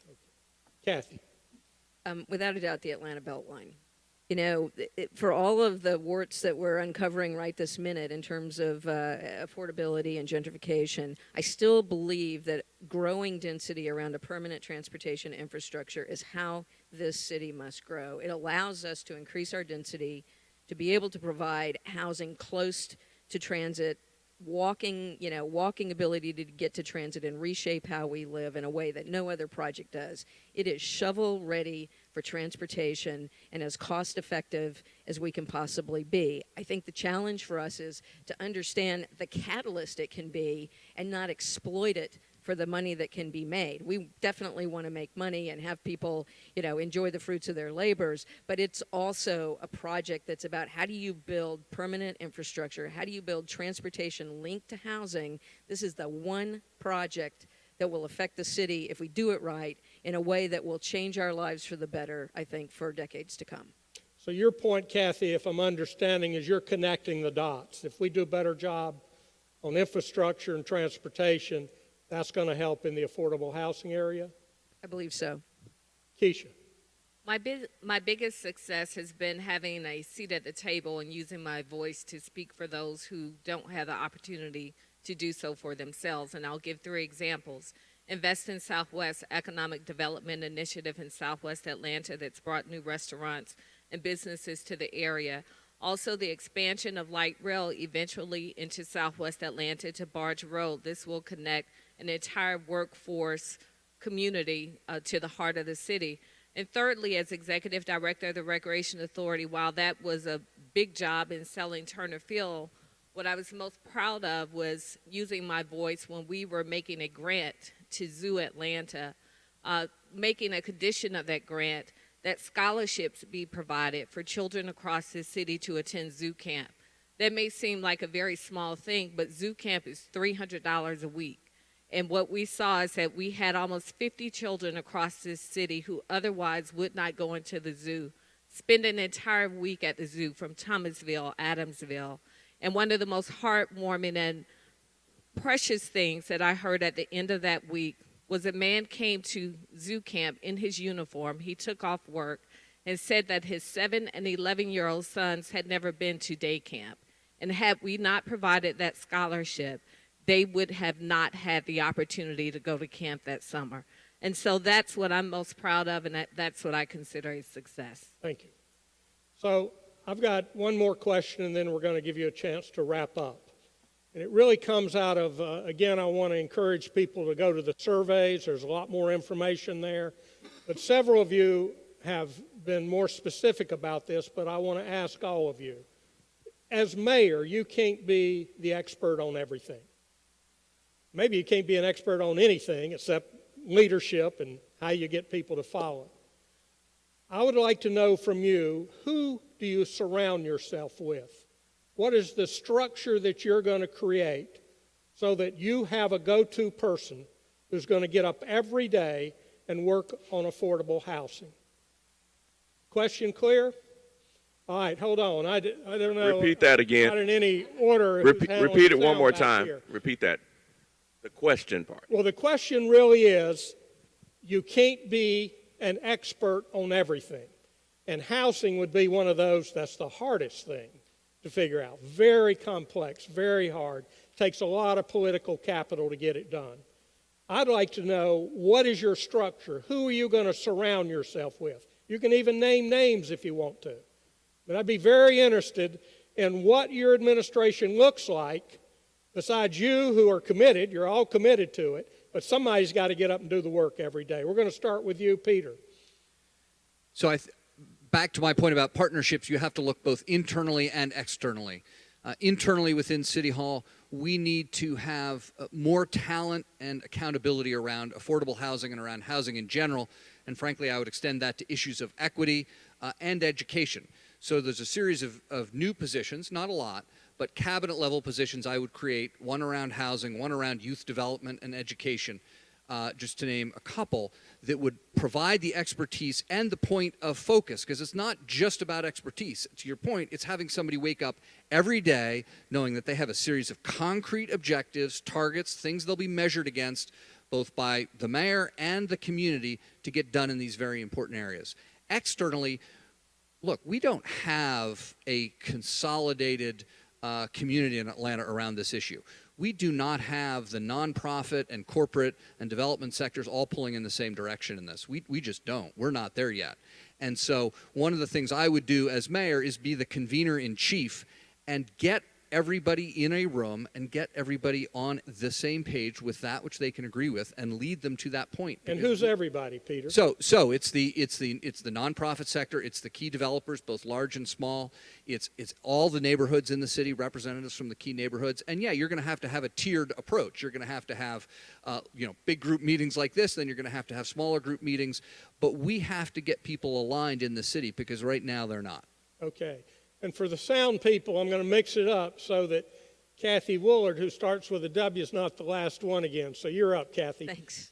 Kathy. Without a doubt, the Atlanta Beltline. For all of the warts that we're uncovering right this minute in terms of affordability and gentrification, I still believe that growing density around a permanent transportation infrastructure is how this city must grow. It allows us to increase our density, to be able to provide housing close to transit, walking ability to get to transit and reshape how we live in a way that no other project does. It is shovel ready for transportation and as cost effective as we can possibly be. I think the challenge for us is to understand the catalyst it can be and not exploit it for the money that can be made. We definitely want to make money and have people, enjoy the fruits of their labors, but it's also a project that's about how do you build permanent infrastructure? How do you build transportation linked to housing? This is the one project that will affect the city, if we do it right, in a way that will change our lives for the better, I think, for decades to come. So your point, Kathy, if I'm understanding, is you're connecting the dots. If we do a better job on infrastructure and transportation, that's going to help in the affordable housing area? I believe so. Keisha. My biggest success has been having a seat at the table and using my voice to speak for those who don't have the opportunity to do so for themselves. And I'll give 3 examples. Invest in Southwest Economic Development Initiative in Southwest Atlanta that's brought new restaurants and businesses to the area. Also, the expansion of light rail eventually into Southwest Atlanta to Barge Road. This will connect an entire workforce community to the heart of the city. And thirdly, as Executive Director of the Recreation Authority, while that was a big job in selling Turner Field, what I was most proud of was using my voice when we were making a grant to Zoo Atlanta, making a condition of that grant that scholarships be provided for children across the city to attend zoo camp. That may seem like a very small thing, but zoo camp is $300 a week. And what we saw is that we had almost 50 children across this city who otherwise would not go into the zoo, spend an entire week at the zoo from Thomasville, Adamsville. And one of the most heartwarming and precious things that I heard at the end of that week was a man came to zoo camp in his uniform. He took off work, and said that his 7 and 11-year-old sons had never been to day camp. And had we not provided that scholarship, they would have not had the opportunity to go to camp that summer. And so that's what I'm most proud of, and that's what I consider a success. Thank you. So I've got one more question, and then we're going to give you a chance to wrap up. And it really comes out of, again, I want to encourage people to go to the surveys. There's a lot more information there. But several of you have been more specific about this, but I want to ask all of you. As mayor, you can't be the expert on everything. Maybe you can't be an expert on anything except leadership and how you get people to follow. I would like to know from you, who do you surround yourself with? What is the structure that you're going to create so that you have a go-to person who's going to get up every day and work on affordable housing? Question clear? All right, hold on. I don't know. Repeat that again. Not in any order. Repeat it one more time. Repeat that. The question part. Well, the question really is, you can't be an expert on everything. And housing would be one of those that's the hardest thing to figure out. Very complex, very hard. Takes a lot of political capital to get it done. I'd like to know, what is your structure? Who are you going to surround yourself with? You can even name names if you want to. But I'd be very interested in what your administration looks like, besides you who are committed. You're all committed to it, but somebody's got to get up and do the work every day. We're going to start with you, Peter. So back to my point about partnerships, you have to look both internally and externally. Internally within City Hall, we need to have more talent and accountability around affordable housing and around housing in general. And frankly, I would extend that to issues of equity and education. So there's a series of new positions, not a lot, but cabinet level positions I would create, one around housing, one around youth development and education, just to name a couple, that would provide the expertise and the point of focus, because it's not just about expertise. To your point, it's having somebody wake up every day knowing that they have a series of concrete objectives, targets, things they'll be measured against, both by the mayor and the community, to get done in these very important areas. Externally, look, we don't have a consolidated community in Atlanta around this issue. We do not have the nonprofit and corporate and development sectors all pulling in the same direction in this. We just don't. We're not there yet. And so one of the things I would do as mayor is be the convener in chief and get everybody in a room and get everybody on the same page with that which they can agree with and lead them to that point. And who's everybody, Peter? So it's the nonprofit sector, it's the key developers, both large and small, it's all the neighborhoods in the city, representatives from the key neighborhoods, and yeah, you're going to have a tiered approach. You're going to have big group meetings like this, then you're going to have smaller group meetings, but we have to get people aligned in the city because right now they're not. Okay. And for the sound people, I'm going to mix it up so that Kathy Woolard, who starts with a W, is not the last one again. So you're up, Kathy.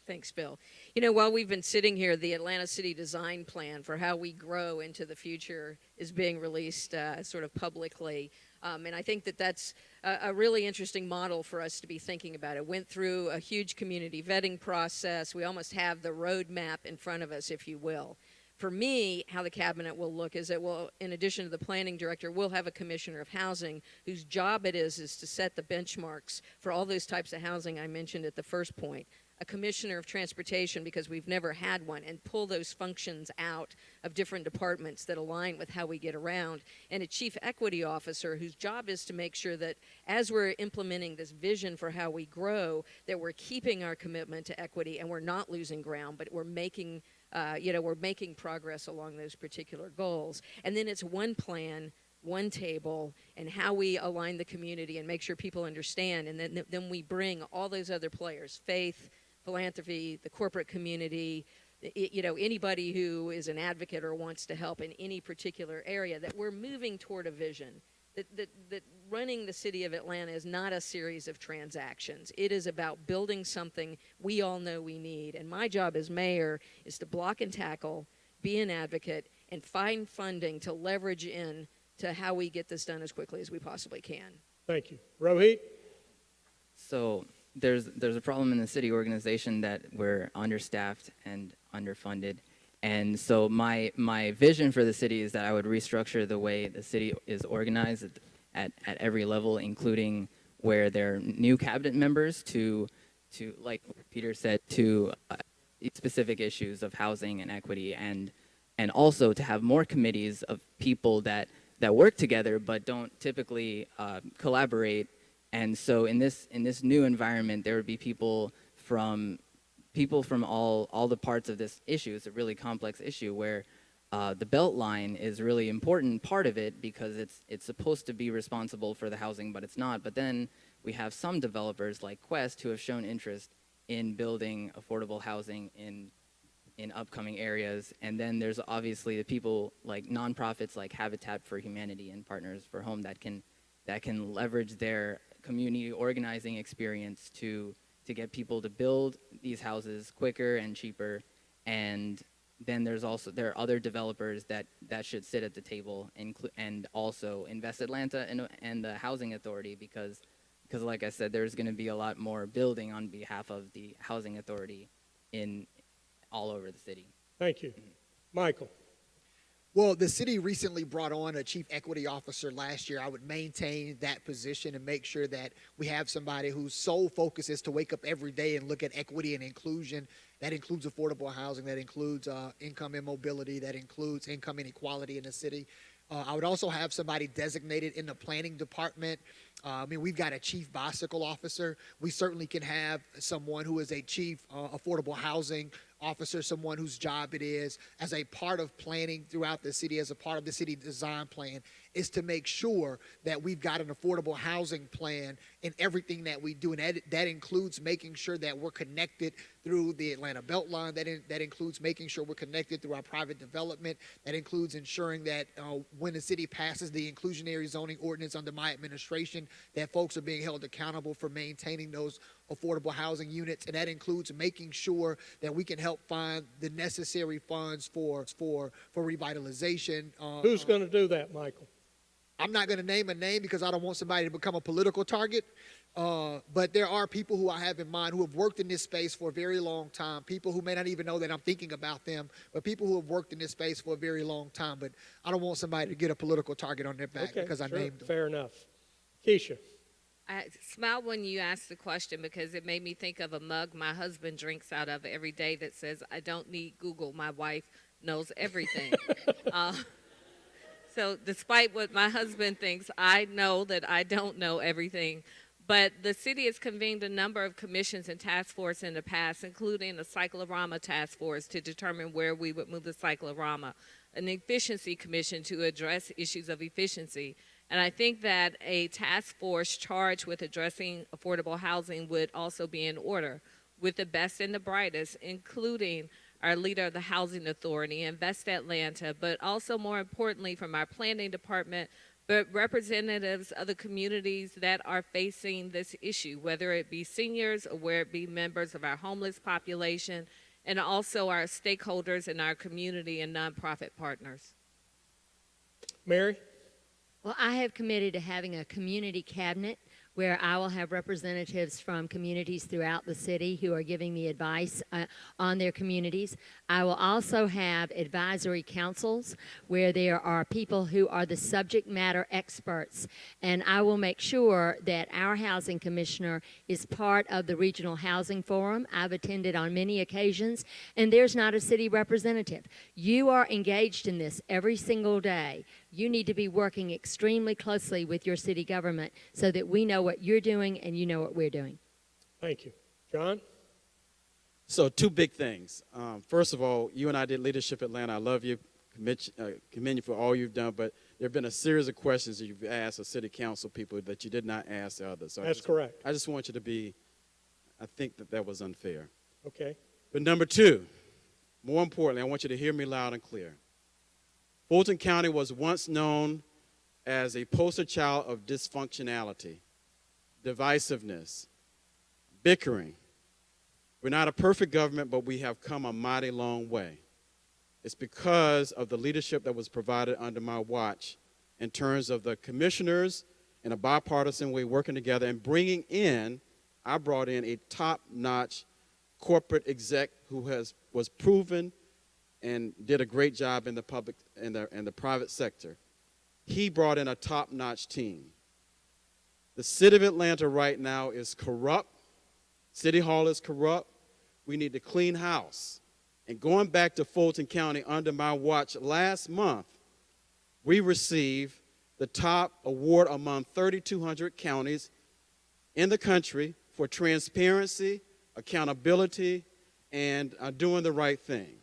Thanks, Bill. You know, while we've been sitting here, the Atlanta City Design Plan for how we grow into the future is being released sort of publicly. And I think that that's a really interesting model for us to be thinking about. It went through a huge community vetting process. We almost have the roadmap in front of us, if you will. For me, how the cabinet will look is that we'll, in addition to the planning director, we'll have a commissioner of housing whose job it is to set the benchmarks for all those types of housing I mentioned at the first point. A commissioner of transportation, because we've never had one, and pull those functions out of different departments that align with how we get around. And a chief equity officer whose job is to make sure that as we're implementing this vision for how we grow, that we're keeping our commitment to equity and we're not losing ground, but we're making progress along those particular goals. And then it's one plan, one table, and how we align the community and make sure people understand. And then we bring all those other players, faith, philanthropy, the corporate community, anybody who is an advocate or wants to help in any particular area, that we're moving toward a vision. That running the city of Atlanta is not a series of transactions. It is about building something we all know we need. And my job as mayor is to block and tackle, be an advocate, and find funding to leverage in to how we get this done as quickly as we possibly can. Thank you. Rohit? So there's a problem in the city organization that we're understaffed and underfunded. And so my vision for the city is that I would restructure the way the city is organized at every level, including where there are new cabinet members to like Peter said, to specific issues of housing and equity, and also to have more committees of people that work together but don't typically collaborate. And so in this new environment, there would be people from all the parts of this issue. It's a really complex issue where the Belt Line is a really important part of it because it's supposed to be responsible for the housing, but it's not. But then we have some developers like Quest who have shown interest in building affordable housing in upcoming areas. And then there's obviously the people like nonprofits like Habitat for Humanity and Partners for Home that can leverage their community organizing experience to get people to build these houses quicker and cheaper. And then there are other developers that should sit at the table and also Invest Atlanta and the Housing Authority because like I said, there's going to be a lot more building on behalf of the Housing Authority in all over the city. Thank you. Michael. Well, the city recently brought on a chief equity officer last year. I would maintain that position and make sure that we have somebody whose sole focus is to wake up every day and look at equity and inclusion. That includes affordable housing, that includes income and mobility, that includes income inequality in the city. I would also have somebody designated in the planning department. We've got a chief bicycle officer. We certainly can have someone who is a chief affordable housing officer, someone whose job it is as a part of planning throughout the city, as a part of the city design plan, is to make sure that we've got an affordable housing plan in everything that we do. And that includes making sure that we're connected through the Atlanta Beltline. That includes making sure we're connected through our private development. That includes ensuring that when the city passes the inclusionary zoning ordinance under my administration, that folks are being held accountable for maintaining those affordable housing units. And that includes making sure that we can help find the necessary funds for revitalization. Who's going to do that, Michael? I'm not going to name a name because I don't want somebody to become a political target. But there are people who I have in mind who have worked in this space for a very long time, people who may not even know that I'm thinking about them, but people who have worked in this space for a very long time. But I don't want somebody to get a political target on their back because I named them. Fair enough. Keisha. I smiled when you asked the question because it made me think of a mug my husband drinks out of every day that says, "I don't need Google. My wife knows everything." So despite what my husband thinks, I know that I don't know everything. But the city has convened a number of commissions and task force in the past, including a cyclorama task force to determine where we would move the cyclorama, an efficiency commission to address issues of efficiency. And I think that a task force charged with addressing affordable housing would also be in order, with the best and the brightest, including our leader of the Housing Authority, Invest Atlanta, but also more importantly from our planning department, but representatives of the communities that are facing this issue, whether it be seniors or whether it be members of our homeless population, and also our stakeholders in our community and nonprofit partners. Mary? Well, I have committed to having a community cabinet where I will have representatives from communities throughout the city who are giving me advice on their communities. I will also have advisory councils where there are people who are the subject matter experts, and I will make sure that our housing commissioner is part of the Regional Housing Forum. I've attended on many occasions, and there's not a city representative. You are engaged in this every single day. You need to be working extremely closely with your city government so that we know what you're doing and you know what we're doing. Thank you. John? So 2 big things. First of all, you and I did Leadership Atlanta. I love you, commend you for all you've done, but there have been a series of questions that you've asked the city council people that you did not ask the others. So That's correct. I just want you to be, I think that was unfair. Okay. But number 2, more importantly, I want you to hear me loud and clear. Fulton County was once known as a poster child of dysfunctionality, divisiveness, bickering. We're not a perfect government, but we have come a mighty long way. It's because of the leadership that was provided under my watch in terms of the commissioners in a bipartisan way working together and I brought in a top-notch corporate exec who was proven and did a great job in the public and the private sector. He brought in a top-notch team. The city of Atlanta right now is corrupt. City Hall is corrupt. We need to clean house. And going back to Fulton County under my watch last month, we received the top award among 3,200 counties in the country for transparency, accountability, and doing the right thing.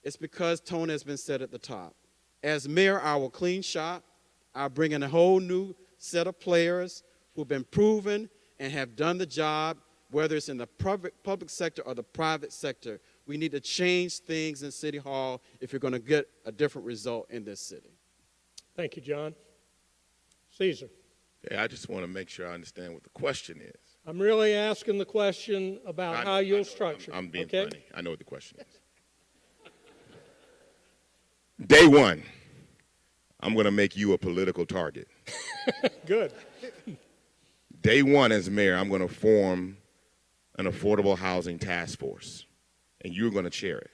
It's because tone has been set at the top. As mayor, I will clean shop. I'll bring in a whole new set of players who've been proven and have done the job, whether it's in the public sector or the private sector. We need to change things in City Hall if you're going to get a different result in this city. Thank you, John. Caesar. Yeah, I just want to make sure I understand what the question is. I'm really asking the question about how you'll structure it. I'm being okay? funny. I know what the question is. Day one, I'm going to make you a political target. Good. Day one as mayor, I'm going to form an affordable housing task force, and you're going to chair it.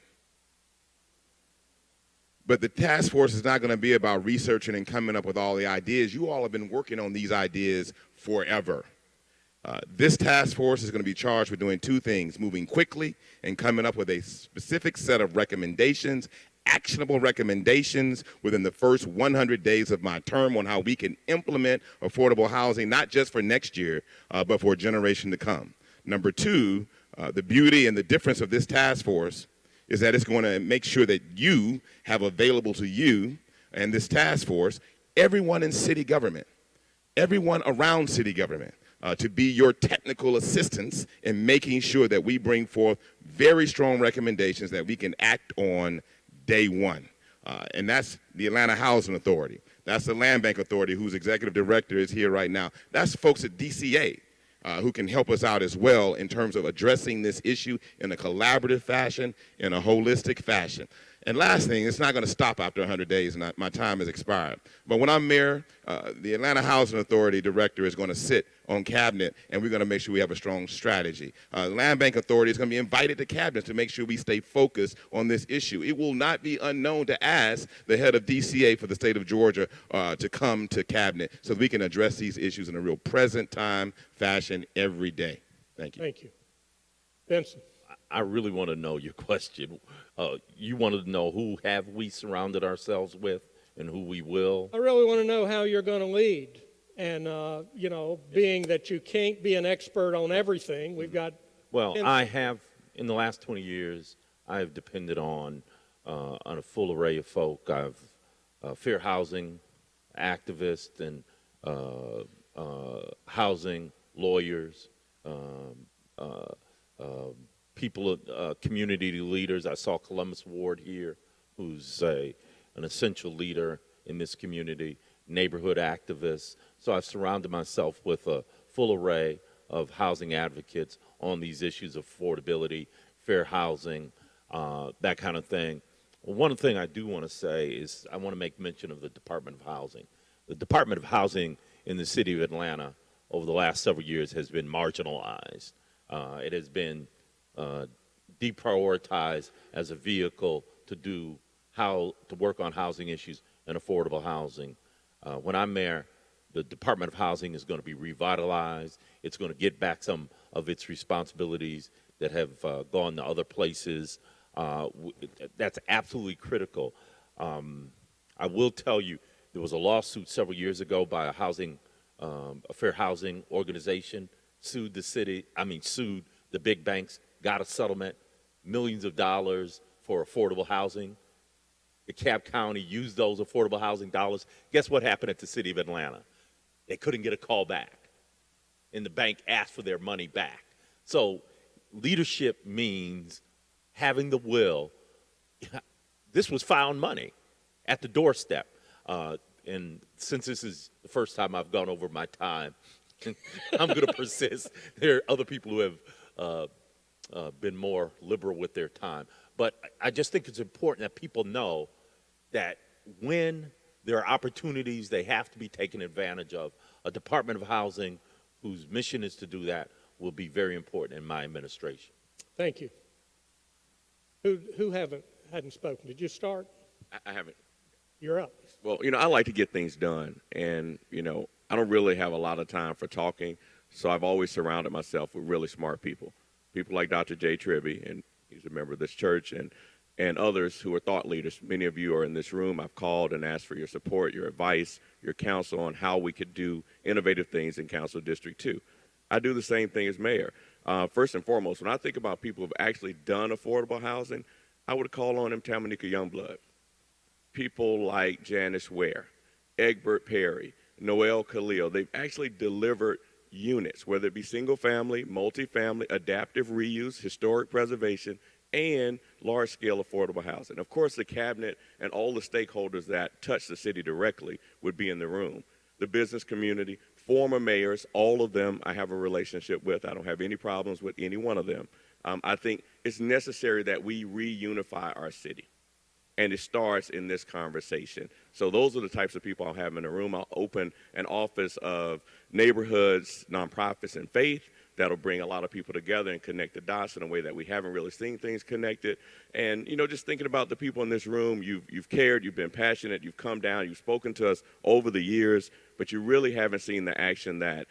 But the task force is not going to be about researching and coming up with all the ideas. You all have been working on these ideas forever. This task force is going to be charged with doing two things: moving quickly and coming up with a specific set of recommendations, actionable recommendations within the first 100 days of my term on how we can implement affordable housing, not just for next year, but for a generation to come. Number two, the beauty and the difference of this task force is that it's going to make sure that you have available to you and this task force everyone in city government, everyone around city government, to be your technical assistance in making sure that we bring forth very strong recommendations that we can act on day one. And that's the Atlanta Housing Authority. That's the Land Bank Authority, whose executive director is here right now. That's folks at DCA who can help us out as well in terms of addressing this issue in a collaborative fashion, in a holistic fashion. And last thing, it's not going to stop after 100 days, and my time has expired. But when I'm mayor, the Atlanta Housing Authority director is going to sit on cabinet, and we're going to make sure we have a strong strategy. Land Bank Authority is going to be invited to cabinet to make sure we stay focused on this issue. It will not be unknown to ask the head of DCA for the state of Georgia to come to cabinet so that we can address these issues in a real present time fashion every day. Thank you. Thank you. Benson. I really want to know your question. You wanted to know who have we surrounded ourselves with and who we will. I really want to know how you're going to lead. And, being that you can't be an expert on everything, we've got... Well, I have, in the last 20 years, I have depended on a full array of folk. I've fair housing activists and housing lawyers, people, community leaders. I saw Columbus Ward here, who's an essential leader in this community, neighborhood activists. So I've surrounded myself with a full array of housing advocates on these issues of affordability, fair housing, that kind of thing. Well, one thing I do want to say is I want to make mention of the Department of Housing. The Department of Housing in the city of Atlanta over the last several years has been marginalized. It has been deprioritized as a vehicle to work on housing issues and affordable housing. When I'm mayor, the Department of Housing is going to be revitalized. It's going to get back some of its responsibilities that have gone to other places. That's absolutely critical. I will tell you, there was a lawsuit several years ago by a fair housing organization, sued the big banks, got a settlement, millions of dollars for affordable housing. DeKalb County used those affordable housing dollars. Guess what happened at the city of Atlanta? They couldn't get a call back, and the bank asked for their money back. So leadership means having the will. This was found money at the doorstep. And since this is the first time I've gone over my time, I'm going to persist. There are other people who have been more liberal with their time. But I just think it's important that people know that when there are opportunities, they have to be taken advantage of. A Department of Housing whose mission is to do that will be very important in my administration. Thank you. Who hadn't spoken. Did you start? I haven't. You're up. Well, I like to get things done. And, I don't really have a lot of time for talking. So I've always surrounded myself with really smart people. People like Dr. Jay Tribby, and he's a member of this church, and others who are thought leaders. Many of you are in this room. I've called and asked for your support, your advice, your counsel on how we could do innovative things in Council District 2. I do the same thing as mayor. First and foremost, when I think about people who have actually done affordable housing, I would call on them Tamanika Youngblood. People like Janice Ware, Egbert Perry, Noel Khalil. They've actually delivered units, whether it be single family, multifamily, adaptive reuse, historic preservation, and large-scale affordable housing. Of course, the cabinet and all the stakeholders that touch the city directly would be in the room. The business community, former mayors, all of them I have a relationship with. I don't have any problems with any one of them. I think it's necessary that we reunify our city. And it starts in this conversation. So those are the types of people I'll have in the room. I'll open an office of neighborhoods, nonprofits, and faith that'll bring a lot of people together and connect the dots in a way that we haven't really seen things connected. And, just thinking about the people in this room, you've cared, you've been passionate, you've come down, you've spoken to us over the years, but you really haven't seen the action that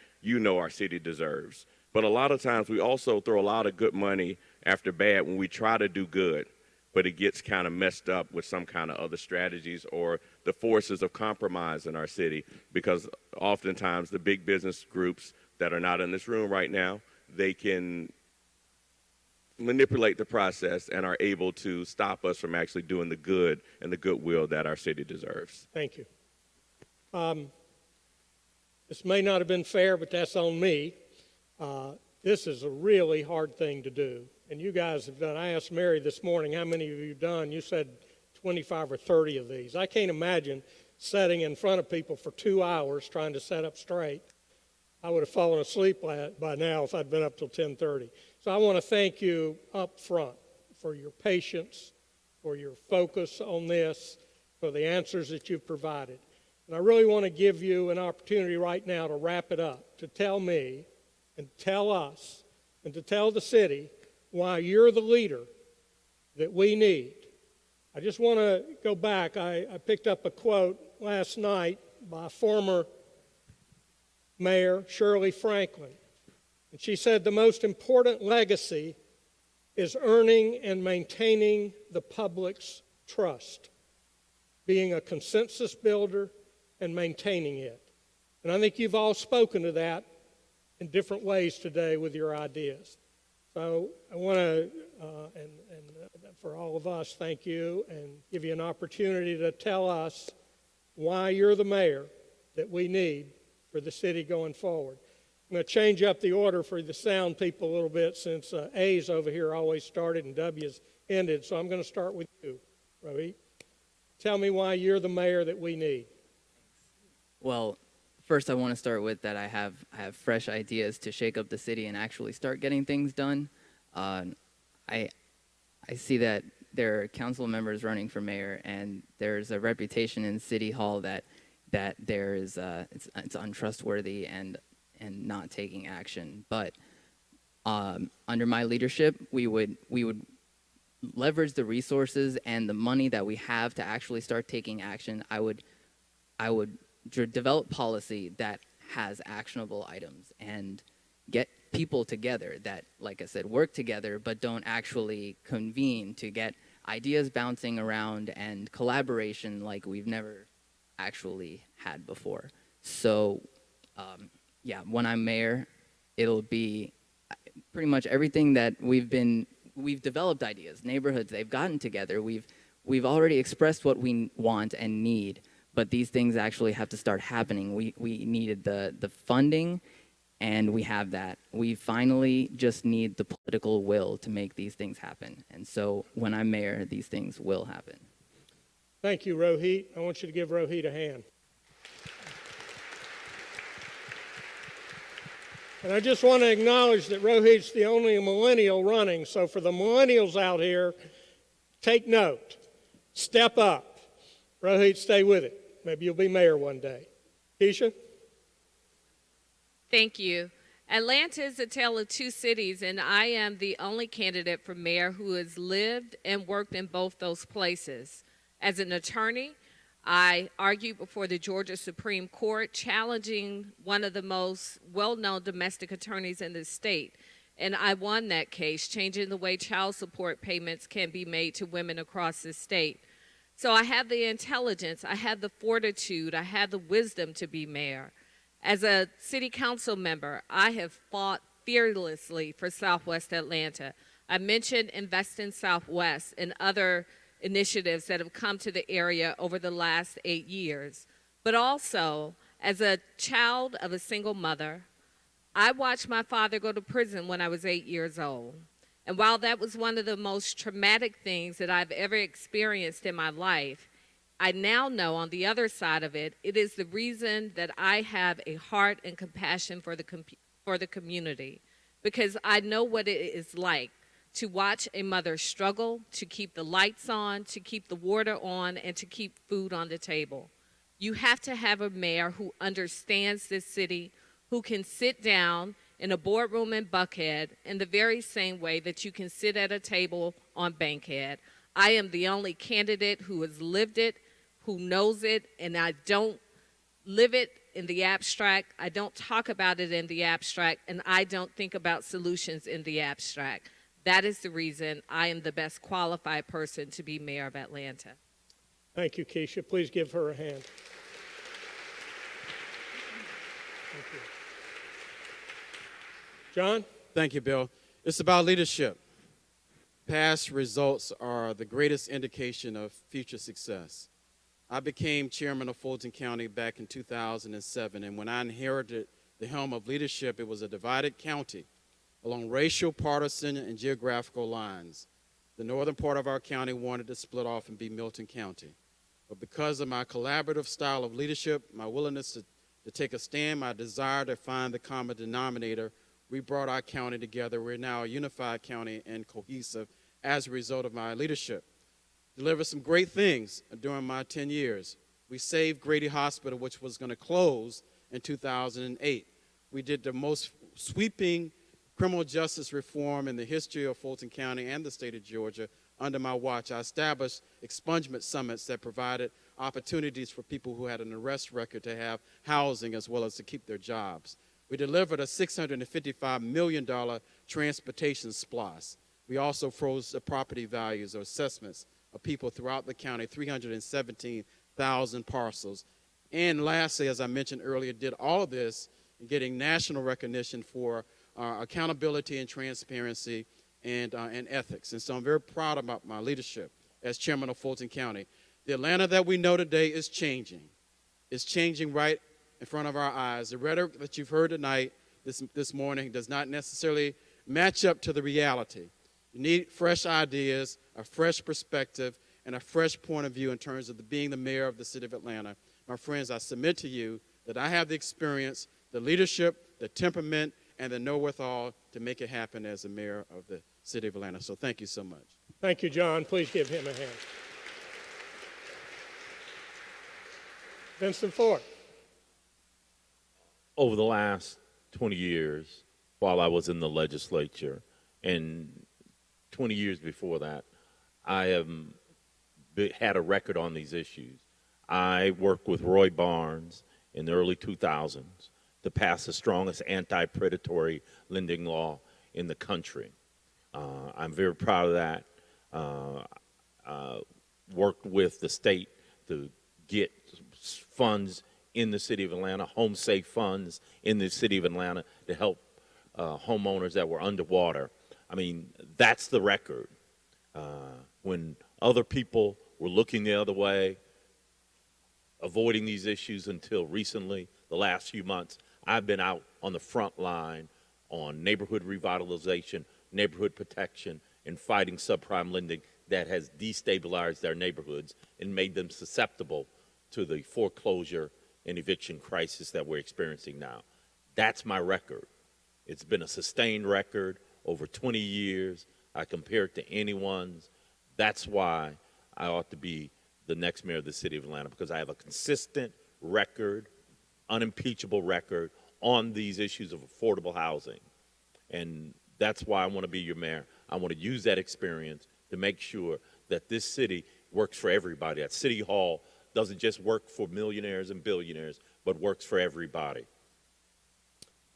our city deserves. But a lot of times we also throw a lot of good money after bad when we try to do good, but it gets kind of messed up with some kind of other strategies or the forces of compromise in our city, because oftentimes the big business groups that are not in this room right now, they can manipulate the process and are able to stop us from actually doing the good and the goodwill that our city deserves. Thank you. This may not have been fair, but that's on me. This is a really hard thing to do. And you guys have done, I asked Mary this morning, how many of you have done? You said 25 or 30 of these. I can't imagine sitting in front of people for 2 hours trying to set up straight. I would have fallen asleep by now if I'd been up till 10:30. So I want to thank you up front for your patience, for your focus on this, for the answers that you've provided. And I really want to give you an opportunity right now to wrap it up, to tell me and tell us and to tell the city why you're the leader that we need. I just want to go back. I picked up a quote last night by former Mayor Shirley Franklin. And she said, "The most important legacy is earning and maintaining the public's trust, being a consensus builder and maintaining it." And I think you've all spoken to that in different ways today with your ideas. So I want to, for all of us, thank you and give you an opportunity to tell us why you're the mayor that we need for the city going forward. I'm going to change up the order for the sound people a little bit, since A's over here always started and W's ended. So I'm going to start with you, Rohit. Tell me why you're the mayor that we need. Well, first I want to start with that I have fresh ideas to shake up the city and actually start getting things done. I see that there are council members running for mayor, and there's a reputation in City Hall that there is it's untrustworthy and not taking action. But under my leadership, we would leverage the resources and the money that we have to actually start taking action. I would develop policy that has actionable items and get people together that, like I said, work together but don't actually convene to get ideas bouncing around and collaboration like we've never actually had before. So when I'm mayor, it'll be pretty much everything that we've developed ideas. Neighborhoods, they've gotten together. We've already expressed what we want and need, but these things actually have to start happening. We needed the funding, and we have that. We finally just need the political will to make these things happen. And so when I'm mayor, these things will happen. Thank you, Rohit. I want you to give Rohit a hand. And I just want to acknowledge that Rohit's the only millennial running. So for the millennials out here, take note. Step up. Rohit, stay with it. Maybe you'll be mayor one day. Keisha? Thank you. Atlanta is a tale of two cities, and I am the only candidate for mayor who has lived and worked in both those places. As an attorney, I argued before the Georgia Supreme Court, challenging one of the most well-known domestic attorneys in the state. And I won that case, changing the way child support payments can be made to women across the state. So I have the intelligence, I have the fortitude, I have the wisdom to be mayor. As a city council member, I have fought fearlessly for Southwest Atlanta. I mentioned Invest in Southwest and other initiatives that have come to the area over the last 8 years. But also, as a child of a single mother, I watched my father go to prison when I was 8 years old. And while that was one of the most traumatic things that I've ever experienced in my life, I now know on the other side of it, it is the reason that I have a heart and compassion for the community, because I know what it is like to watch a mother struggle to keep the lights on, to keep the water on, and to keep food on the table. You have to have a mayor who understands this city, who can sit down in a boardroom in Buckhead in the very same way that you can sit at a table on Bankhead. I am the only candidate who has lived it, who knows it, and I don't live it in the abstract. I don't talk about it in the abstract, and I don't think about solutions in the abstract. That is the reason I am the best qualified person to be mayor of Atlanta. Thank you, Keisha. Please give her a hand. Thank you. John? Thank you, Bill. It's about leadership. Past results are the greatest indication of future success. I became chairman of Fulton County back in 2007, and when I inherited the helm of leadership, it was a divided county along racial, partisan, and geographical lines. The northern part of our county wanted to split off and be Milton County. But because of my collaborative style of leadership, my willingness to take a stand, my desire to find the common denominator, we brought our county together. We're now a unified county and cohesive as a result of my leadership. Delivered some great things during my 10 years. We saved Grady Hospital, which was going to close in 2008. We did the most sweeping criminal justice reform in the history of Fulton County and the state of Georgia under my watch. I established expungement summits that provided opportunities for people who had an arrest record to have housing as well as to keep their jobs. We delivered a $655 million transportation splosh. We also froze the property values or assessments of people throughout the county, 317,000 parcels. And lastly, as I mentioned earlier, did all of this in getting national recognition for accountability and transparency and ethics. And so I'm very proud about my leadership as chairman of Fulton County. The Atlanta that we know today is changing. It's changing right in front of our eyes. The rhetoric that you've heard tonight, this morning, does not necessarily match up to the reality. You need fresh ideas, a fresh perspective, and a fresh point of view in terms of being the mayor of the city of Atlanta. My friends, I submit to you that I have the experience, the leadership, the temperament, and the know-withal to make it happen as the mayor of the city of Atlanta. So thank you so much. Thank you, John. Please give him a hand. Vincent Ford. Over the last 20 years, while I was in the legislature, and 20 years before that, I have had a record on these issues. I worked with Roy Barnes in the early 2000s to pass the strongest anti-predatory lending law in the country. I'm very proud of that. Worked with the state to get funds in the city of Atlanta, home safe funds in the city of Atlanta to help homeowners that were underwater. I mean, that's the record. When other people were looking the other way, avoiding these issues until recently, the last few months, I've been out on the front line on neighborhood revitalization, neighborhood protection, and fighting subprime lending that has destabilized their neighborhoods and made them susceptible to the foreclosure and eviction crisis that we're experiencing now. That's my record. It's been a sustained record over 20 years. I compare it to anyone's. That's why I ought to be the next mayor of the city of Atlanta, because I have a consistent record, unimpeachable record on these issues of affordable housing. And that's why I want to be your mayor. I want to use that experience to make sure that this city works for everybody. That City Hall doesn't just work for millionaires and billionaires, but works for everybody.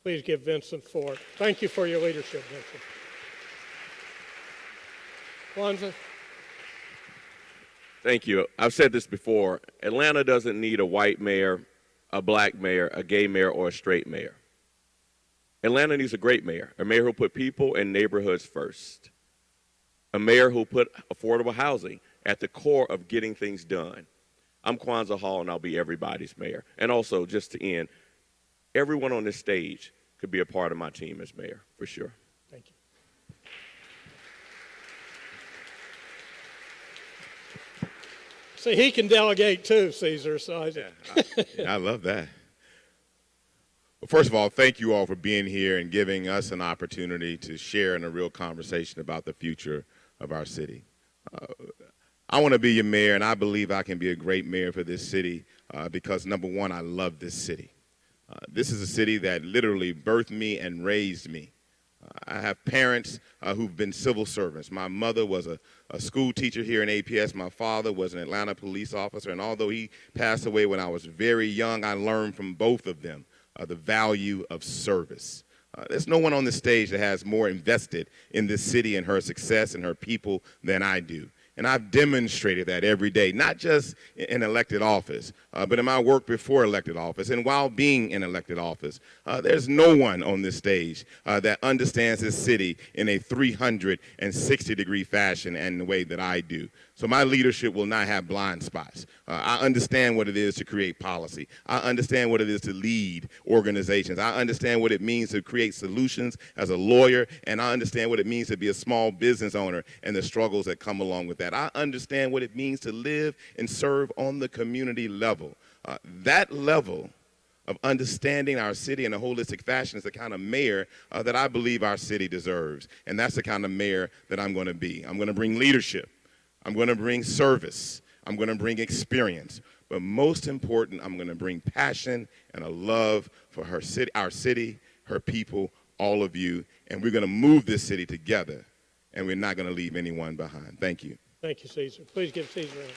Please give Vincent Ford. Thank you for your leadership, Vincent. Kwanzaa. Thank you. I've said this before. Atlanta doesn't need a white mayor, a black mayor, a gay mayor, or a straight mayor. Atlanta needs a great mayor, a mayor who put people and neighborhoods first, a mayor who put affordable housing at the core of getting things done. I'm Kwanzaa Hall, and I'll be everybody's mayor. And also, just to end, everyone on this stage could be a part of my team as mayor, for sure. Thank you. See, he can delegate too, Caesar. So I love that. Well, first of all, thank you all for being here and giving us an opportunity to share in a real conversation about the future of our city. I want to be your mayor, and I believe I can be a great mayor for this city because, number one, I love this city. This is a city that literally birthed me and raised me. I have parents who've been civil servants. My mother was a school teacher here in APS. My father was an Atlanta police officer, and although he passed away when I was very young, I learned from both of them the value of service. There's no one on the stage that has more invested in this city and her success and her people than I do. And I've demonstrated that every day, not just in elected office, but in my work before elected office and while being in elected office. There's no one on this stage that understands this city in a 360-degree fashion and the way that I do. So my leadership will not have blind spots. I understand what it is to create policy. I understand what it is to lead organizations. I understand what it means to create solutions as a lawyer, and I understand what it means to be a small business owner and the struggles that come along with that. I understand what it means to live and serve on the community level. That level of understanding our city in a holistic fashion is the kind of mayor that I believe our city deserves, and that's the kind of mayor that I'm going to be. I'm going to bring leadership. I'm going to bring service. I'm going to bring experience. But most important, I'm going to bring passion and a love for our city, her people, all of you. And we're going to move this city together, and we're not going to leave anyone behind. Thank you. Thank you, Caesar. Please give Caesar a hand.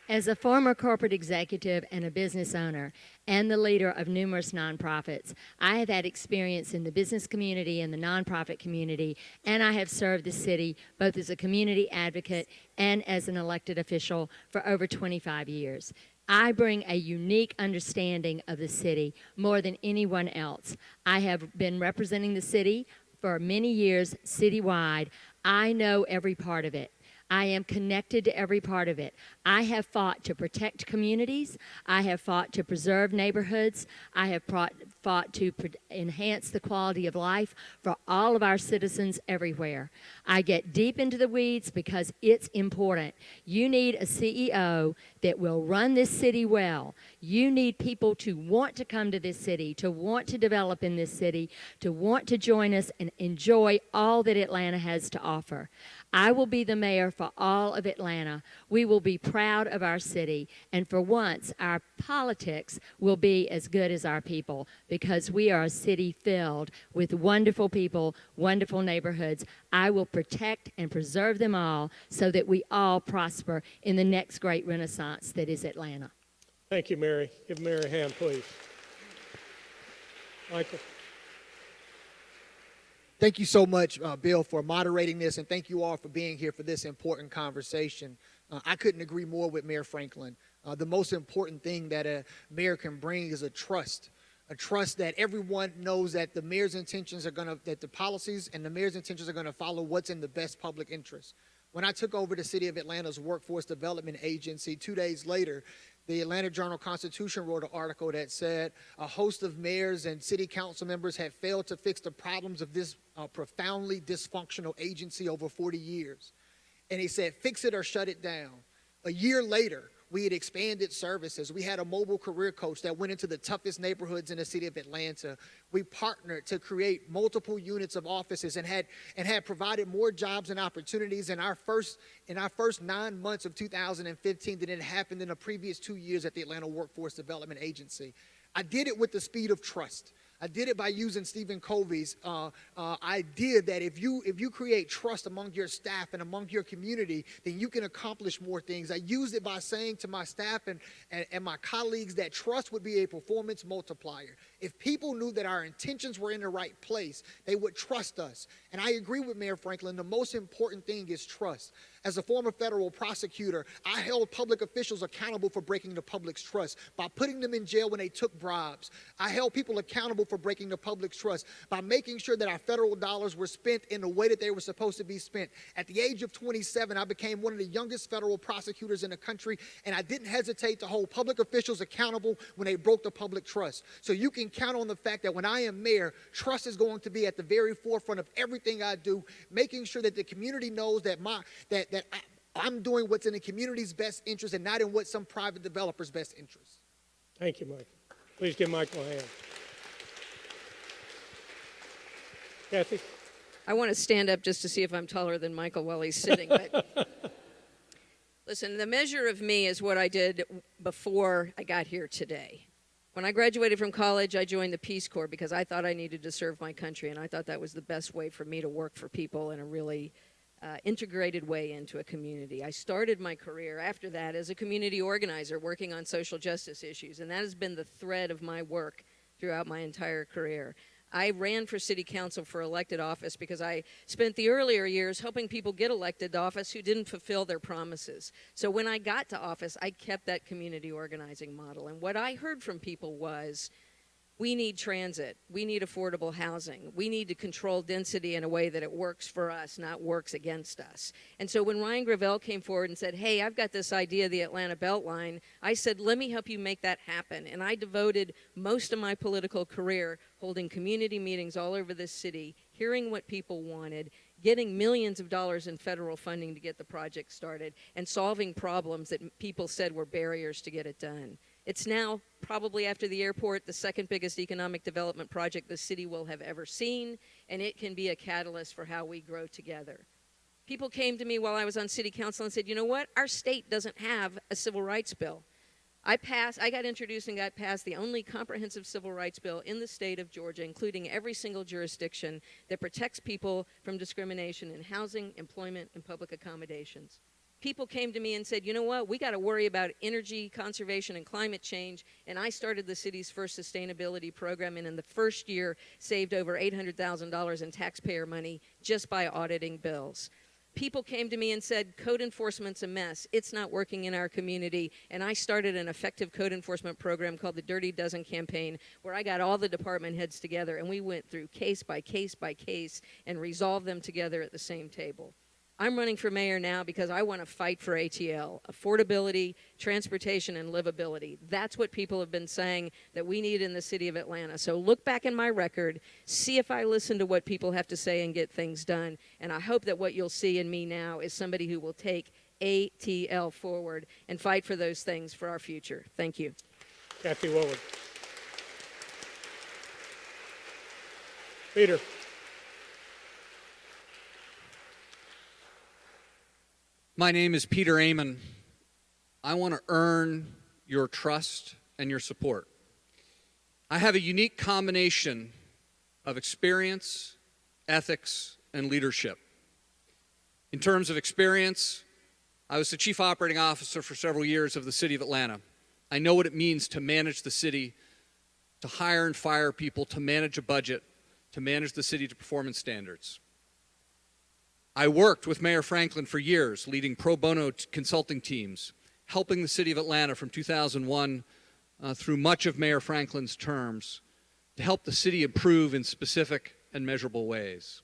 As a former corporate executive and a business owner and the leader of numerous nonprofits, I have had experience in the business community and the nonprofit community, and I have served the city both as a community advocate and as an elected official for over 25 years. I bring a unique understanding of the city more than anyone else. I have been representing the city for many years citywide. I know every part of it. I am connected to every part of it. I have fought to protect communities. I have fought to preserve neighborhoods. I have fought to enhance the quality of life for all of our citizens everywhere. I get deep into the weeds because it's important. You need a CEO that will run this city well. You need people to want to come to this city, to want to develop in this city, to want to join us and enjoy all that Atlanta has to offer. I will be the mayor for all of Atlanta. We will be proud of our city, and for once, our politics will be as good as our people because we are a city filled with wonderful people, wonderful neighborhoods. I will protect and preserve them all so that we all prosper in the next great renaissance that is Atlanta. Thank you, Mary. Give Mary a hand, please. Michael. Thank you so much, Bill, for moderating this, and thank you all for being here for this important conversation. I couldn't agree more with Mayor Franklin. The most important thing that a mayor can bring is a trust that everyone knows that the mayor's intentions are that the policies and the mayor's intentions are going to follow what's in the best public interest. When I took over the City of Atlanta's Workforce Development Agency, 2 days later, the Atlanta Journal-Constitution wrote an article that said a host of mayors and city council members had failed to fix the problems of this profoundly dysfunctional agency over 40 years. And he said, fix it or shut it down. A year later, We had expanded services. We had a mobile career coach that went into the toughest neighborhoods in the city of Atlanta. We partnered to create multiple units of offices and had provided more jobs and opportunities in our first 9 months of 2015 than it happened in the previous 2 years at the Atlanta Workforce Development Agency. I did it with the speed of trust. I did it by using Stephen Covey's idea that if you create trust among your staff and among your community, then you can accomplish more things. I used it by saying to my staff and my colleagues that trust would be a performance multiplier. If people knew that our intentions were in the right place, they would trust us. And I agree with Mayor Franklin, the most important thing is trust. As a former federal prosecutor, I held public officials accountable for breaking the public's trust by putting them in jail when they took bribes. I held people accountable for breaking the public's trust by making sure that our federal dollars were spent in the way that they were supposed to be spent. At the age of 27, I became one of the youngest federal prosecutors in the country, and I didn't hesitate to hold public officials accountable when they broke the public trust. So you can count on the fact that when I am mayor, trust is going to be at the very forefront of everything I do, making sure that the community knows that I'm doing what's in the community's best interest and not in what some private developer's best interest. Thank you, Michael. Please give Michael a hand. Kathy? I want to stand up just to see if I'm taller than Michael while he's sitting. But listen, the measure of me is what I did before I got here today. When I graduated from college, I joined the Peace Corps because I thought I needed to serve my country, and I thought that was the best way for me to work for people in a really integrated way into a community. I started my career after that as a community organizer working on social justice issues, and that has been the thread of my work throughout my entire career. I ran for city council for elected office because I spent the earlier years helping people get elected to office who didn't fulfill their promises. So when I got to office, I kept that community organizing model. And what I heard from people was, we need transit. We need affordable housing. We need to control density in a way that it works for us, not works against us. And so when Ryan Gravel came forward and said, hey, I've got this idea, the Atlanta Beltline, I said, let me help you make that happen. And I devoted most of my political career holding community meetings all over this city, hearing what people wanted, getting millions of dollars in federal funding to get the project started, and solving problems that people said were barriers to get it done. It's now, probably after the airport, the second biggest economic development project the city will have ever seen, and it can be a catalyst for how we grow together. People came to me while I was on city council and said, you know what, our state doesn't have a civil rights bill. I got introduced and got passed the only comprehensive civil rights bill in the state of Georgia, including every single jurisdiction that protects people from discrimination in housing, employment, and public accommodations. People came to me and said, you know what, we got to worry about energy conservation and climate change, and I started the city's first sustainability program, and in the first year saved over $800,000 in taxpayer money just by auditing bills. People came to me and said, code enforcement's a mess. It's not working in our community. And I started an effective code enforcement program called the Dirty Dozen Campaign, where I got all the department heads together, and we went through case by case by case and resolved them together at the same table. I'm running for mayor now because I want to fight for ATL, affordability, transportation, and livability. That's what people have been saying that we need in the city of Atlanta. So look back in my record, see if I listen to what people have to say and get things done. And I hope that what you'll see in me now is somebody who will take ATL forward and fight for those things for our future. Thank you. Kathy Willard. Peter. My name is Peter Amon. I want to earn your trust and your support. I have a unique combination of experience, ethics, and leadership. In terms of experience, I was the chief operating officer for several years of the city of Atlanta. I know what it means to manage the city, to hire and fire people, to manage a budget, to manage the city to performance standards. I worked with Mayor Franklin for years, leading pro bono consulting teams, helping the city of Atlanta from 2001 through much of Mayor Franklin's terms to help the city improve in specific and measurable ways.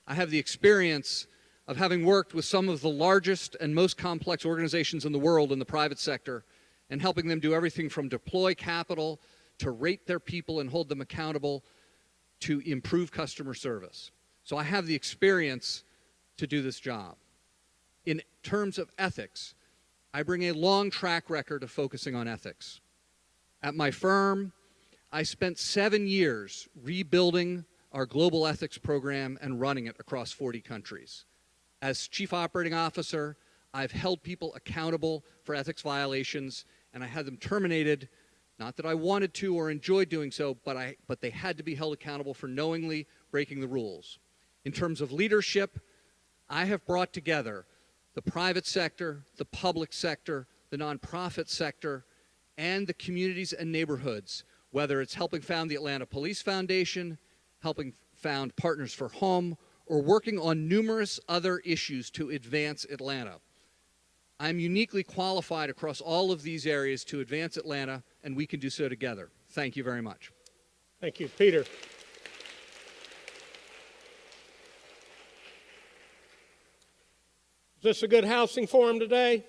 I have the experience of having worked with some of the largest and most complex organizations in the world in the private sector and helping them do everything from deploy capital to rate their people and hold them accountable to improve customer service. So I have the experience to do this job. In terms of ethics, I bring a long track record of focusing on ethics. At my firm, I spent 7 years rebuilding our global ethics program and running it across 40 countries. As Chief Operating Officer, I've held people accountable for ethics violations, and I had them terminated, not that I wanted to or enjoyed doing so, but they had to be held accountable for knowingly breaking the rules. In terms of leadership, I have brought together the private sector, the public sector, the nonprofit sector, and the communities and neighborhoods, whether it's helping found the Atlanta Police Foundation, helping found Partners for Home, or working on numerous other issues to advance Atlanta. I'm uniquely qualified across all of these areas to advance Atlanta, and we can do so together. Thank you very much. Thank you. Peter. Is this a good housing forum today?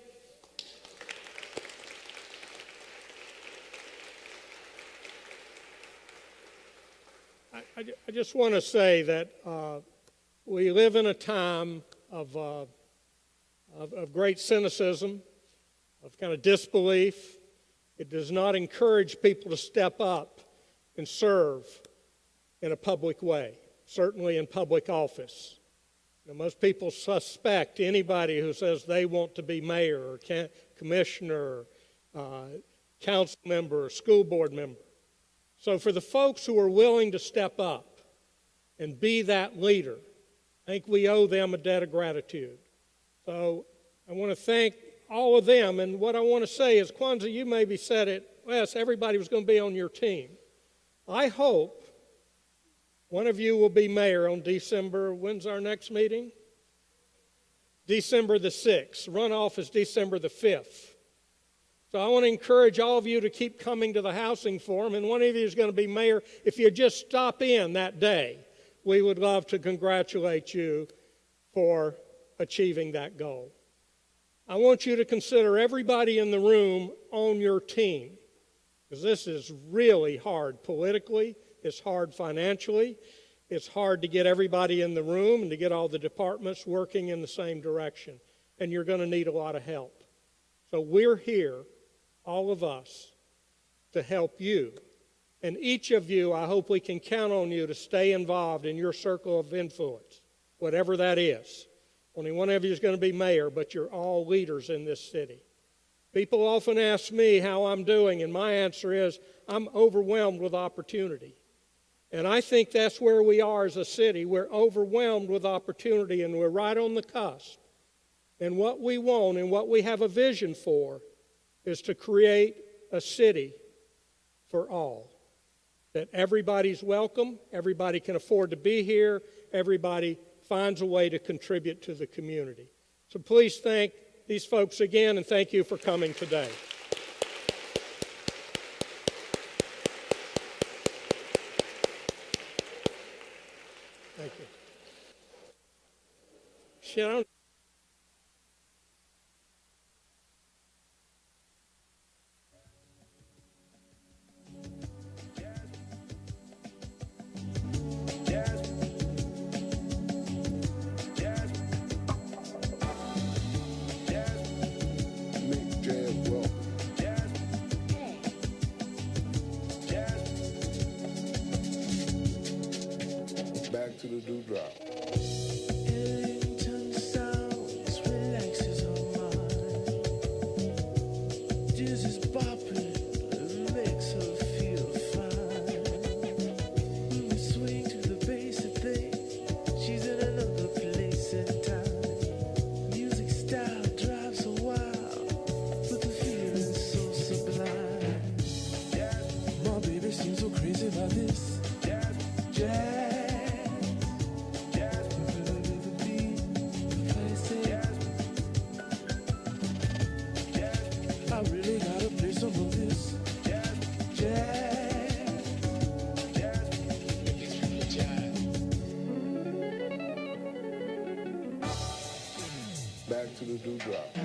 I just want to say that we live in a time of great cynicism, of kind of disbelief. It does not encourage people to step up and serve in a public way, certainly in public office. Now, most people suspect anybody who says they want to be mayor or commissioner, council member, or school board member. So for the folks who are willing to step up and be that leader, I think we owe them a debt of gratitude. So I want to thank all of them. And what I want to say is, Kwanzaa, you maybe said it, yes, everybody was going to be on your team. I hope one of you will be mayor on December, when's our next meeting? December the 6th. Runoff is December the 5th. So I want to encourage all of you to keep coming to the housing forum, and one of you is going to be mayor. If you just stop in that day, we would love to congratulate you for achieving that goal. I want you to consider everybody in the room on your team, because this is really hard politically, it's hard financially, it's hard to get everybody in the room and to get all the departments working in the same direction, and you're going to need a lot of help. So we're here, all of us, to help you. And each of you, I hope we can count on you to stay involved in your circle of influence, whatever that is. Only one of you is going to be mayor, but you're all leaders in this city. People often ask me how I'm doing, and my answer is, I'm overwhelmed with opportunity. And I think that's where we are as a city. We're overwhelmed with opportunity, and we're right on the cusp. And what we want and what we have a vision for is to create a city for all. That everybody's welcome, everybody can afford to be here, everybody finds a way to contribute to the community. So please thank these folks again, and thank you for coming today. Thank you. Sharon. Back to the dewdrop. Back to the dewdrop.